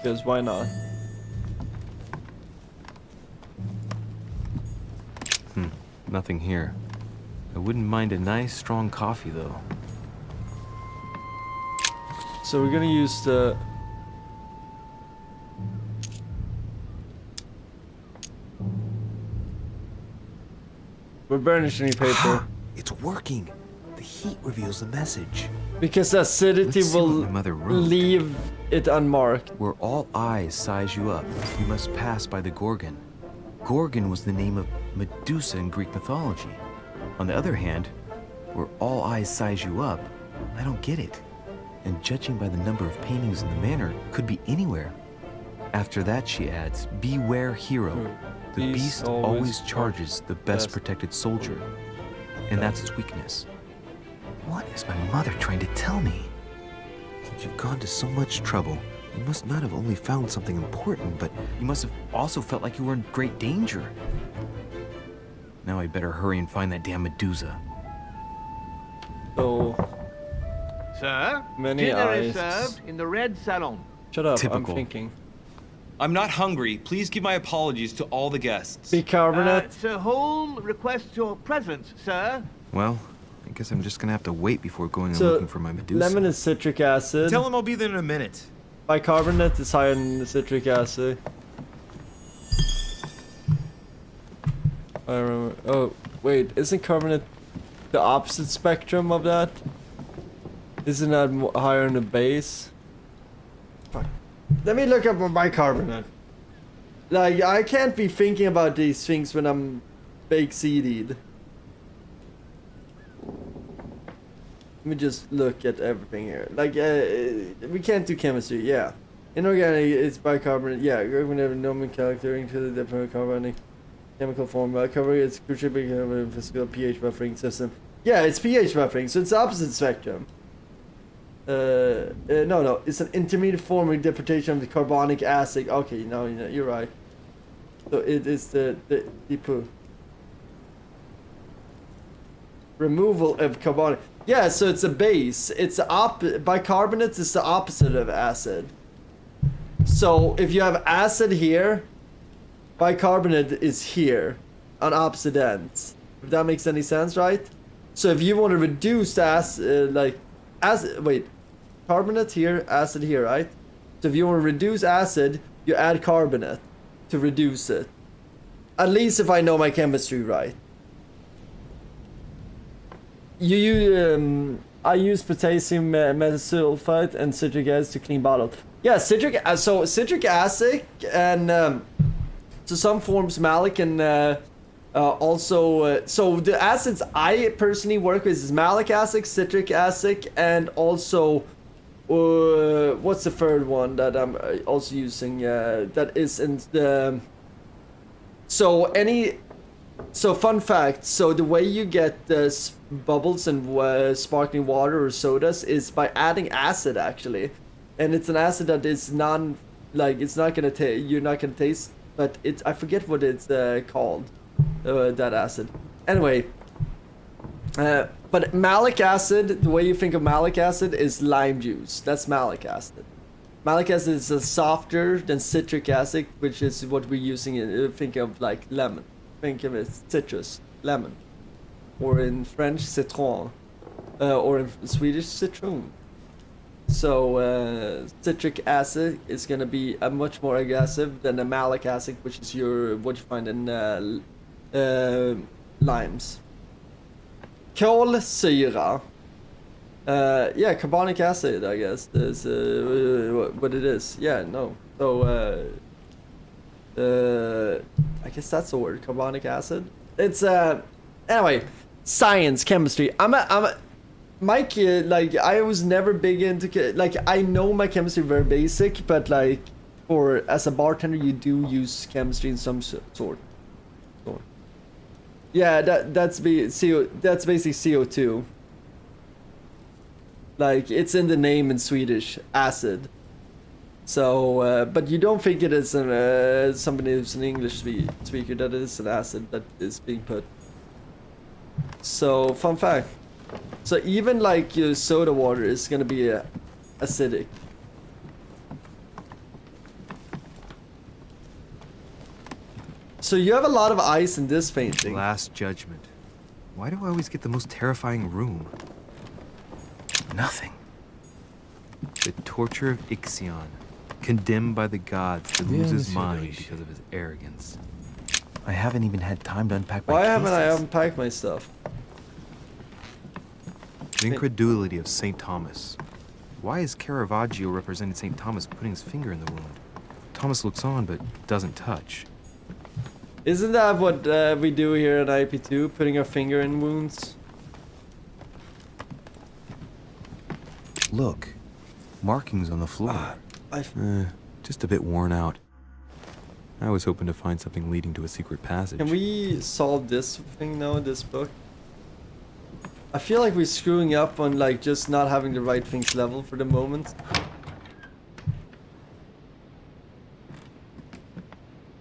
Because why not? Nothing here. I wouldn't mind a nice, strong coffee, though. So we're gonna use the... We're burnishing paper. It's working. The heat reveals the message. Because the acidity will leave it unmarked. Where all eyes size you up, you must pass by the Gorgon. Gorgon was the name of Medusa in Greek mythology. On the other hand, where all eyes size you up, I don't get it. And judging by the number of paintings in the manor, could be anywhere. After that, she adds, beware hero. The beast always charges the best protected soldier. and that's its weakness. What is my mother trying to tell me? Since you've gone to so much trouble, you must not have only found something important, but you must have also felt like you were in great danger. Now I'd better hurry and find that damn Medusa. So Sir, many dinner eyes. is served in the red salon. Shut up, Typical. I'm thinking. I'm not hungry. Please give my apologies to all the guests. Bicarbonate. Sir Holm requests your presence, sir. Well, I guess I'm just gonna have to wait before going and So, looking for my Medusa. lemon is citric acid. Tell him I'll be there in a minute. Bicarbonate is higher than the citric acid. I remember. Oh, wait, isn't carbonate the opposite spectrum of that? Isn't that higher in the base? Fuck. Let me look up my bicarbonate. Like, I can't be thinking about these things when I'm bake seeded. Let me just look at everything here. Like, we can't do chemistry, yeah. Inorganic, it's bicarbonate, yeah. Whenever nomenclature into the different carbonic chemical form. Bicarbonate is crucial because of a physical pH buffering system. Yeah, it's pH buffering, so it's the opposite spectrum. No, it's an intermediate form of interpretation of the carbonic acid. Okay, no, you're right. So it is the removal of carbonic. Yeah, so it's a base. It's bicarbonate is the opposite of acid. So if you have acid here, bicarbonate is here on opposite ends. If that makes any sense, right? So if you want to reduce the acid, carbonate here, acid here, right? So if you want to reduce acid, you add carbonate to reduce it. At least if I know my chemistry right. I use potassium metasulfite and citric acid to clean bottles. Yeah, citric acid and so some forms malic and also so the acids I personally work with is malic acid, citric acid, and also what's the third one that I'm also using? That is in the So fun fact, so the way you get bubbles in sparkling water or sodas is by adding acid actually. And it's an acid that is it's not gonna taste, you're not gonna taste, but I forget what it's called, that acid. Anyway, but malic acid, the way you think of malic acid is lime juice, that's malic acid. Malic acid is softer than citric acid, which is what we're using in, think of like lemon. Think of it, citrus, lemon, or in French, citron, or in Swedish, citron. So citric acid is gonna be much more aggressive than the malic acid, which is what you find in limes. Kolsyra. Yeah, carbonic acid, I guess, is what it is. Yeah, no. So I guess that's the word, carbonic acid. It's anyway, science, chemistry. Mike, like I was never big into like I know my chemistry very basic, but like as a bartender you do use chemistry in some sort. Yeah, that's basically CO2. Like it's in the name in Swedish, acid. So, but you don't think it is somebody who's an English speaker that it is an acid that is being put. So, fun fact. So even like your soda water is gonna be acidic. So you have a lot of ice in this painting. Last Judgment. Why do I always get the most terrifying room? Nothing. The torture of Ixion. Condemned by the gods to lose his mind because of his arrogance. I haven't even had time to unpack my Why cases. haven't I unpacked my stuff? The incredulity of St. Thomas. Why is Caravaggio representing St. Thomas putting his finger in the wound? Thomas looks on but doesn't touch. Isn't that what we do here at IP2, putting our finger in wounds? Look, markings on the floor. Just a bit worn out. I was hoping to find something leading to a secret passage. Can we solve this thing now in this book? I feel like we're screwing up on like just not having the right things leveled for the moment.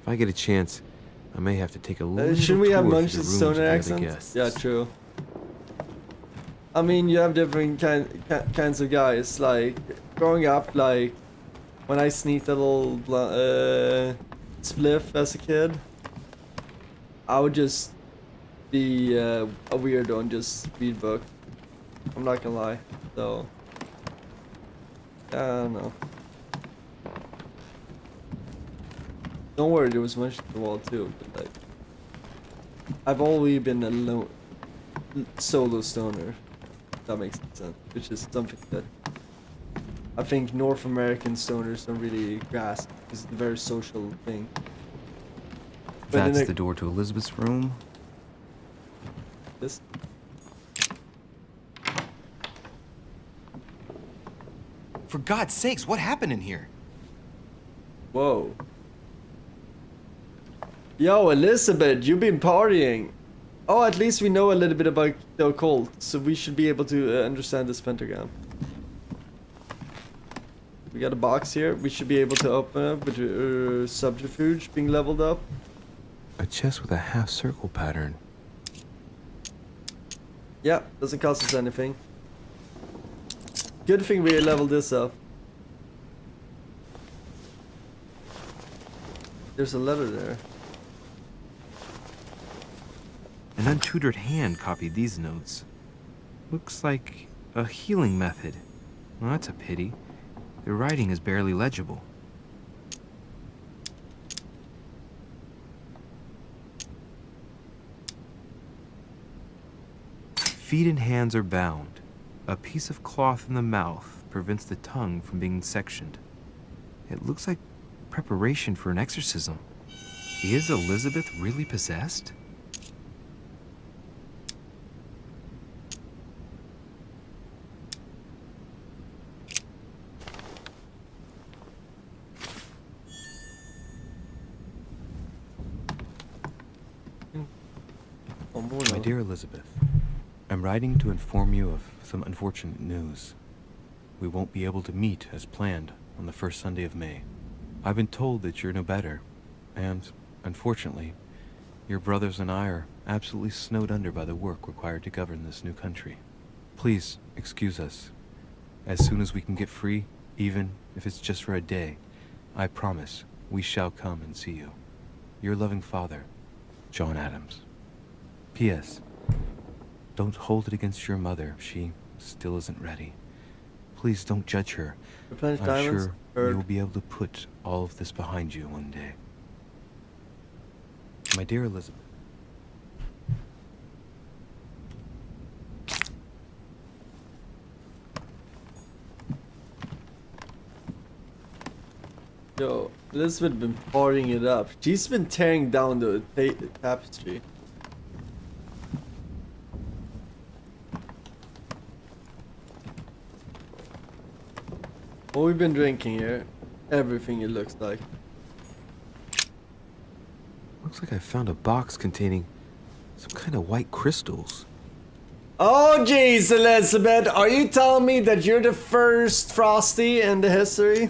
If I get a chance, I may have to take a little Should we have tour through Munch's the rooms stoner of the other accent? guests. Yeah, true. I mean, you have different kinds of guys. Like growing up, like when I sneaked a little spliff as a kid, I would just be a weirdo and just read books. I'm not gonna lie. So, I don't know. Don't worry, there was much to the wall too. But like, I've always been a solo stoner. If that makes sense. Which is something that I think North American stoners don't really grasp. It's a very social thing. But That's the door to Elizabeth's room. This. For God's sakes, what happened in here? Whoa. Yo, Elizabeth, you've been partying. Oh, at least we know a little bit about the occult, so we should be able to understand this pentagram. We got a box here. We should be able to open it with subterfuge being leveled up. A chest with a half-circle pattern. Yeah, doesn't cost us anything. Good thing we leveled this up. There's a letter there. An untutored hand copied these notes. Looks like a healing method. Well, that's a pity. The writing is barely legible. Feet and hands are bound. A piece of cloth in the mouth prevents the tongue from being sectioned. It looks like preparation for an exorcism. Is Elizabeth really possessed? My dear Elizabeth, I'm writing to inform you of some unfortunate news. We won't be able to meet as planned on the first Sunday of May. I've been told that you're no better, and, unfortunately, your brothers and I are absolutely snowed under by the work required to govern this new country. Please excuse us. As soon as we can get free, even if it's just for a day, I promise we shall come and see you. Your loving father, John Adams. P.S. Don't hold it against your mother. She still isn't ready. Please don't judge her. I'm sure you will be able to put all of this behind you one day. My dear Elizabeth. Yo, Elizabeth been partying it up. She's been tearing down the tapestry. What we've been drinking here, everything it looks like. Looks like I found a box containing some kind of white crystals. Oh jeez, Elizabeth, are you telling me that you're the first Frosty in the history?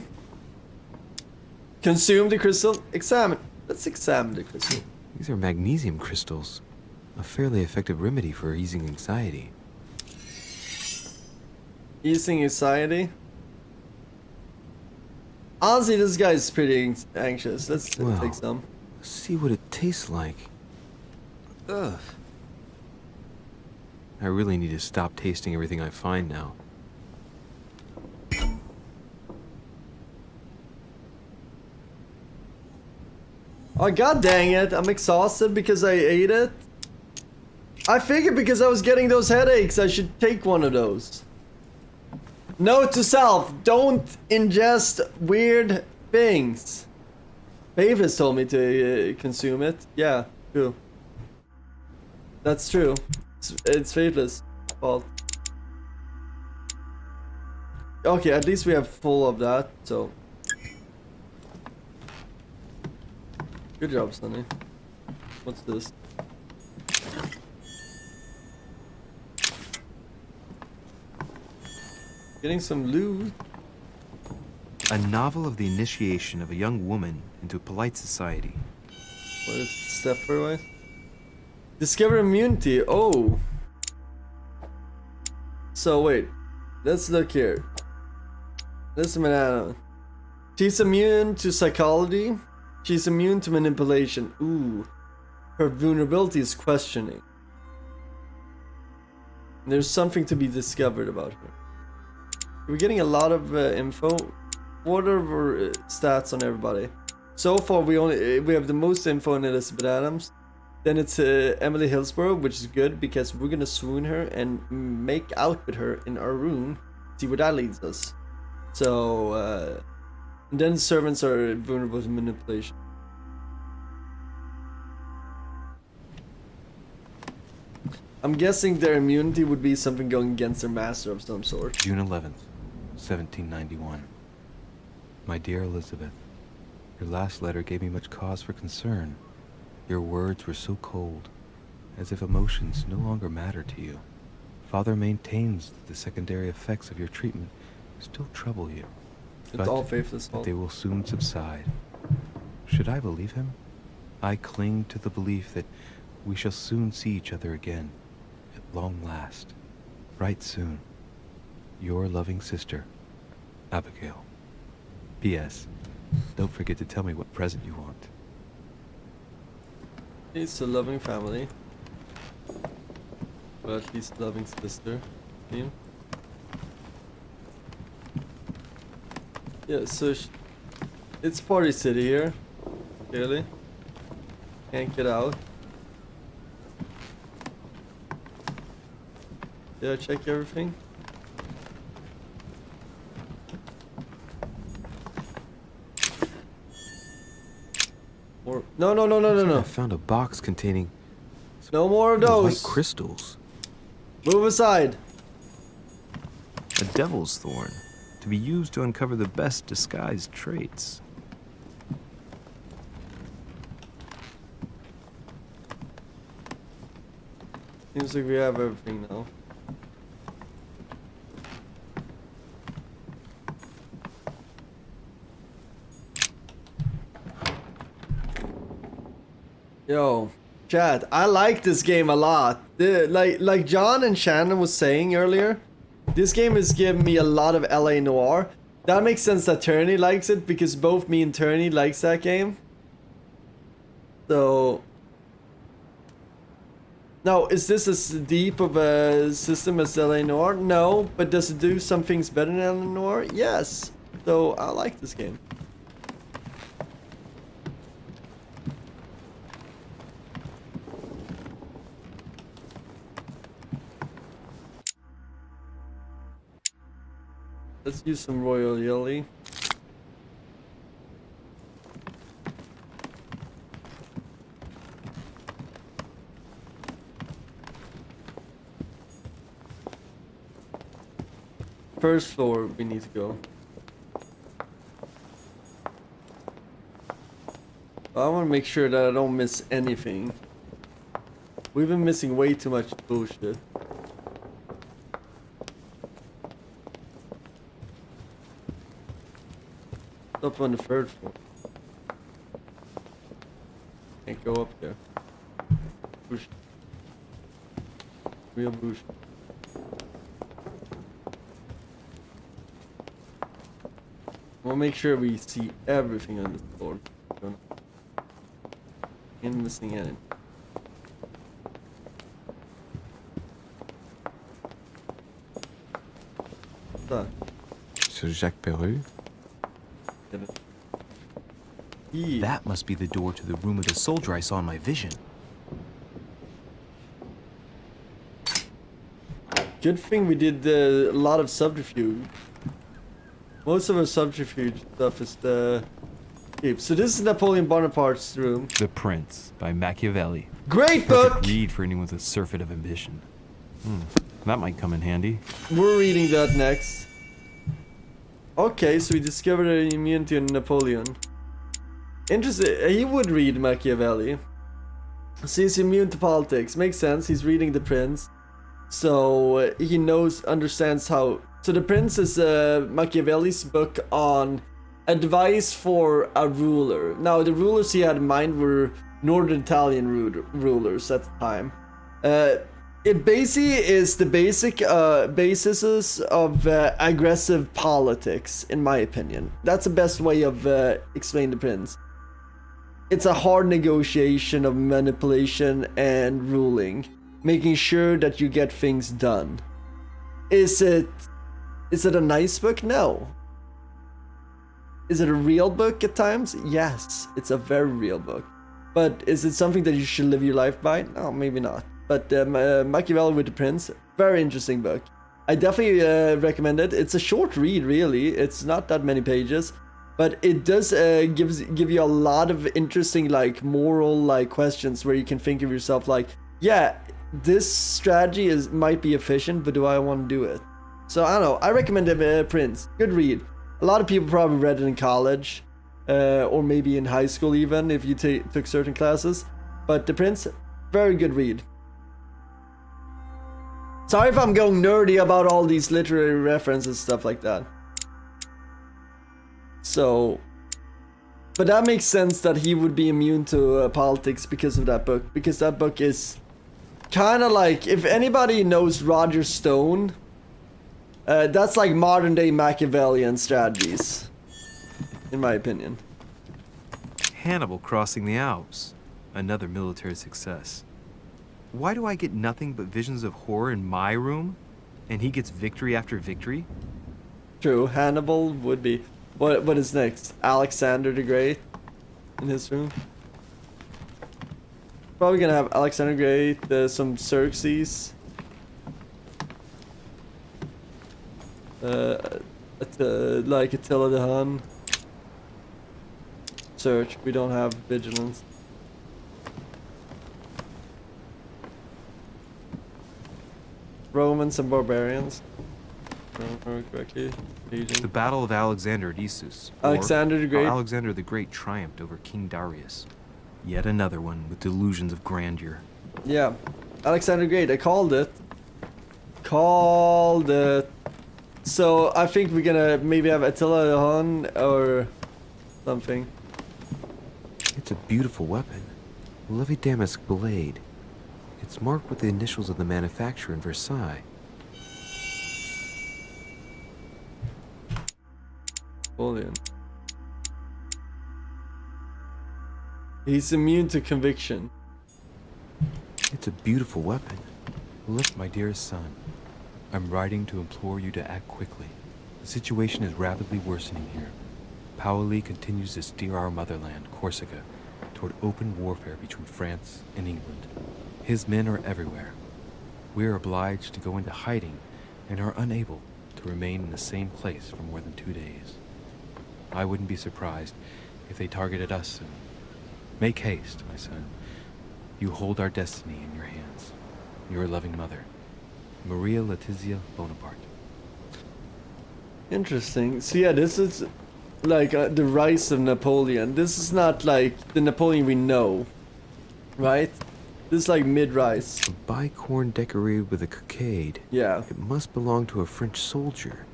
Consume the crystal, examine. Let's examine the crystal. These are magnesium crystals, a fairly effective remedy for easing anxiety. Easing anxiety? Honestly, this guy's pretty anxious. Let's take some. See what it tastes like. Ugh. I really need to stop tasting everything I find now. Oh god dang it, I'm exhausted because I ate it. I figured because I was getting those headaches I should take one of those. Note to self, don't ingest weird things. Pavis told me to consume it. Yeah, true. That's true. It's Faithless' fault. Okay, at least we have full of that, so. Good job, Sonny. What's this? Getting some loot. A novel of the initiation of a young woman into polite society. What is step forward? Discover immunity. Oh. So wait. Let's look here. This banana. She's immune to psychology. She's immune to manipulation. Ooh. Her vulnerability is questioning. There's something to be discovered about her. We're getting a lot of info. What are our stats on everybody? So far, we have the most info on Elizabeth Adams. Then it's Emily Hillsborough, which is good because we're gonna swoon her and make out with her in our room. See where that leads us. So, and then servants are vulnerable to manipulation. I'm guessing their immunity would be something going against their master of some sort. June 11th, 1791. My dear Elizabeth, your last letter gave me much cause for concern. Your words were so cold, as if emotions no longer matter to you. Father maintains that the secondary effects of your treatment still trouble you. It's all faithless fault. But they will soon subside. Should I believe him? I cling to the belief that we shall soon see each other again, at long last. Right soon. Your loving sister, Abigail. P.S. Don't forget to tell me what present you want. It's a loving family. But at least loving sister. Yeah, so it's Party City here. Clearly. Can't get out. Did I check everything? Or no. I found a box containing No more of those. white crystals. Move aside. A devil's thorn, to be used to uncover the best disguised traits. Seems like we have everything now. Yo, chat, I like this game a lot. Like John and Shannon was saying earlier, this game is giving me a lot of LA Noire. That makes sense that Turney likes it because both me and Turney likes that game. So now, is this as deep of a system as LA Noire? No, but does it do some things better than LA Noire? Yes. So I like this game. Let's use some royal jelly. First floor we need to go. I want to make sure that I don't miss anything. We've been missing way too much bullshit. Up on the third floor. Can't go up there. Push. Real push. We'll make sure we see everything on this floor. Ain't missing anything. What's that? Sir Jacques Perru? That must be the door to the room of the soldier I saw in my vision. Good thing we did a lot of subterfuge. Most of our subterfuge stuff is the keep. So this is Napoleon Bonaparte's room. The Prince by Machiavelli. Great Perfect book! read for anyone with a surfeit of ambition. That might come in handy. We're reading that next. Okay, so we discovered an immunity in Napoleon. Interesting. He would read Machiavelli. So he's immune to politics. Makes sense. He's reading The Prince. So he understands how So The Prince is Machiavelli's book on advice for a ruler. Now, the rulers he had in mind were Northern Italian rulers at the time. It basically is the basis of aggressive politics, in my opinion. That's the best way of explaining The Prince. It's a hard negotiation of manipulation and ruling, making sure that you get things done. Is it a nice book? No. Is it a real book at times? Yes, it's a very real book. But is it something that you should live your life by? No, maybe not. But Machiavelli with the Prince, very interesting book. I definitely recommend it. It's a short read, really. It's not that many pages, but it does give you a lot of interesting, like, moral, like, questions where you can think of yourself like, yeah, this strategy might be efficient, but do I want to do it? So I don't know. I recommend the Prince. Good read. A lot of people probably read it in college, or maybe in high school even, if you took certain classes. But The Prince, very good read. Sorry if I'm going nerdy about all these literary references, stuff like that. So, but that makes sense that he would be immune to politics because of that book. Because that book is kind of like, if anybody knows Roger Stone, that's like modern day Machiavellian strategies, in my opinion. Hannibal crossing the Alps. Another military success. Why do I get nothing but visions of horror in my room? And he gets victory after victory? True, Hannibal would be. What is next? Alexander the Great in his room? Probably gonna have Alexander the Great, some Xerxes. Like Attila the Hun. Search, we don't have vigilance. Romans and barbarians. Correctly. The Battle of Alexander at Issus. Alexander the Great. Alexander the Great triumphed over King Darius. Yet another one with delusions of grandeur. Yeah, Alexander the Great. I called it. Called it. So I think we're gonna maybe have Attila the Hun or something. It's a beautiful weapon. Lovely damask blade. It's marked with the initials of the manufacturer in Versailles. Napoleon. He's immune to conviction. It's a beautiful weapon. Look, my dearest son. I'm writing to implore you to act quickly. The situation is rapidly worsening here. Paoli continues to steer our motherland, Corsica, toward open warfare between France and England. His men are everywhere. We are obliged to go into hiding and are unable to remain in the same place for more than 2 days. I wouldn't be surprised if they targeted us soon. Make haste, my son. You hold our destiny in your hands. Your loving mother, Maria Letizia Bonaparte. Interesting. So yeah, this is like the rise of Napoleon. This is not like the Napoleon we know, right? This is like mid-rise. A bicorn decorated with a cockade. Yeah. It must belong to a French soldier.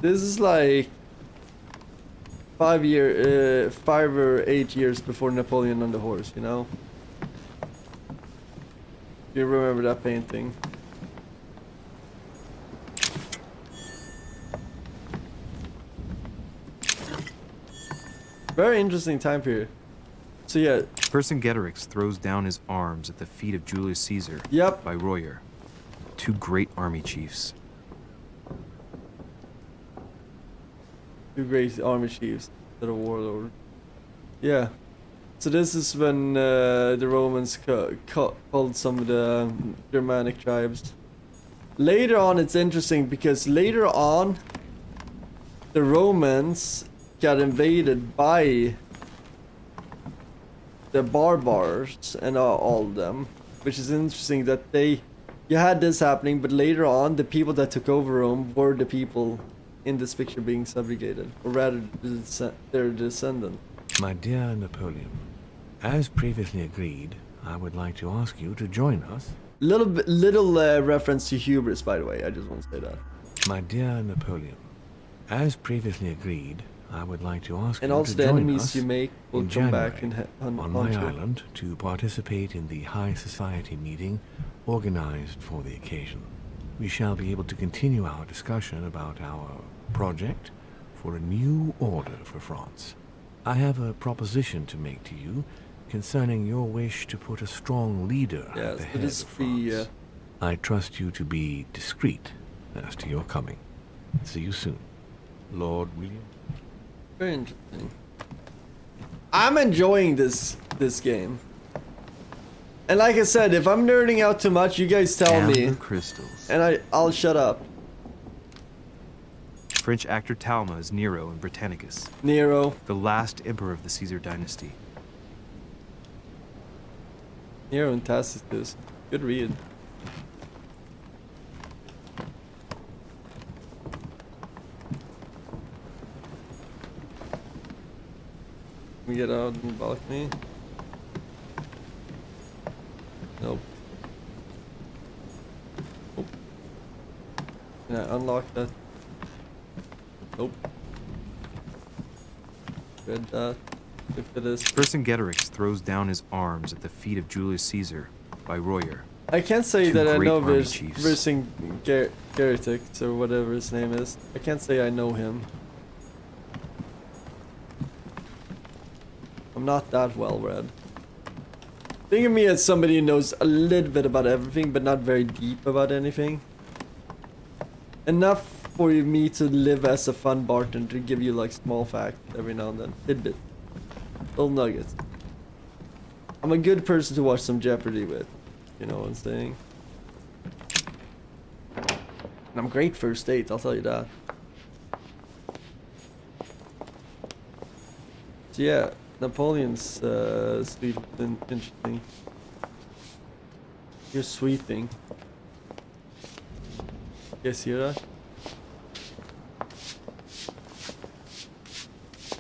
This is like 5 or 8 years before Napoleon on the horse, you know? You remember that painting? Very interesting time period. So yeah. Vercingetorix throws down his arms at the feet of Julius Caesar. Yep. By Royer. Two great army chiefs. Two great army chiefs that are warlord. Yeah. So this is when the Romans called some of the Germanic tribes. Later on, it's interesting because later on, the Romans got invaded by the barbars and all of them, which is interesting that you had this happening, but later on, the people that took over Rome were the people in this picture being subjugated, or rather, their descendant. My dear Napoleon, as previously agreed, I would like to ask you to join us. Little reference to hubris, by the way. I just want to say that. My dear Napoleon, as previously agreed, I would like to ask And you also to the join enemies us you make will in come January back and on my island to participate in the High Society meeting organized for the occasion. We shall be able to continue our discussion about our project for a new order for France. I have a proposition to make to you concerning your wish to put a strong leader at the head of France. I trust you to be discreet as to your coming. See you soon. Lord William. Very interesting. I'm enjoying this game. And like I said, if I'm nerding out too much, you guys tell me. Crystals. And I'll shut up. French actor Talma is Nero in Britannicus. Nero. The last emperor of the Caesar dynasty. Nero and Tacitus. Good read. We get out in the balcony. Nope. Nope. Can I unlock that? Nope. Read that. If it is. Vercingetorix throws down his arms at the feet of Julius Caesar by Royer. I can't say that I know chiefs. Vercingetorix or whatever his name is. I can't say I know him. I'm not that well read. Think of me as somebody who knows a little bit about everything, but not very deep about anything. Enough for me to live as a fun bartender to give you like small facts every now and then. Tidbit. Little nuggets. I'm a good person to watch some Jeopardy with. You know what I'm saying? And I'm great first date, I'll tell you that. So yeah. Napoleon's sweep and interesting. You're sweeping. You guys hear that?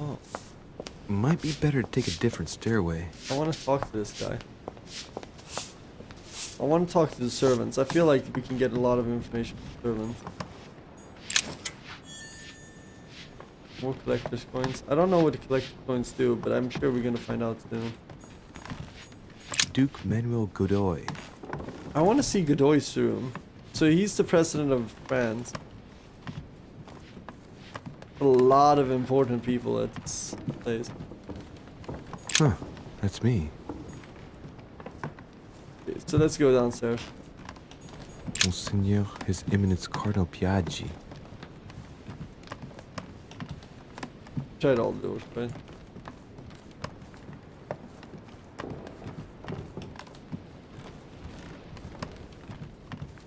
Oh. Might be better to take a different stairway. I want to talk to this guy. I want to talk to the servants. I feel like we can get a lot of information from servants. More collector's coins. I don't know what the collector's coins do, but I'm sure we're gonna find out soon. Duke Manuel Godoy. I want to see Godoy's room. So he's the president of France. A lot of important people at this place. Huh, that's me. Okay, so let's go downstairs. Monseigneur, His Eminence Cardinal Piaggi. Tried all the doors, right?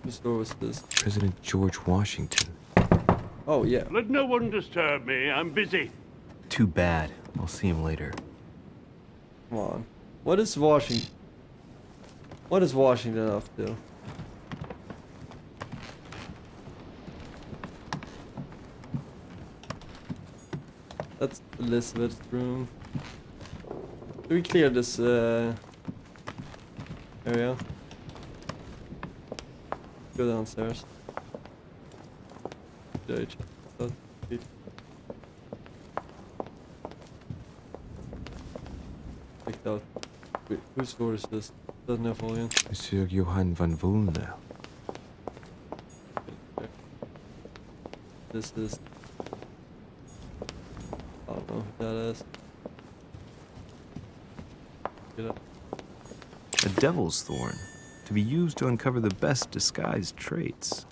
Whose door was this? President George Washington. Oh, yeah. Let no one disturb me. I'm busy. Too bad. I'll see him later. Come on. What is Washington? What is Washington up to? That's Elizabeth's room. Do we clear this area? Go downstairs. Take out. Wait, whose door is this? That's Napoleon. Monsieur Johann van Volner. This is. I don't know who that is. Get up. A devil's thorn, to be used to uncover the best disguised traits.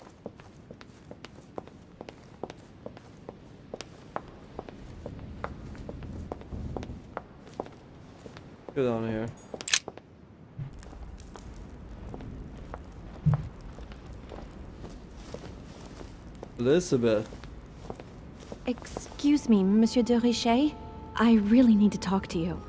Go down here. Elizabeth. Excuse me, Monsieur de Richete? I really need to talk to you.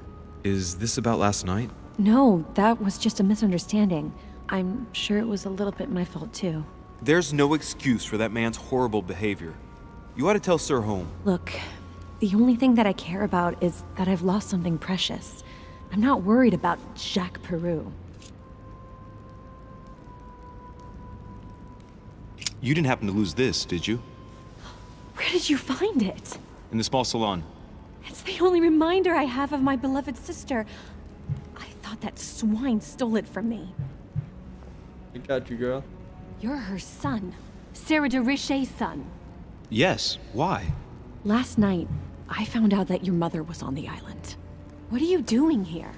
Is this about last night? No, that was just a misunderstanding. I'm sure it was a little bit my fault, too. There's no excuse for that man's horrible behavior. You ought to tell Sir Home. Look, the only thing that I care about is that I've lost something precious. I'm not worried about Jacques Peru. You didn't happen to lose this, did you? Where did you find it? In the small salon. It's the only reminder I have of my beloved sister. I thought that swine stole it from me. I got you, girl. You're her son. Sarah de Richete's son. Yes, why? Last night, I found out that your mother was on the island. What are you doing here?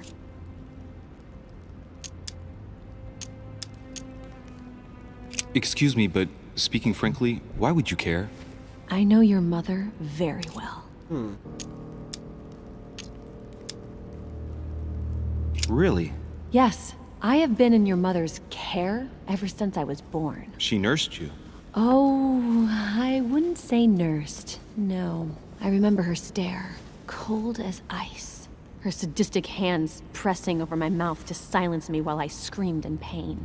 Excuse me, but speaking frankly, why would you care? I know your mother very well. Really? Yes, I have been in your mother's care ever since I was born. She nursed you. Oh, I wouldn't say nursed. No, I remember her stare, cold as ice. Her sadistic hands pressing over my mouth to silence me while I screamed in pain.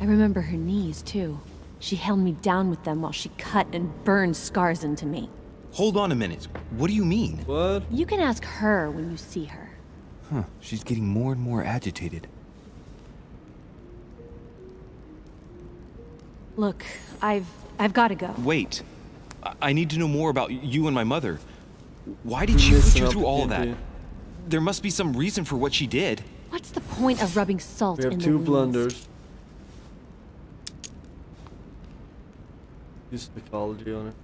I remember her knees, too. She held me down with them while she cut and burned scars into me. Hold on a minute. What do you mean? What? You can ask her when you see her. Huh, she's getting more and more agitated. Look, I've got to go. Wait. I need to know more about you and my mother. Why did she put you through all of that? There must be some reason for what she did. What's the point of rubbing salt in the two wounds? blunders. Use psychology on it.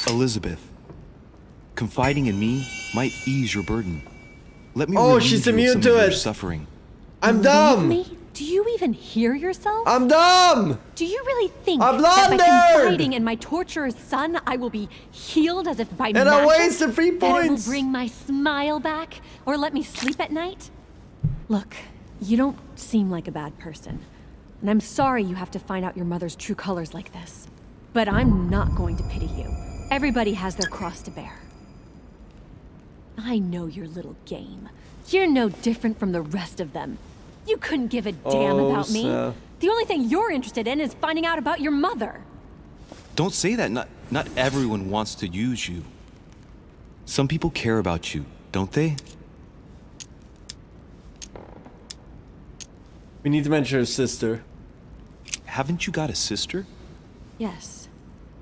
Elizabeth, confiding in me might ease your burden. Let me Oh, relieve she's you of immune some to of your it. suffering. I'm Leave dumb! me? Do you even hear yourself? I'm dumb! Do you really think I'm that by blundered! confiding in my torturer's son, I will be healed as if by And magic? I wasted 3 That it will points! bring my smile back? Or let me sleep at night? Look, you don't seem like a bad person. And I'm sorry you have to find out your mother's true colors like this. But I'm not going to pity you. Everybody has their cross to bear. I know your little game. You're no different from the rest of them. You couldn't give a damn about me. snap. The only thing you're interested in is finding out about your mother. Don't say that. Not everyone wants to use you. Some people care about you, don't they? We need to mention her sister. Haven't you got a sister? Yes.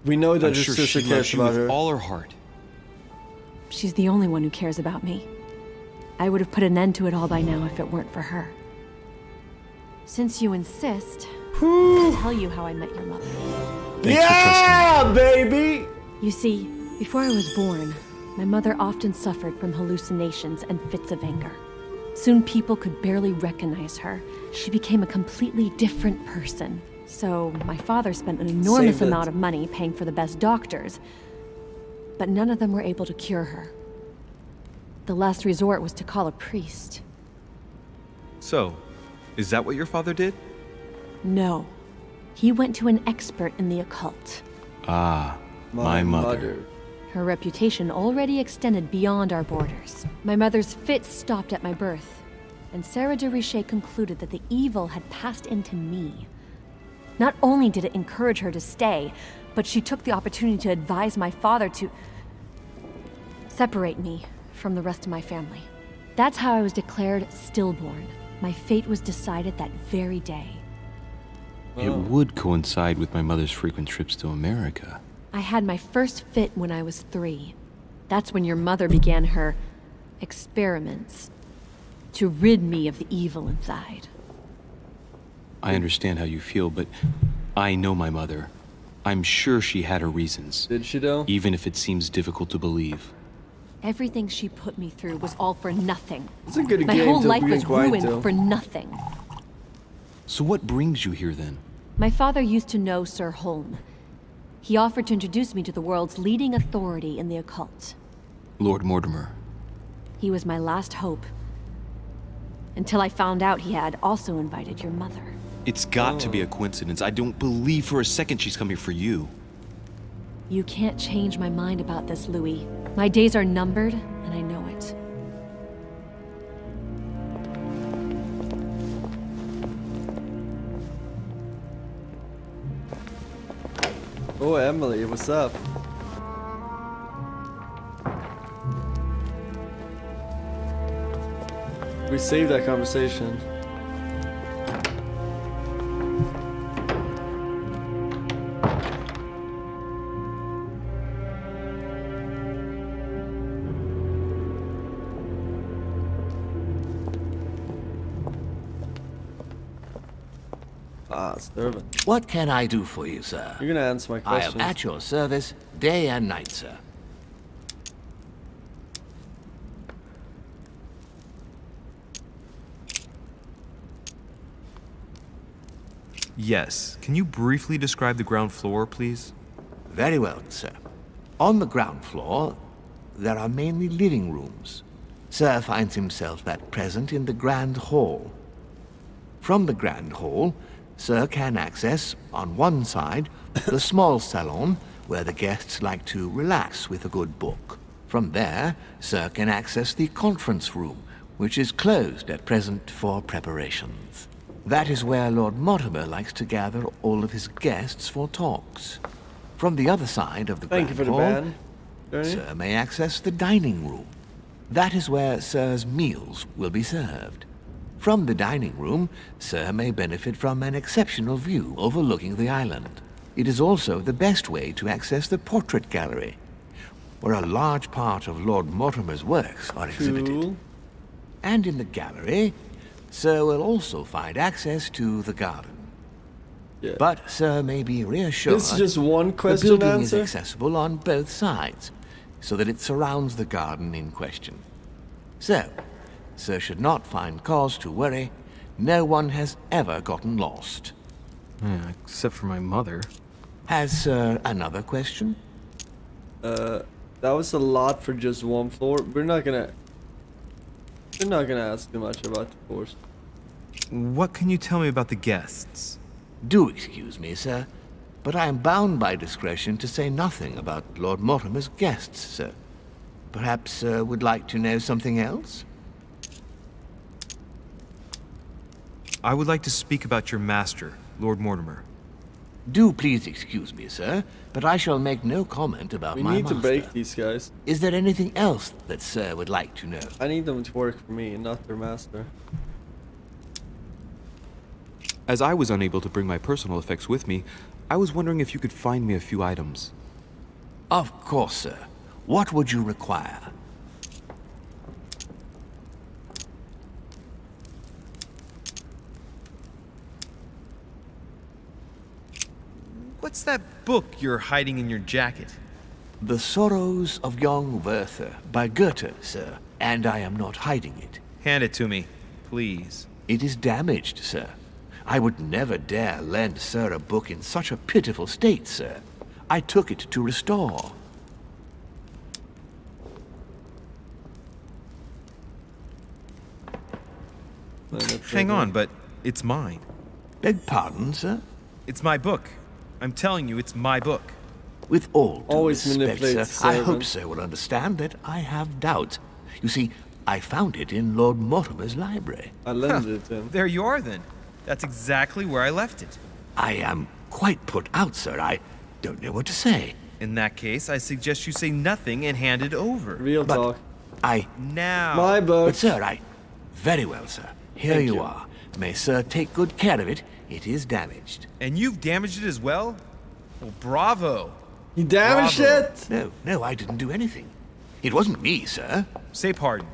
We know that I'm her sure sister she cares loves you about with her. all her heart. She's the only one who cares about me. I would have put an end to it all by now if it weren't for her. Since you insist, I'll tell you how I met your mother. Yeah, baby! You see, before I was born, my mother often suffered from hallucinations and fits of anger. Soon people could barely recognize her. She became a completely different person. So my father spent an enormous amount of money paying for the best doctors, but none of them were able to cure her. The last resort was to call a priest. So, is that what your father did? No. He went to an expert in the occult. Ah, my mother. Her reputation already extended beyond our borders. My mother's fits stopped at my birth, and Sarah de Richete concluded that the evil had passed into me. Not only did it encourage her to stay, but she took the opportunity to advise my father to separate me from the rest of my family. That's how I was declared stillborn. My fate was decided that very day. It would coincide with my mother's frequent trips to America. I had my first fit when I was 3. That's when your mother began her experiments to rid me of the evil inside. I understand how you feel, but I know my mother. I'm sure she had her reasons. Did she though? Even if it seems difficult to believe. Everything she put me through was all for nothing. It's a good My game whole to life be was quiet ruined to. for nothing. So what brings you here then? My father used to know Sir Holm. He offered to introduce me to the world's leading authority in the occult. Lord Mortimer. He was my last hope. Until I found out he had also invited your mother. It's got to be a coincidence. I don't believe for a second she's coming for you. You can't change my mind about this, Louis. My days are numbered, and I know it. Oh, Emily, what's up? We saved that conversation. servant. What can I do for you, sir? You're gonna answer my I question. am at your service day and night, sir. Yes. Can you briefly describe the ground floor, please? Very well, sir. On the ground floor, there are mainly living rooms. Sir finds himself at present in the Grand Hall. From the Grand Hall, Sir can access, on one side, the small salon, where the guests like to relax with a good book. From there, Sir can access the conference room, which is closed at present for preparations. That is where Lord Mortimer likes to gather all of his guests for talks. From the other side of the Thank you Grand for the Hall, ban, Journey. Sir may access the dining room. That is where Sir's meals will be served. From the dining room, Sir may benefit from an exceptional view overlooking the island. It is also the best way to access the portrait gallery, where a large part of Lord Mortimer's works are exhibited. Cool. And in the gallery, Sir will also find access to the garden. Yeah. But Sir may be reassured This is just one question the building answer? is accessible on both sides, so that it surrounds the garden in question. So, Sir should not find cause to worry. No one has ever gotten lost. Yeah, except for my mother. Has Sir another question? That was a lot for just one floor. We're not gonna ask too much about the floors. What can you tell me about the guests? Do excuse me, sir, but I am bound by discretion to say nothing about Lord Mortimer's guests, sir. Perhaps Sir would like to know something else? I would like to speak about your master, Lord Mortimer. Do please excuse me, sir, but I shall make no comment about We my need master. to break these guys. Is there anything else that Sir would like to know? I need them to work for me, not their master. As I was unable to bring my personal effects with me, I was wondering if you could find me a few items. Of course, sir. What would you require? What's that book you're hiding in your jacket? The Sorrows of Young Werther by Goethe, sir, and I am not hiding it. Hand it to me, please. It is damaged, sir. I would never dare lend Sir a book in such a pitiful state, sir. I took it to restore. Hang on, but it's mine. Beg pardon, sir? It's my book. I'm telling you, it's my book. With all due Always respect, manipulates sir, I hope servants. Sir will understand that I have doubts. You see, I found it in Lord Mortimer's library. I lended it to him. There you are, then. That's exactly where I left it. I am quite put out, sir. I don't know what to say. In that case, I suggest you say nothing and hand it over. Real But talk. I... Now. My book. But, sir, I... Very well, sir. Here Thank you you. are. May Sir take good care of it. It is damaged. And you've damaged it as well? Well, bravo. You damaged Bravo. it? No, I didn't do anything. It wasn't me, sir. Say pardon.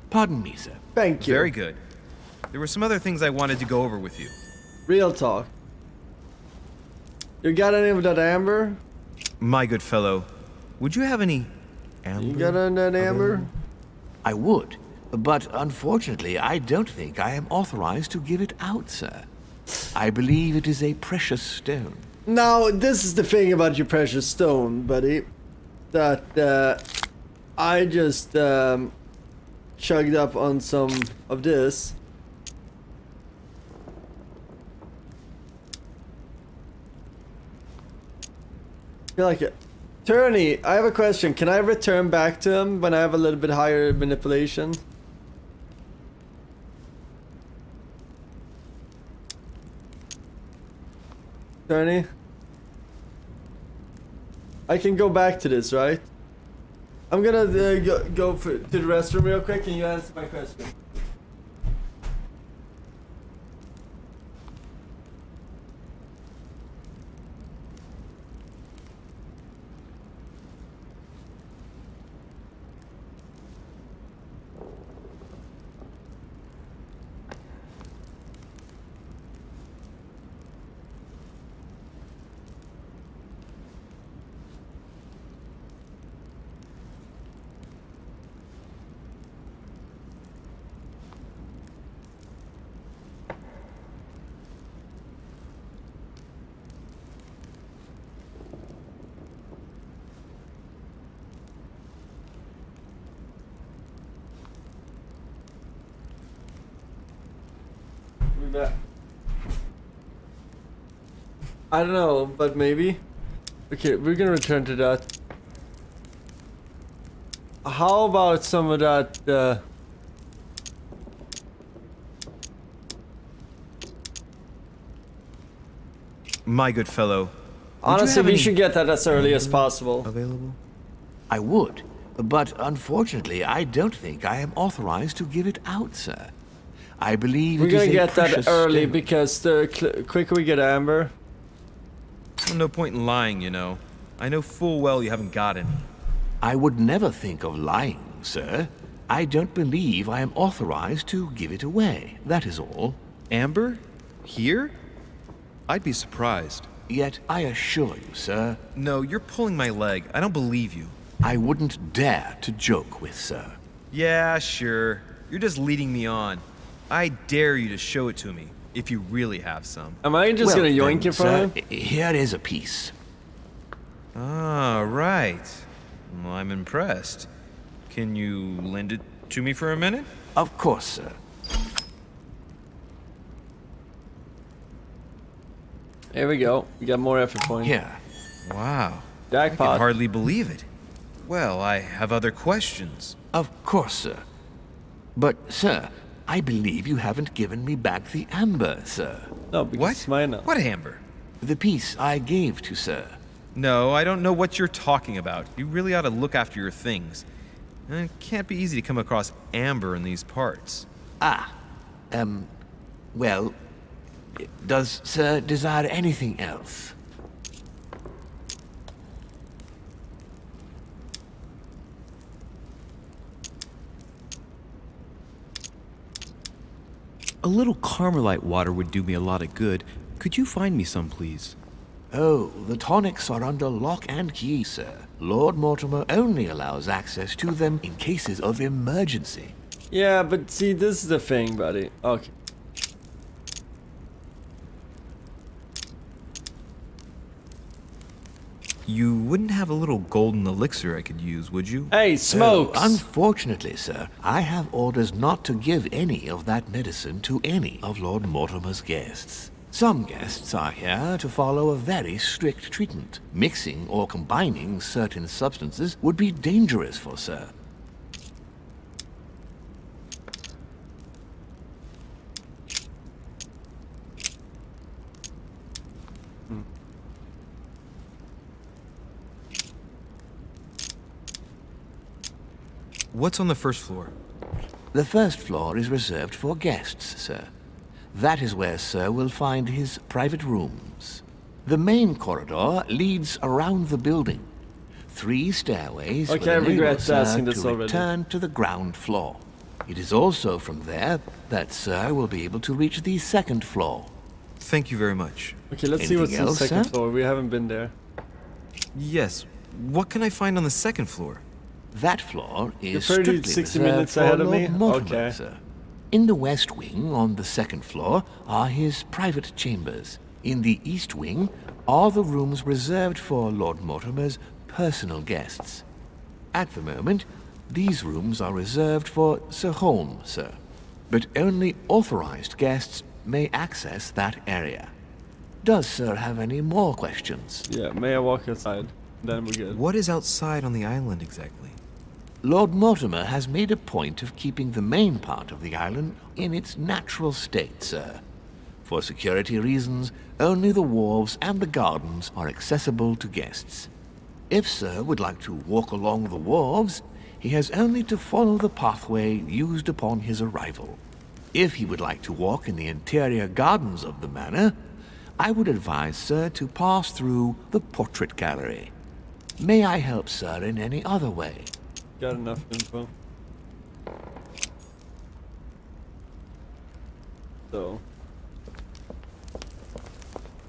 Pardon me, sir. Thank you. Very good. There were some other things I wanted to go over with you. Real talk. You got any of that amber? My good fellow, would you have any amber? You got any of that amber? I would, but unfortunately, I don't think I am authorized to give it out, sir. I believe it is a precious stone. Now, this is the thing about your precious stone, buddy. That I just chugged up on some of this. I feel like it. Turney, I have a question. Can I return back to him when I have a little bit higher manipulation? Turney? I can go back to this, right? I'm gonna go to the restroom real quick. Can you answer my question? Yeah. I don't know, but maybe. Okay, we're gonna return to that. How about some of that? My good fellow. Honestly, we should get that as early as possible. Available? I would, but unfortunately, I don't think I am authorized to give it out, sir. I believe We're it is gonna a get that precious early stone. because the quicker we get amber. Well, no point in lying, you know. I know full well you haven't got any. I would never think of lying, sir. I don't believe I am authorized to give it away, that is all. Amber? Here? I'd be surprised. Yet I assure you, sir, No, you're pulling my leg. I don't believe you. I wouldn't dare to joke with sir. Yeah, sure. You're just leading me on. I dare you to show it to me, if you really have some. Am I just gonna yoink then, it from sir, him? Here is a piece. Ah, right. Well, I'm impressed. Can you lend it to me for a minute? Of course, sir. Here we go. We got more effort points. Here. Wow. I can Jackpot. hardly believe it. Well, I have other questions. Of course, sir. But, sir, I believe you haven't given me back the amber, sir. No, because What? it's mine now. What amber? The piece I gave to sir. No, I don't know what you're talking about. You really ought to look after your things. It can't be easy to come across amber in these parts. Well, does sir desire anything else? A little Carmelite water would do me a lot of good. Could you find me some, please? Oh, the tonics are under lock and key, sir. Lord Mortimer only allows access to them in cases of emergency. Yeah, but see, this is the thing, buddy. Okay. You wouldn't have a little golden elixir I could use, would you? Hey, smokes! Unfortunately, sir, I have orders not to give any of that medicine to any of Lord Mortimer's guests. Some guests are here to follow a very strict treatment. Mixing or combining certain substances would be dangerous for sir. What's on the first floor? The first floor is reserved for guests, sir. That is where sir will find his private rooms. The main corridor leads around the building. 3 stairways Okay, I will enable regret sir asking this to already. return to the ground floor. It is also from there that sir will be able to reach the second floor. Thank you very much. Okay, let's see what's Anything on the else, second sir? floor. We haven't been there. Yes. What can I find on the second floor? That floor You're is 30 strictly 60 reserved minutes for ahead of Lord me? Mortimer, Okay. sir. In the west wing, on the second floor, are his private chambers. In the east wing are the rooms reserved for Lord Mortimer's personal guests. At the moment, these rooms are reserved for Sir Holm, sir. But only authorized guests may access that area. Does sir have any more questions? Yeah, may I walk outside? Then we're good. What is outside on the island exactly? Lord Mortimer has made a point of keeping the main part of the island in its natural state, sir. For security reasons, only the wharves and the gardens are accessible to guests. If sir would like to walk along the wharves, he has only to follow the pathway used upon his arrival. If he would like to walk in the interior gardens of the manor, I would advise sir to pass through the portrait gallery. May I help sir in any other way? Got enough info. So,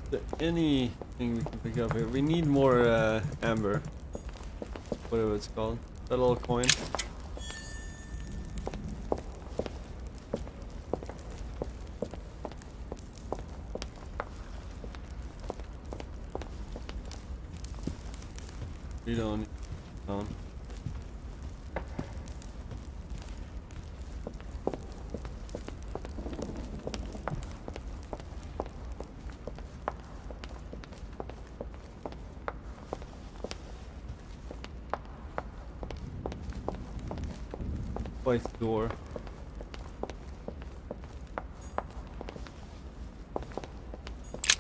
is there anything we can pick up here? We need more amber. Whatever it's called. That little coin. We don't need stone. By the door.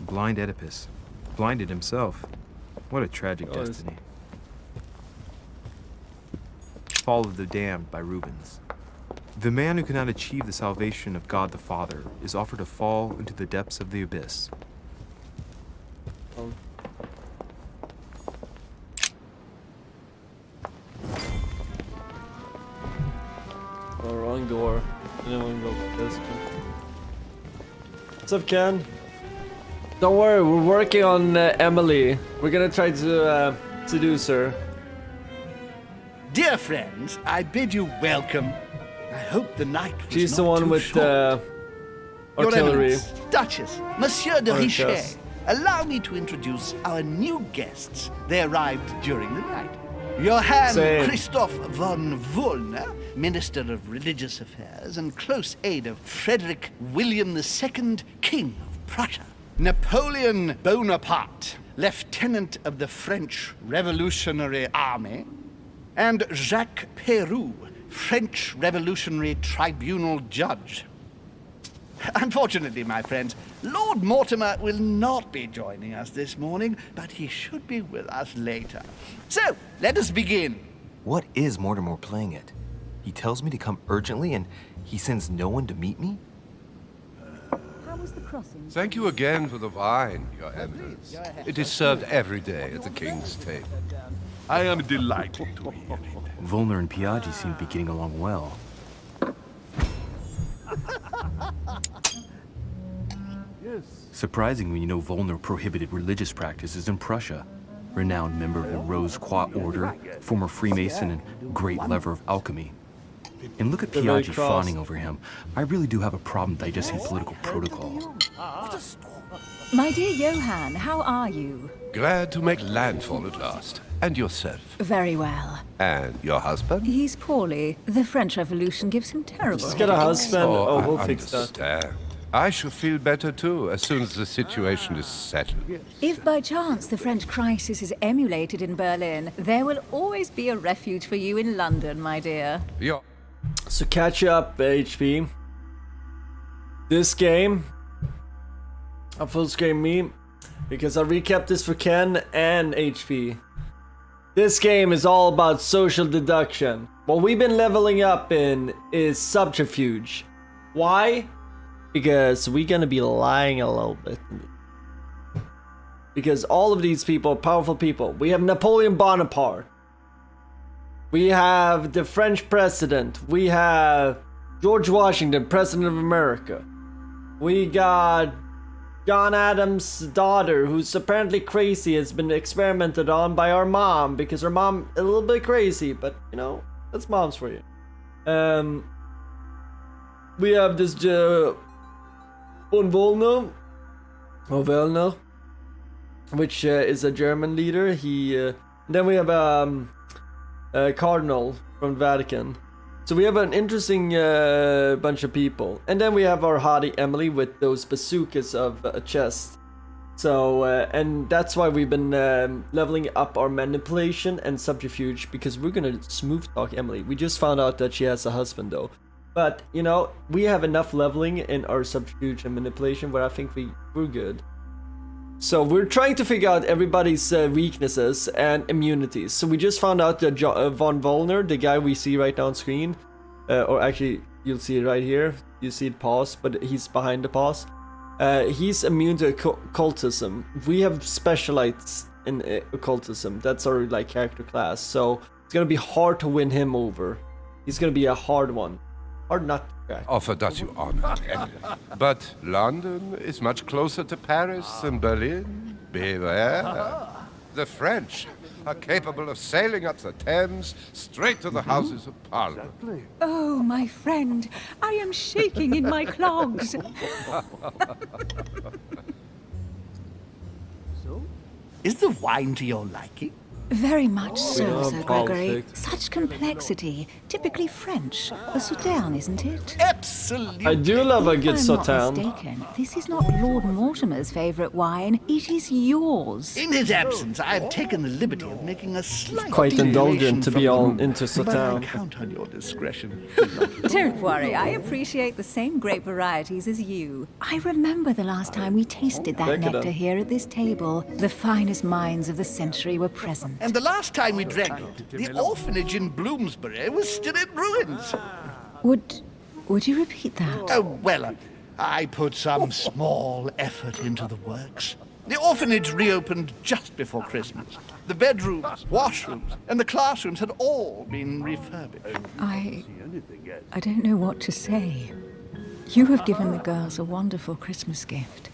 Blind Oedipus. Blinded himself. What a tragic Oh, destiny. Fall of the Damned by Rubens. The man who cannot achieve the salvation of God the Father is offered to fall into the depths of the abyss. Oh, wrong door. I didn't want to go for this one. What's up, Ken? Don't worry, we're working on Emily. We're gonna try to seduce her. Dear friends, I bid you welcome. I hope the night was She's not the one too with short. Your artillery. Eminence, Duchess, Monsieur de Orange Richete, house. allow me to introduce our new guests. They arrived during the night. Johann Same. Christoph von Wollner, Minister of Religious Affairs and close aide of Frederick William II, King of Prussia. Napoleon Bonaparte, Lieutenant of the French Revolutionary Army. And Jacques Peroux, French Revolutionary Tribunal Judge. Unfortunately, my friends, Lord Mortimer will not be joining us this morning, but he should be with us later. So, let us begin. What is Mortimer playing at? He tells me to come urgently and he sends no one to meet me? How was the crossing? Thank you again for the wine, Your Eminence. It is served every day at the king's table. I am delighted to hear it. Volner and Piaggi seem to be getting along well. Surprising when you know Volner prohibited religious practices in Prussia. Renowned member of the Rose Croix Order, former Freemason, and great lover of alchemy. And look at They're very Piaggi cross. fawning over him. I really do have a problem digesting political protocol. My dear Johann, how are you? Glad to make landfall at last. And yourself? Very well. And your husband? He's poorly. The French Revolution gives him terrible Just get a headaches. husband. Oh, I we'll fix that. understand. I shall feel better too, as soon as the situation is settled. If by chance the French crisis is emulated in Berlin, there will always be a refuge for you in London, my dear. Your So catch up, HP. This game, a full screen me, because I recapped this for Ken and HP. This game is all about social deduction. What we've been leveling up in is subterfuge. Why? Because we're gonna be lying a little bit. Because all of these people are powerful people. We have Napoleon Bonaparte. We have the French president. We have George Washington, president of America. We got John Adams' daughter, who's apparently crazy, has been experimented on by our mom, because her mom a little bit crazy, but you know, that's moms for you. We have this von Wollner, which is a German leader. Then we have a cardinal from Vatican. So we have an interesting bunch of people. And then we have our hottie Emily with those bazookas of a chest. So, and that's why we've been leveling up our manipulation and subterfuge, because we're gonna smooth talk Emily. We just found out that she has a husband though. But, you know, we have enough leveling in our subterfuge and manipulation where I think we're good. So we're trying to figure out everybody's weaknesses and immunities. So we just found out that von Wollner, the guy we see right now on screen, or actually you'll see it right here. You see it pause, but he's behind the pause. He's immune to occultism. We have specialized in occultism. That's our like character class. So it's gonna be hard to win him over. He's gonna be a hard one. Hard not to crack. offer does you honor, Emily. But London is much closer to Paris than Berlin. Beware. The French are capable of sailing up the Thames straight to the Houses of Parliament. Oh, my friend, I am shaking in my clogs. So, is the wine to your liking? Very much so, know Sir Gregory. politics. Such complexity. Typically French. A sauterne, isn't it? Absolutely. I do love a good If I'm not sauterne. mistaken, this is not Lord Mortimer's favourite wine. It is yours. In his absence, I have taken the liberty of making a slight Quite indulgent to deviation be from all the into rule, but I sauterne. count on your discretion. Don't worry, I appreciate the same grape varieties as you. I remember the last time we tasted that Decadent. nectar here at this table. The finest minds of the century were present. And the last time we drank it, the orphanage in Bloomsbury was still in ruins. Would you repeat that? Oh, well, I put some small effort into the works. The orphanage reopened just before Christmas. The bedrooms, washrooms, and the classrooms had all been refurbished. I don't know what to say. You have given the girls a wonderful Christmas gift.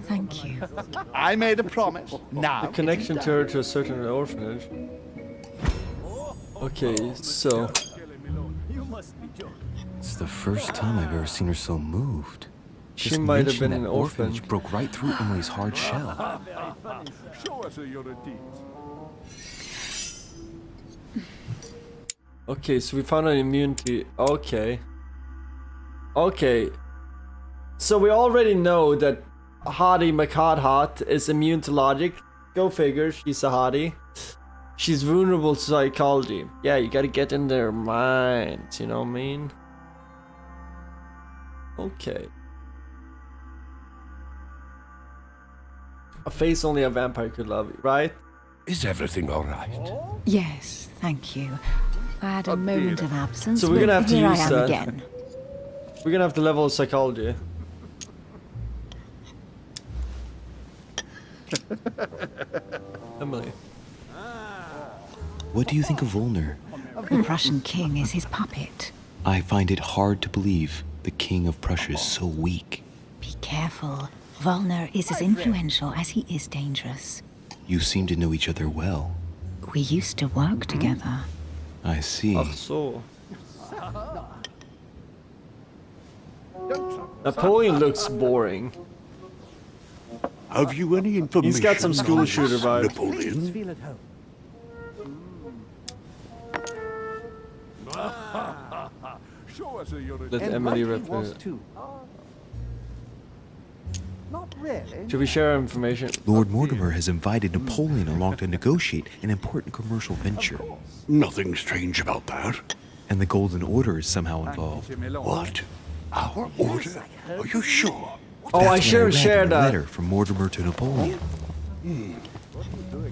Thank you. I made a promise. Now, The connection to her to a certain orphanage. Okay, so It's the first time I've ever seen her so moved. she Just might have mention been that an orphan. orphanage broke right through Emily's hard shell. Show us your teeth. Okay, so we found an immunity. Okay. Okay. So we already know that Hottie McHot is immune to logic. Go figure, she's a hottie. She's vulnerable to psychology. Yeah, you gotta get in their minds, you know what I mean? Okay. A face only a vampire could love, right? Is everything all right? Yes, thank you. I had a moment of absence, So we're but gonna have to here I use am that. again. We're gonna have to level psychology. Emily. What do you think of Volner? The Prussian king is his puppet. I find it hard to believe the king of Prussia is so weak. Be careful. Volner is as influential as he is dangerous. You seem to know each other well. We used to work together. I see. Ach so. Napoleon looks boring. Have you any information? He's got some school on shooter this vibes. Napoleon? Feel at home. Show us your Let And Emily right he rep was it. too. Not really. Should we share information? Lord Mortimer has invited Napoleon along to negotiate an important commercial venture. Nothing strange about that. And the Golden Order is somehow involved. What? Our order? Are you sure? Oh, I That's sure what I read shared in a that. letter from Mortimer to Napoleon.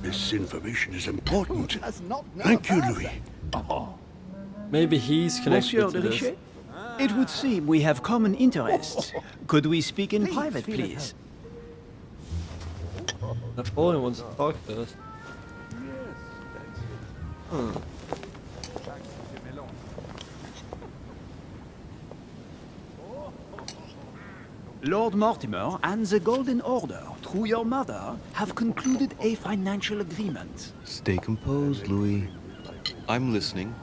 This information is important. Does not know Thank you, about Louis. Maybe he's connected Monsieur to de this. Richete? It would seem we have common interests. Could we speak in private, feel at please? Napoleon wants to talk to us. Lord Mortimer and the Golden Order, through your mother, have concluded a financial agreement. Stay composed, Louis. I'm listening.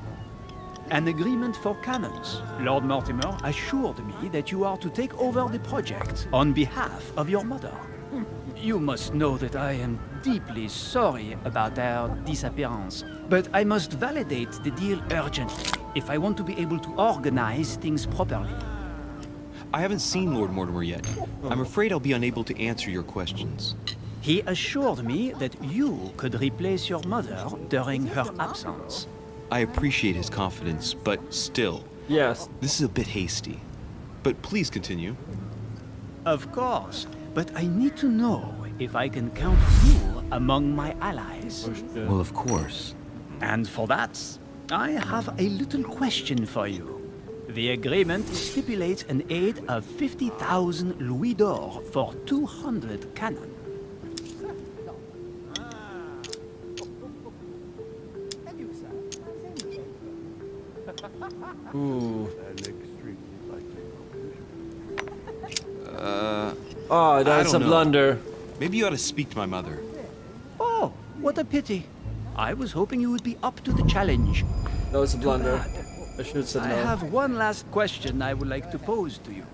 An agreement for cannons. Lord Mortimer assured me that you are to take over the project on behalf of your mother. You must know that I am deeply sorry about their disappearance, but I must validate the deal urgently if I want to be able to organize things properly. I haven't seen Lord Mortimer yet. I'm afraid I'll be unable to answer your questions. He assured me that you could replace your mother during her absence. I appreciate his confidence, but still. Yes. This is a bit hasty. But please continue. Of course, but I need to know if I can count you among my allies. Well, of course. And for that, I have a little question for you. The agreement stipulates an aid of 50,000 louis d'or for 200 cannon. Ooh. Oh, that's a blunder. Maybe you ought to speak to my mother. Oh, what a pity. I was hoping you would be up to the challenge. That was a blunder. bad. I should have said I no. have one last question I would like to pose to you.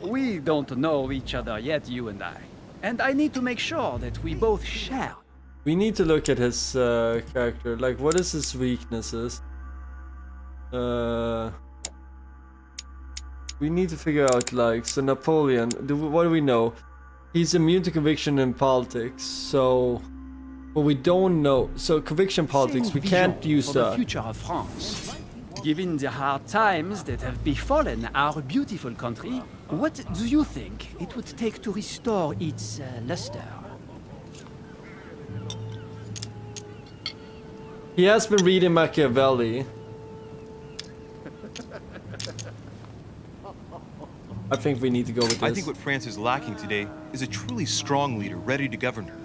We don't know each other yet, you and I. And I need to make sure that we both share. We need to look at his character. Like, what is his weaknesses? We need to figure out, like, so Napoleon, what do we know? He's immune to conviction in politics, so... But we don't know. So conviction politics, we can't use for the that. future of France. Given the hard times that have befallen our beautiful country, what do you think it would take to restore its luster? He has been reading Machiavelli. I think we need to go with this. I think what France is lacking today is a truly strong leader ready to govern her.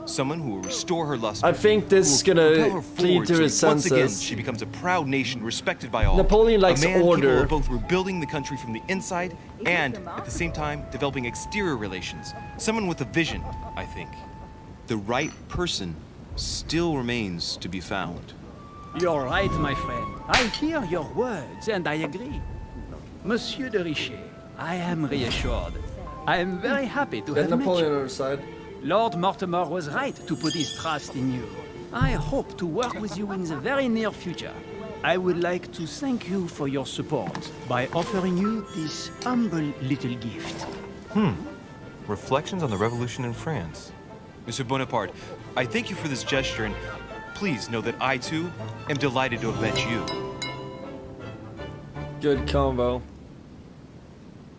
Someone who will restore her luster. I think this is gonna lead to his once again, senses. she becomes a proud nation respected by all. Napoleon likes a man order. capable of both rebuilding the country from the inside and, at the same time, developing exterior relations. Someone with a vision, I think. The right person still remains to be found. You're right, my friend. I hear your words, and I agree. Monsieur de Richete, I am reassured. I am very happy to have met Napoleon you. on our side. Lord Mortimer was right to put his trust in you. I hope to work with you in the very near future. I would like to thank you for your support by offering you this humble little gift. Reflections on the Revolution in France. Monsieur Bonaparte, I thank you for this gesture, and please know that I, too, am delighted to have met you. Good combo.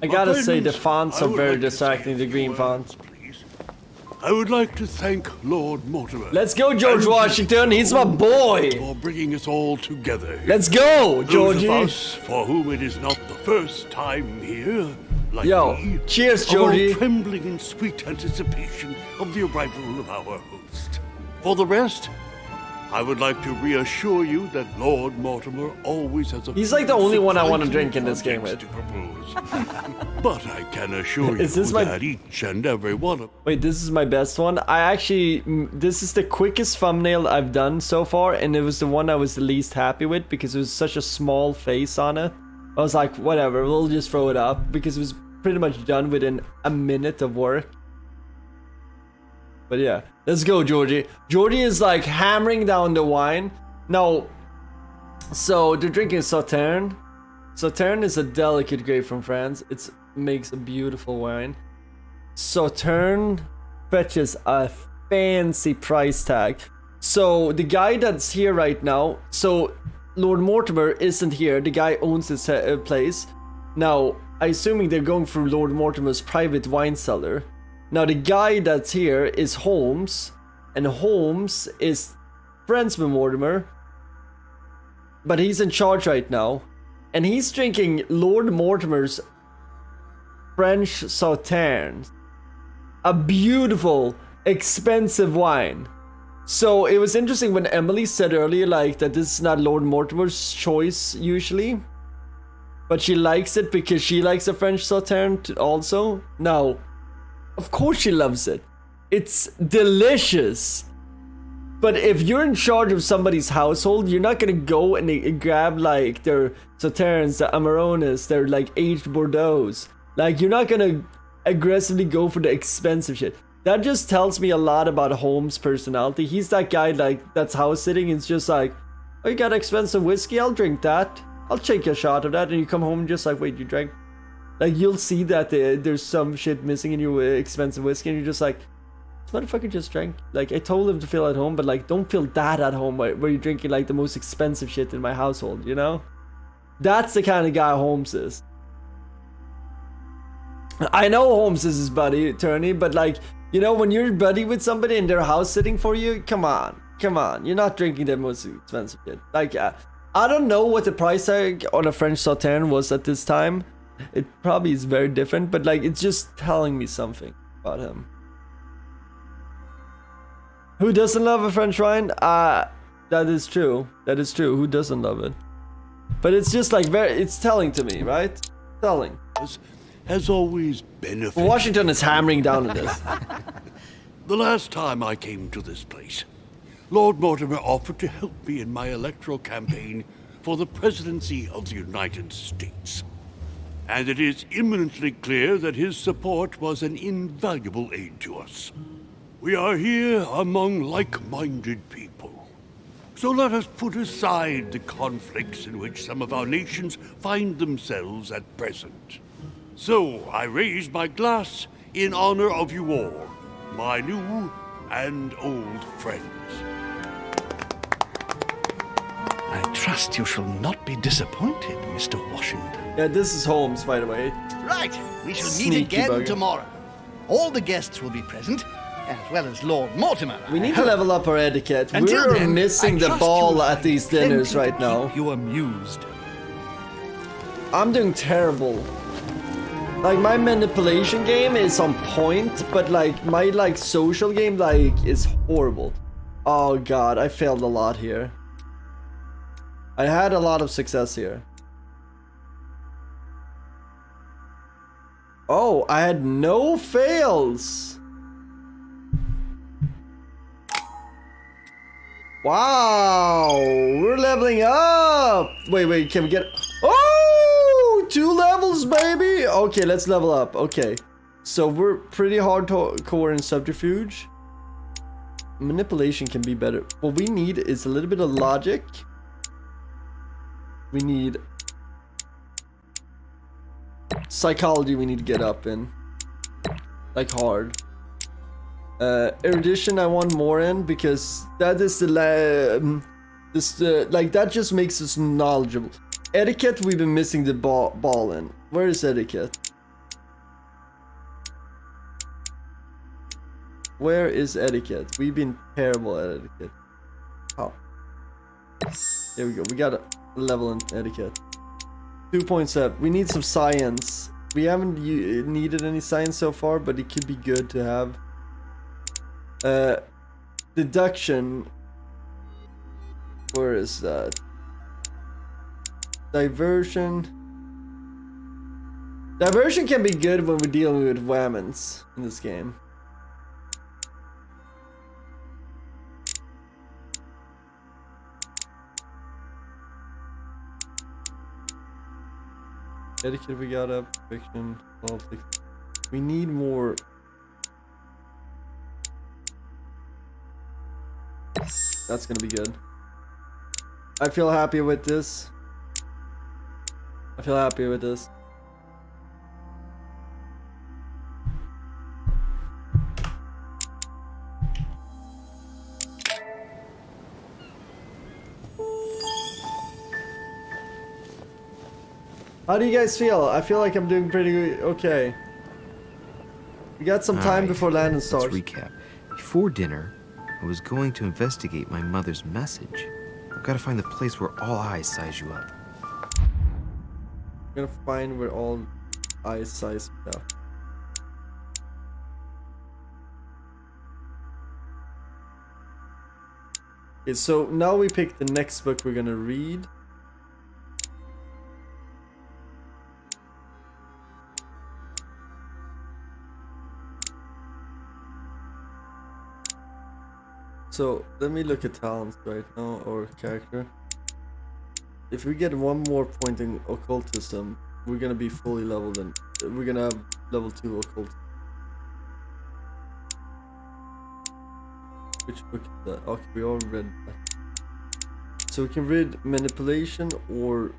I gotta say, the fonts are very distracting, the green fonts. I would like to thank Lord Mortimer. Let's go, George Washington. He's my boy. For bringing us all together here. Let's go, Those Georgie. of us for whom it is not the first time here, like Yo, me, cheers, are all Georgie. trembling in sweet anticipation of the arrival of our host. For the rest, I would like to reassure you that Lord Mortimer always has a He's like the only one I want to drink in this game with. to propose. But I can assure you Is this my- that each and every one of Wait, this is my best one. This is the quickest thumbnail I've done so far, and it was the one I was the least happy with because it was such a small face on it. I was like, whatever, we'll just throw it up because it was pretty much done within a minute of work. But yeah, let's go, Georgie. Georgie is like hammering down the wine. Now, so they're drinking Sauterne. Sauterne is a delicate grape from France. It makes a beautiful wine. Sauterne fetches a fancy price tag. So the guy that's here right now, so Lord Mortimer isn't here. The guy owns this place. Now, I'm assuming they're going through Lord Mortimer's private wine cellar. Now the guy that's here is Holmes, and Holmes is friends with Mortimer, but he's in charge right now, and he's drinking Lord Mortimer's French Sauterne, a beautiful, expensive wine. So it was interesting when Emily said earlier, like, that this is not Lord Mortimer's choice usually, but she likes it because she likes a French Sauterne also. Now, of course she loves it. It's delicious. But if you're in charge of somebody's household, you're not gonna go and grab like their Sauternes, their Amarones, their like aged Bordeaux's. Like, you're not gonna aggressively go for the expensive shit. That just tells me a lot about Holmes' personality. He's that guy like that's house sitting and it's just like, oh, you got expensive whiskey? I'll drink that. I'll take a shot of that. And you come home and just like, wait, you drank? Like, you'll see that there's some shit missing in your expensive whiskey, and you're just like, this motherfucker just drank. Like, I told him to feel at home, but like, don't feel that at home where you're drinking like the most expensive shit in my household, you know? That's the kind of guy Holmes is. I know Holmes is his buddy, attorney, but like, you know, when you're buddy with somebody and they're house sitting for you, come on. You're not drinking the most expensive shit. Like, I don't know what the price tag on a French Sauterne was at this time. It probably is very different, but like, it's just telling me something about him. Who doesn't love a French wine? That is true. Who doesn't love it? But it's just like it's telling to me, right? Telling. has always benefited. Washington is hammering down on this. The last time I came to this place, Lord Mortimer offered to help me in my electoral campaign for the presidency of the United States. And it is imminently clear that his support was an invaluable aid to us. We are here among like-minded people. So let us put aside the conflicts in which some of our nations find themselves at present. So I raise my glass in honor of you all, my new and old friends. I trust you shall not be disappointed, Mr. Washington. Yeah, this is Holmes, by the way. Right, we shall Sneaky meet again bugger. tomorrow. All the guests will be present, as well as Lord Mortimer. We need to level up our etiquette. Until We're then, missing I the trust ball you'll at find these dinners plenty to right now. keep you amused. I'm doing terrible. Like, my manipulation game is on point, but like my like social game like is horrible. Oh god, I failed a lot here. I had a lot of success here. Oh, I had no fails. Wow, we're leveling up. Wait, can we get... Oh, 2 levels, baby. Okay, let's level up. Okay, so we're pretty hardcore in subterfuge. Manipulation can be better. What we need is a little bit of logic. We need psychology. We need to get up in, like, hard. Erudition I want more in, because that is the like that just makes us knowledgeable. Etiquette we've been missing the ball in. Where is etiquette? Where is etiquette? We've been terrible at etiquette. Oh, there we go. We got a level in etiquette. 2.7. We need some science. We haven't needed any science so far, but it could be good to have. Deduction. Where is that? Diversion. Diversion can be good when we're dealing with whammons in this game. Etiquette we got up. Fiction. Politics. We need more. That's gonna be good. I feel happy with this. I feel happy with this. How do you guys feel? I feel like I'm doing pretty okay. We got some time before landing starts. Let's recap. Before dinner, I was going to investigate my mother's message. I've got to find the place where all eyes size you up. I'm gonna find where all eyes size me up. Okay, so now we pick the next book we're gonna read. So let me look at talents right now, or character. If we get 1 more point in occultism, we're gonna be fully leveled, and we're gonna have level 2 occultism. Which book is that? Okay, we all read that. So we can read manipulation or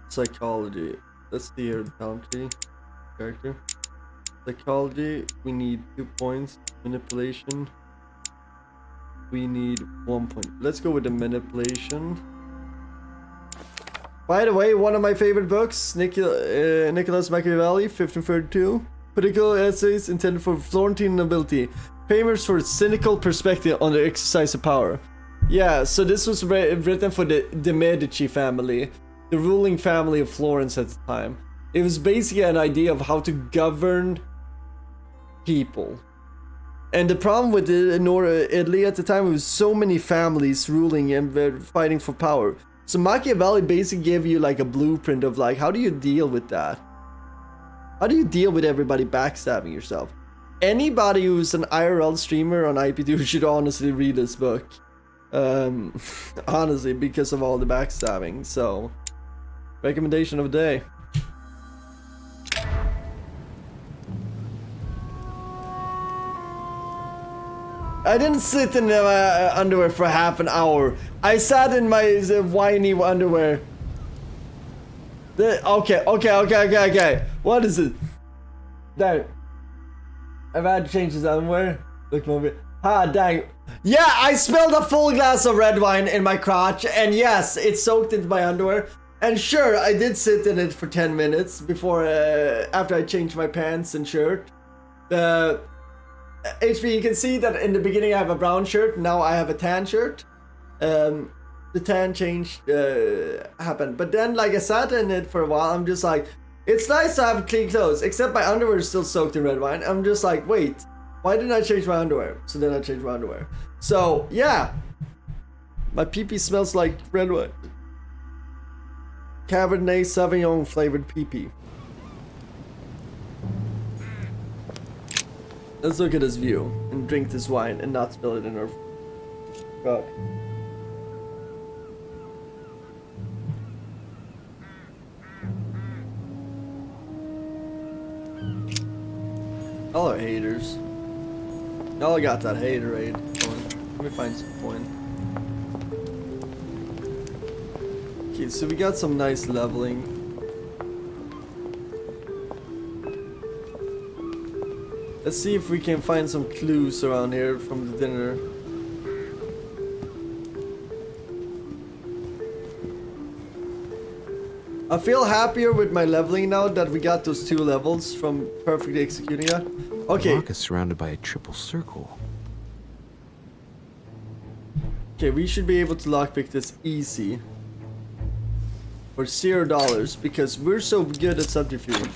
psychology. Let's see here, talent tree, character. Psychology, we need 2 points. Manipulation, we need 1 point. Let's go with the manipulation. By the way, one of my favorite books, Nicholas Machiavelli, 1532. Political essays intended for Florentine nobility. Famous for its cynical perspective on the exercise of power. Yeah, so this was written for the Medici family, the ruling family of Florence at the time. It was basically an idea of how to govern people. And the problem with Italy at the time, it was so many families ruling and fighting for power. So Machiavelli basically gave you like a blueprint of like, how do you deal with that? How do you deal with everybody backstabbing yourself? Anybody who's an IRL streamer on IP2 should honestly read this book. Honestly, because of all the backstabbing. So, recommendation of the day. I didn't sit in my underwear for half an hour. I sat in my whiny underwear. Okay. What is it? There. I've had to change his underwear. Look over. Ah, dang. Yeah, I spilled a full glass of red wine in my crotch, and yes, it soaked into my underwear. And sure, I did sit in it for 10 minutes before, after I changed my pants and shirt. HP, you can see that in the beginning I have a brown shirt, now I have a tan shirt. The tan change happened, but then like I sat in it for a while, I'm just like, it's nice to have clean clothes, except my underwear is still soaked in red wine. I'm just like, wait, why didn't I change my underwear? So then I changed my underwear. So yeah, my pee-pee smells like red wine. Cabernet Sauvignon flavored pee-pee. Let's look at this view and drink this wine and not spill it in our God. Hello, haters. Y'all got that haterade going. Let me find some coin. Okay, so we got some nice leveling. Let's see if we can find some clues around here from the dinner. I feel happier with my leveling now that we got those 2 levels from perfectly executing that. Okay. The rock is surrounded by a triple circle. Okay, we should be able to lockpick this easy. For $0 because we're so good at subterfuge.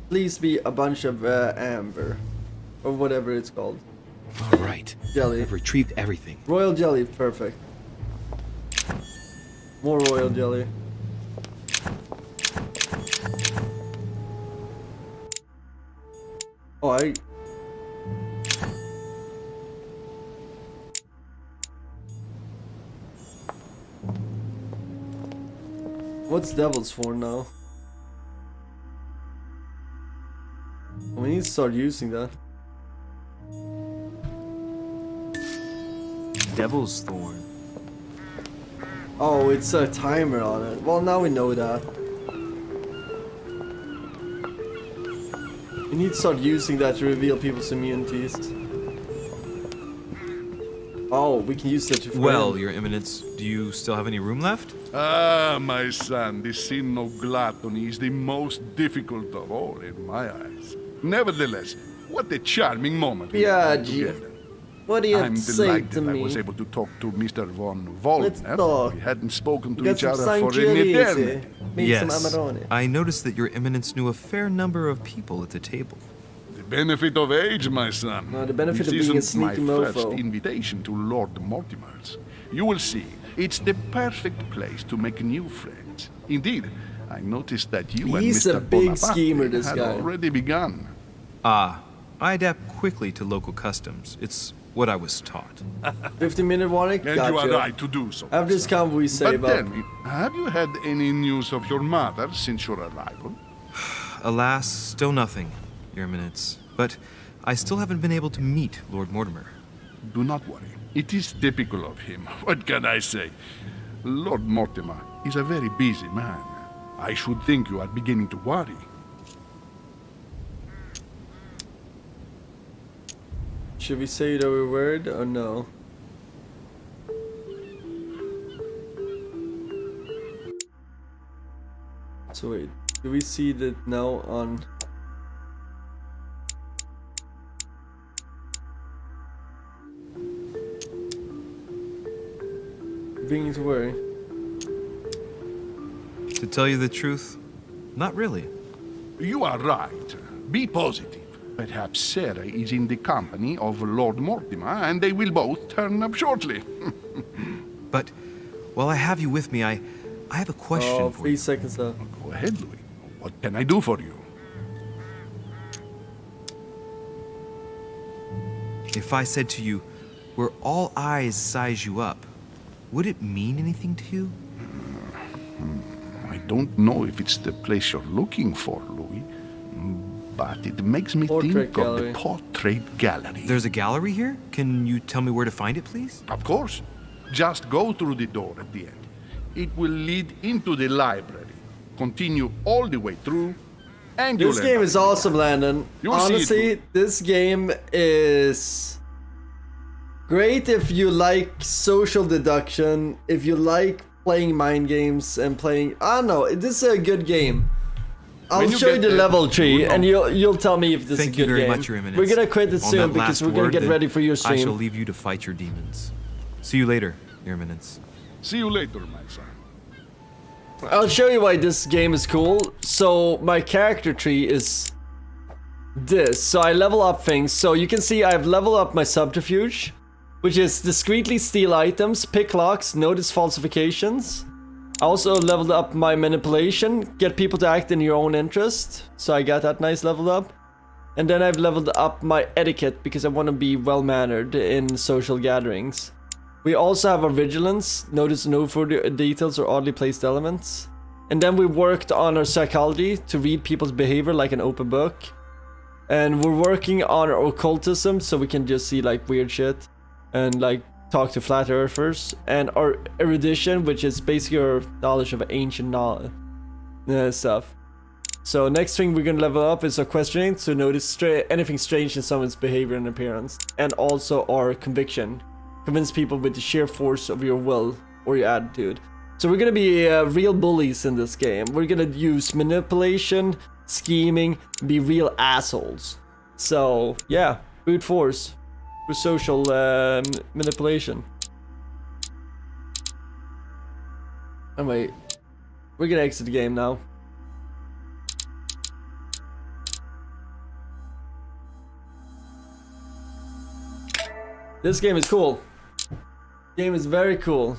Please be a bunch of amber. Or whatever it's called. Alright. Jelly. I've retrieved everything. Royal jelly, perfect. More royal jelly. Oh, what's Devil's for now? We need to start using that. Devil's Thorn. Oh, it's a timer on it. Well, now we know that. We need to start using that to reveal people's immunities. Oh, we can use that to... Well, Your Eminence, do you still have any room left? Ah, my son, the sin of gluttony is the most difficult of all in my eyes. Nevertheless, what a charming moment we had together. What do you have to say to me? I was able to talk to Mr. von Let's Waldner. talk. We hadn't spoken to Get each some other for an Sangiovese. eternity. Make some Amarone. I noticed that Your Eminence knew a fair number of people at the table. The benefit of age, my son. No, the benefit this of being a isn't my sneaky first mofo. invitation to Lord Mortimer's. You will see, it's the perfect place to make new friends. Indeed, I noticed that you He's and Mr. a big Bonaparte schemer, this had guy. already begun. Ah, I adapt quickly to local customs. It's what I was taught. 15-minute warning? And Gotcha. you are right to do so. After this convo we But save up. tell me, have you had any news of your mother since your arrival? Alas, still nothing, Your Eminence. But I still haven't been able to meet Lord Mortimer. Do not worry. It is typical of him. What can I say? Lord Mortimer is a very busy man. I should think you are beginning to worry. Should we say it over word or no? So wait, do we see that now on... Beginning to worry. To tell you the truth, not really. You are right. Be positive. Perhaps Sarah is in the company of Lord Mortimer, and they will both turn up shortly. But while I have you with me, I have a question for 3 you. seconds left. Go ahead, Louis. What can I do for you? If I said to you, where all eyes size you up, would it mean anything to you? I don't know if it's the place you're looking for, Louis. but it makes me Portrait think gallery. of the portrait gallery. There's a gallery here? Can you tell me where to find it, please? Of course. Just go through the door at the end. It will lead into the library. Continue all the way through, and This you'll game end is up. awesome, Landon. You'll see it Honestly, this game is great if you like social deduction, if you like playing mind games and playing. I don't know. This is a good game. I'll When you show you get the there, level tree, you'll and know. you'll tell me if this Thank is a you good very game. much, Your Eminence. We're gonna quit it On soon that because last we're gonna word, get then, ready for your I shall stream. leave you to fight your demons. See you later, Your Eminence. See you later, my son. I'll show you why this game is cool. So my character tree is this. So I level up things. So you can see I've leveled up my subterfuge, which is discreetly steal items, pick locks, notice falsifications. I also leveled up my manipulation, get people to act in your own interest. So I got that nice leveled up. And then I've leveled up my etiquette because I want to be well-mannered in social gatherings. We also have our vigilance, notice no further details or oddly placed elements. And then we worked on our psychology to read people's behavior like an open book. And we're working on our occultism so we can just see like weird shit and like talk to flat earthers. And our erudition, which is basically our knowledge of ancient knowledge stuff. So next thing we're gonna level up is our questioning to notice anything strange in someone's behavior and appearance. And also our conviction. Convince people with the sheer force of your will or your attitude. So we're gonna be real bullies in this game. We're gonna use manipulation, scheming, be real assholes. So yeah, brute force for social manipulation. Anyway, we're gonna exit the game now. This game is cool. Game is very cool.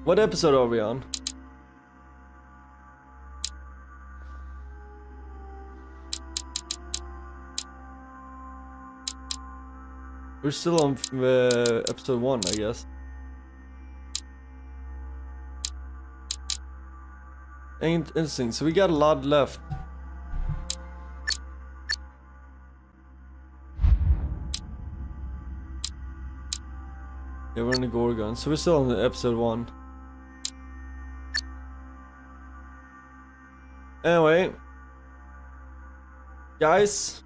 What episode are we on? We're still on episode 1, I guess. Ain't interesting. So we got a lot left. Yeah, we're in the Gorgon, so we're still on episode 1. Anyway, guys,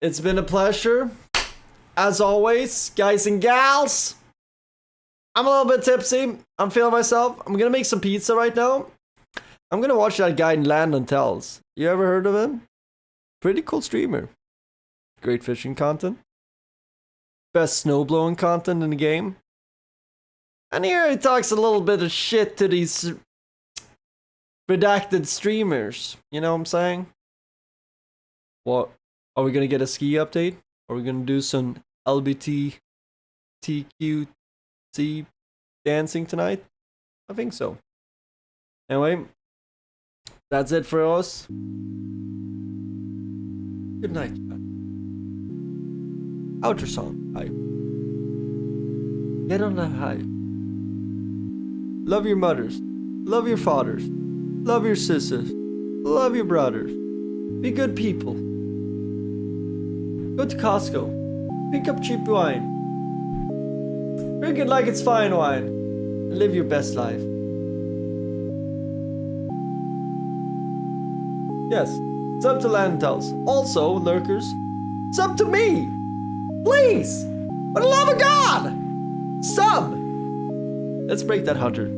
it's been a pleasure. As always, guys and gals, I'm a little bit tipsy. I'm feeling myself. I'm gonna make some pizza right now. I'm gonna watch that guy in Land and Tells. You ever heard of him? Pretty cool streamer. Great fishing content. Best snowblowing content in the game. And here he talks a little bit of shit to these redacted streamers. You know what I'm saying? What? Are we gonna get a ski update? Are we gonna do some LBTQC dancing tonight? I think so. Anyway, that's it for us. Good night. Outro song. Hi. Get on that high. Love your mothers. Love your fathers. Love your sisters. Love your brothers. Be good people. Go to Costco. Pick up cheap wine. Drink it like it's fine wine. And live your best life. Yes. Sub to Land Tells. Also, lurkers, sub to me! Please! For the love of God! Sub! Let's break that 100.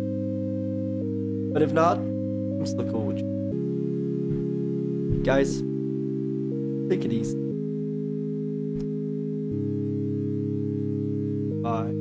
But if not, I'm still cool with you. Guys, take it easy. Bye.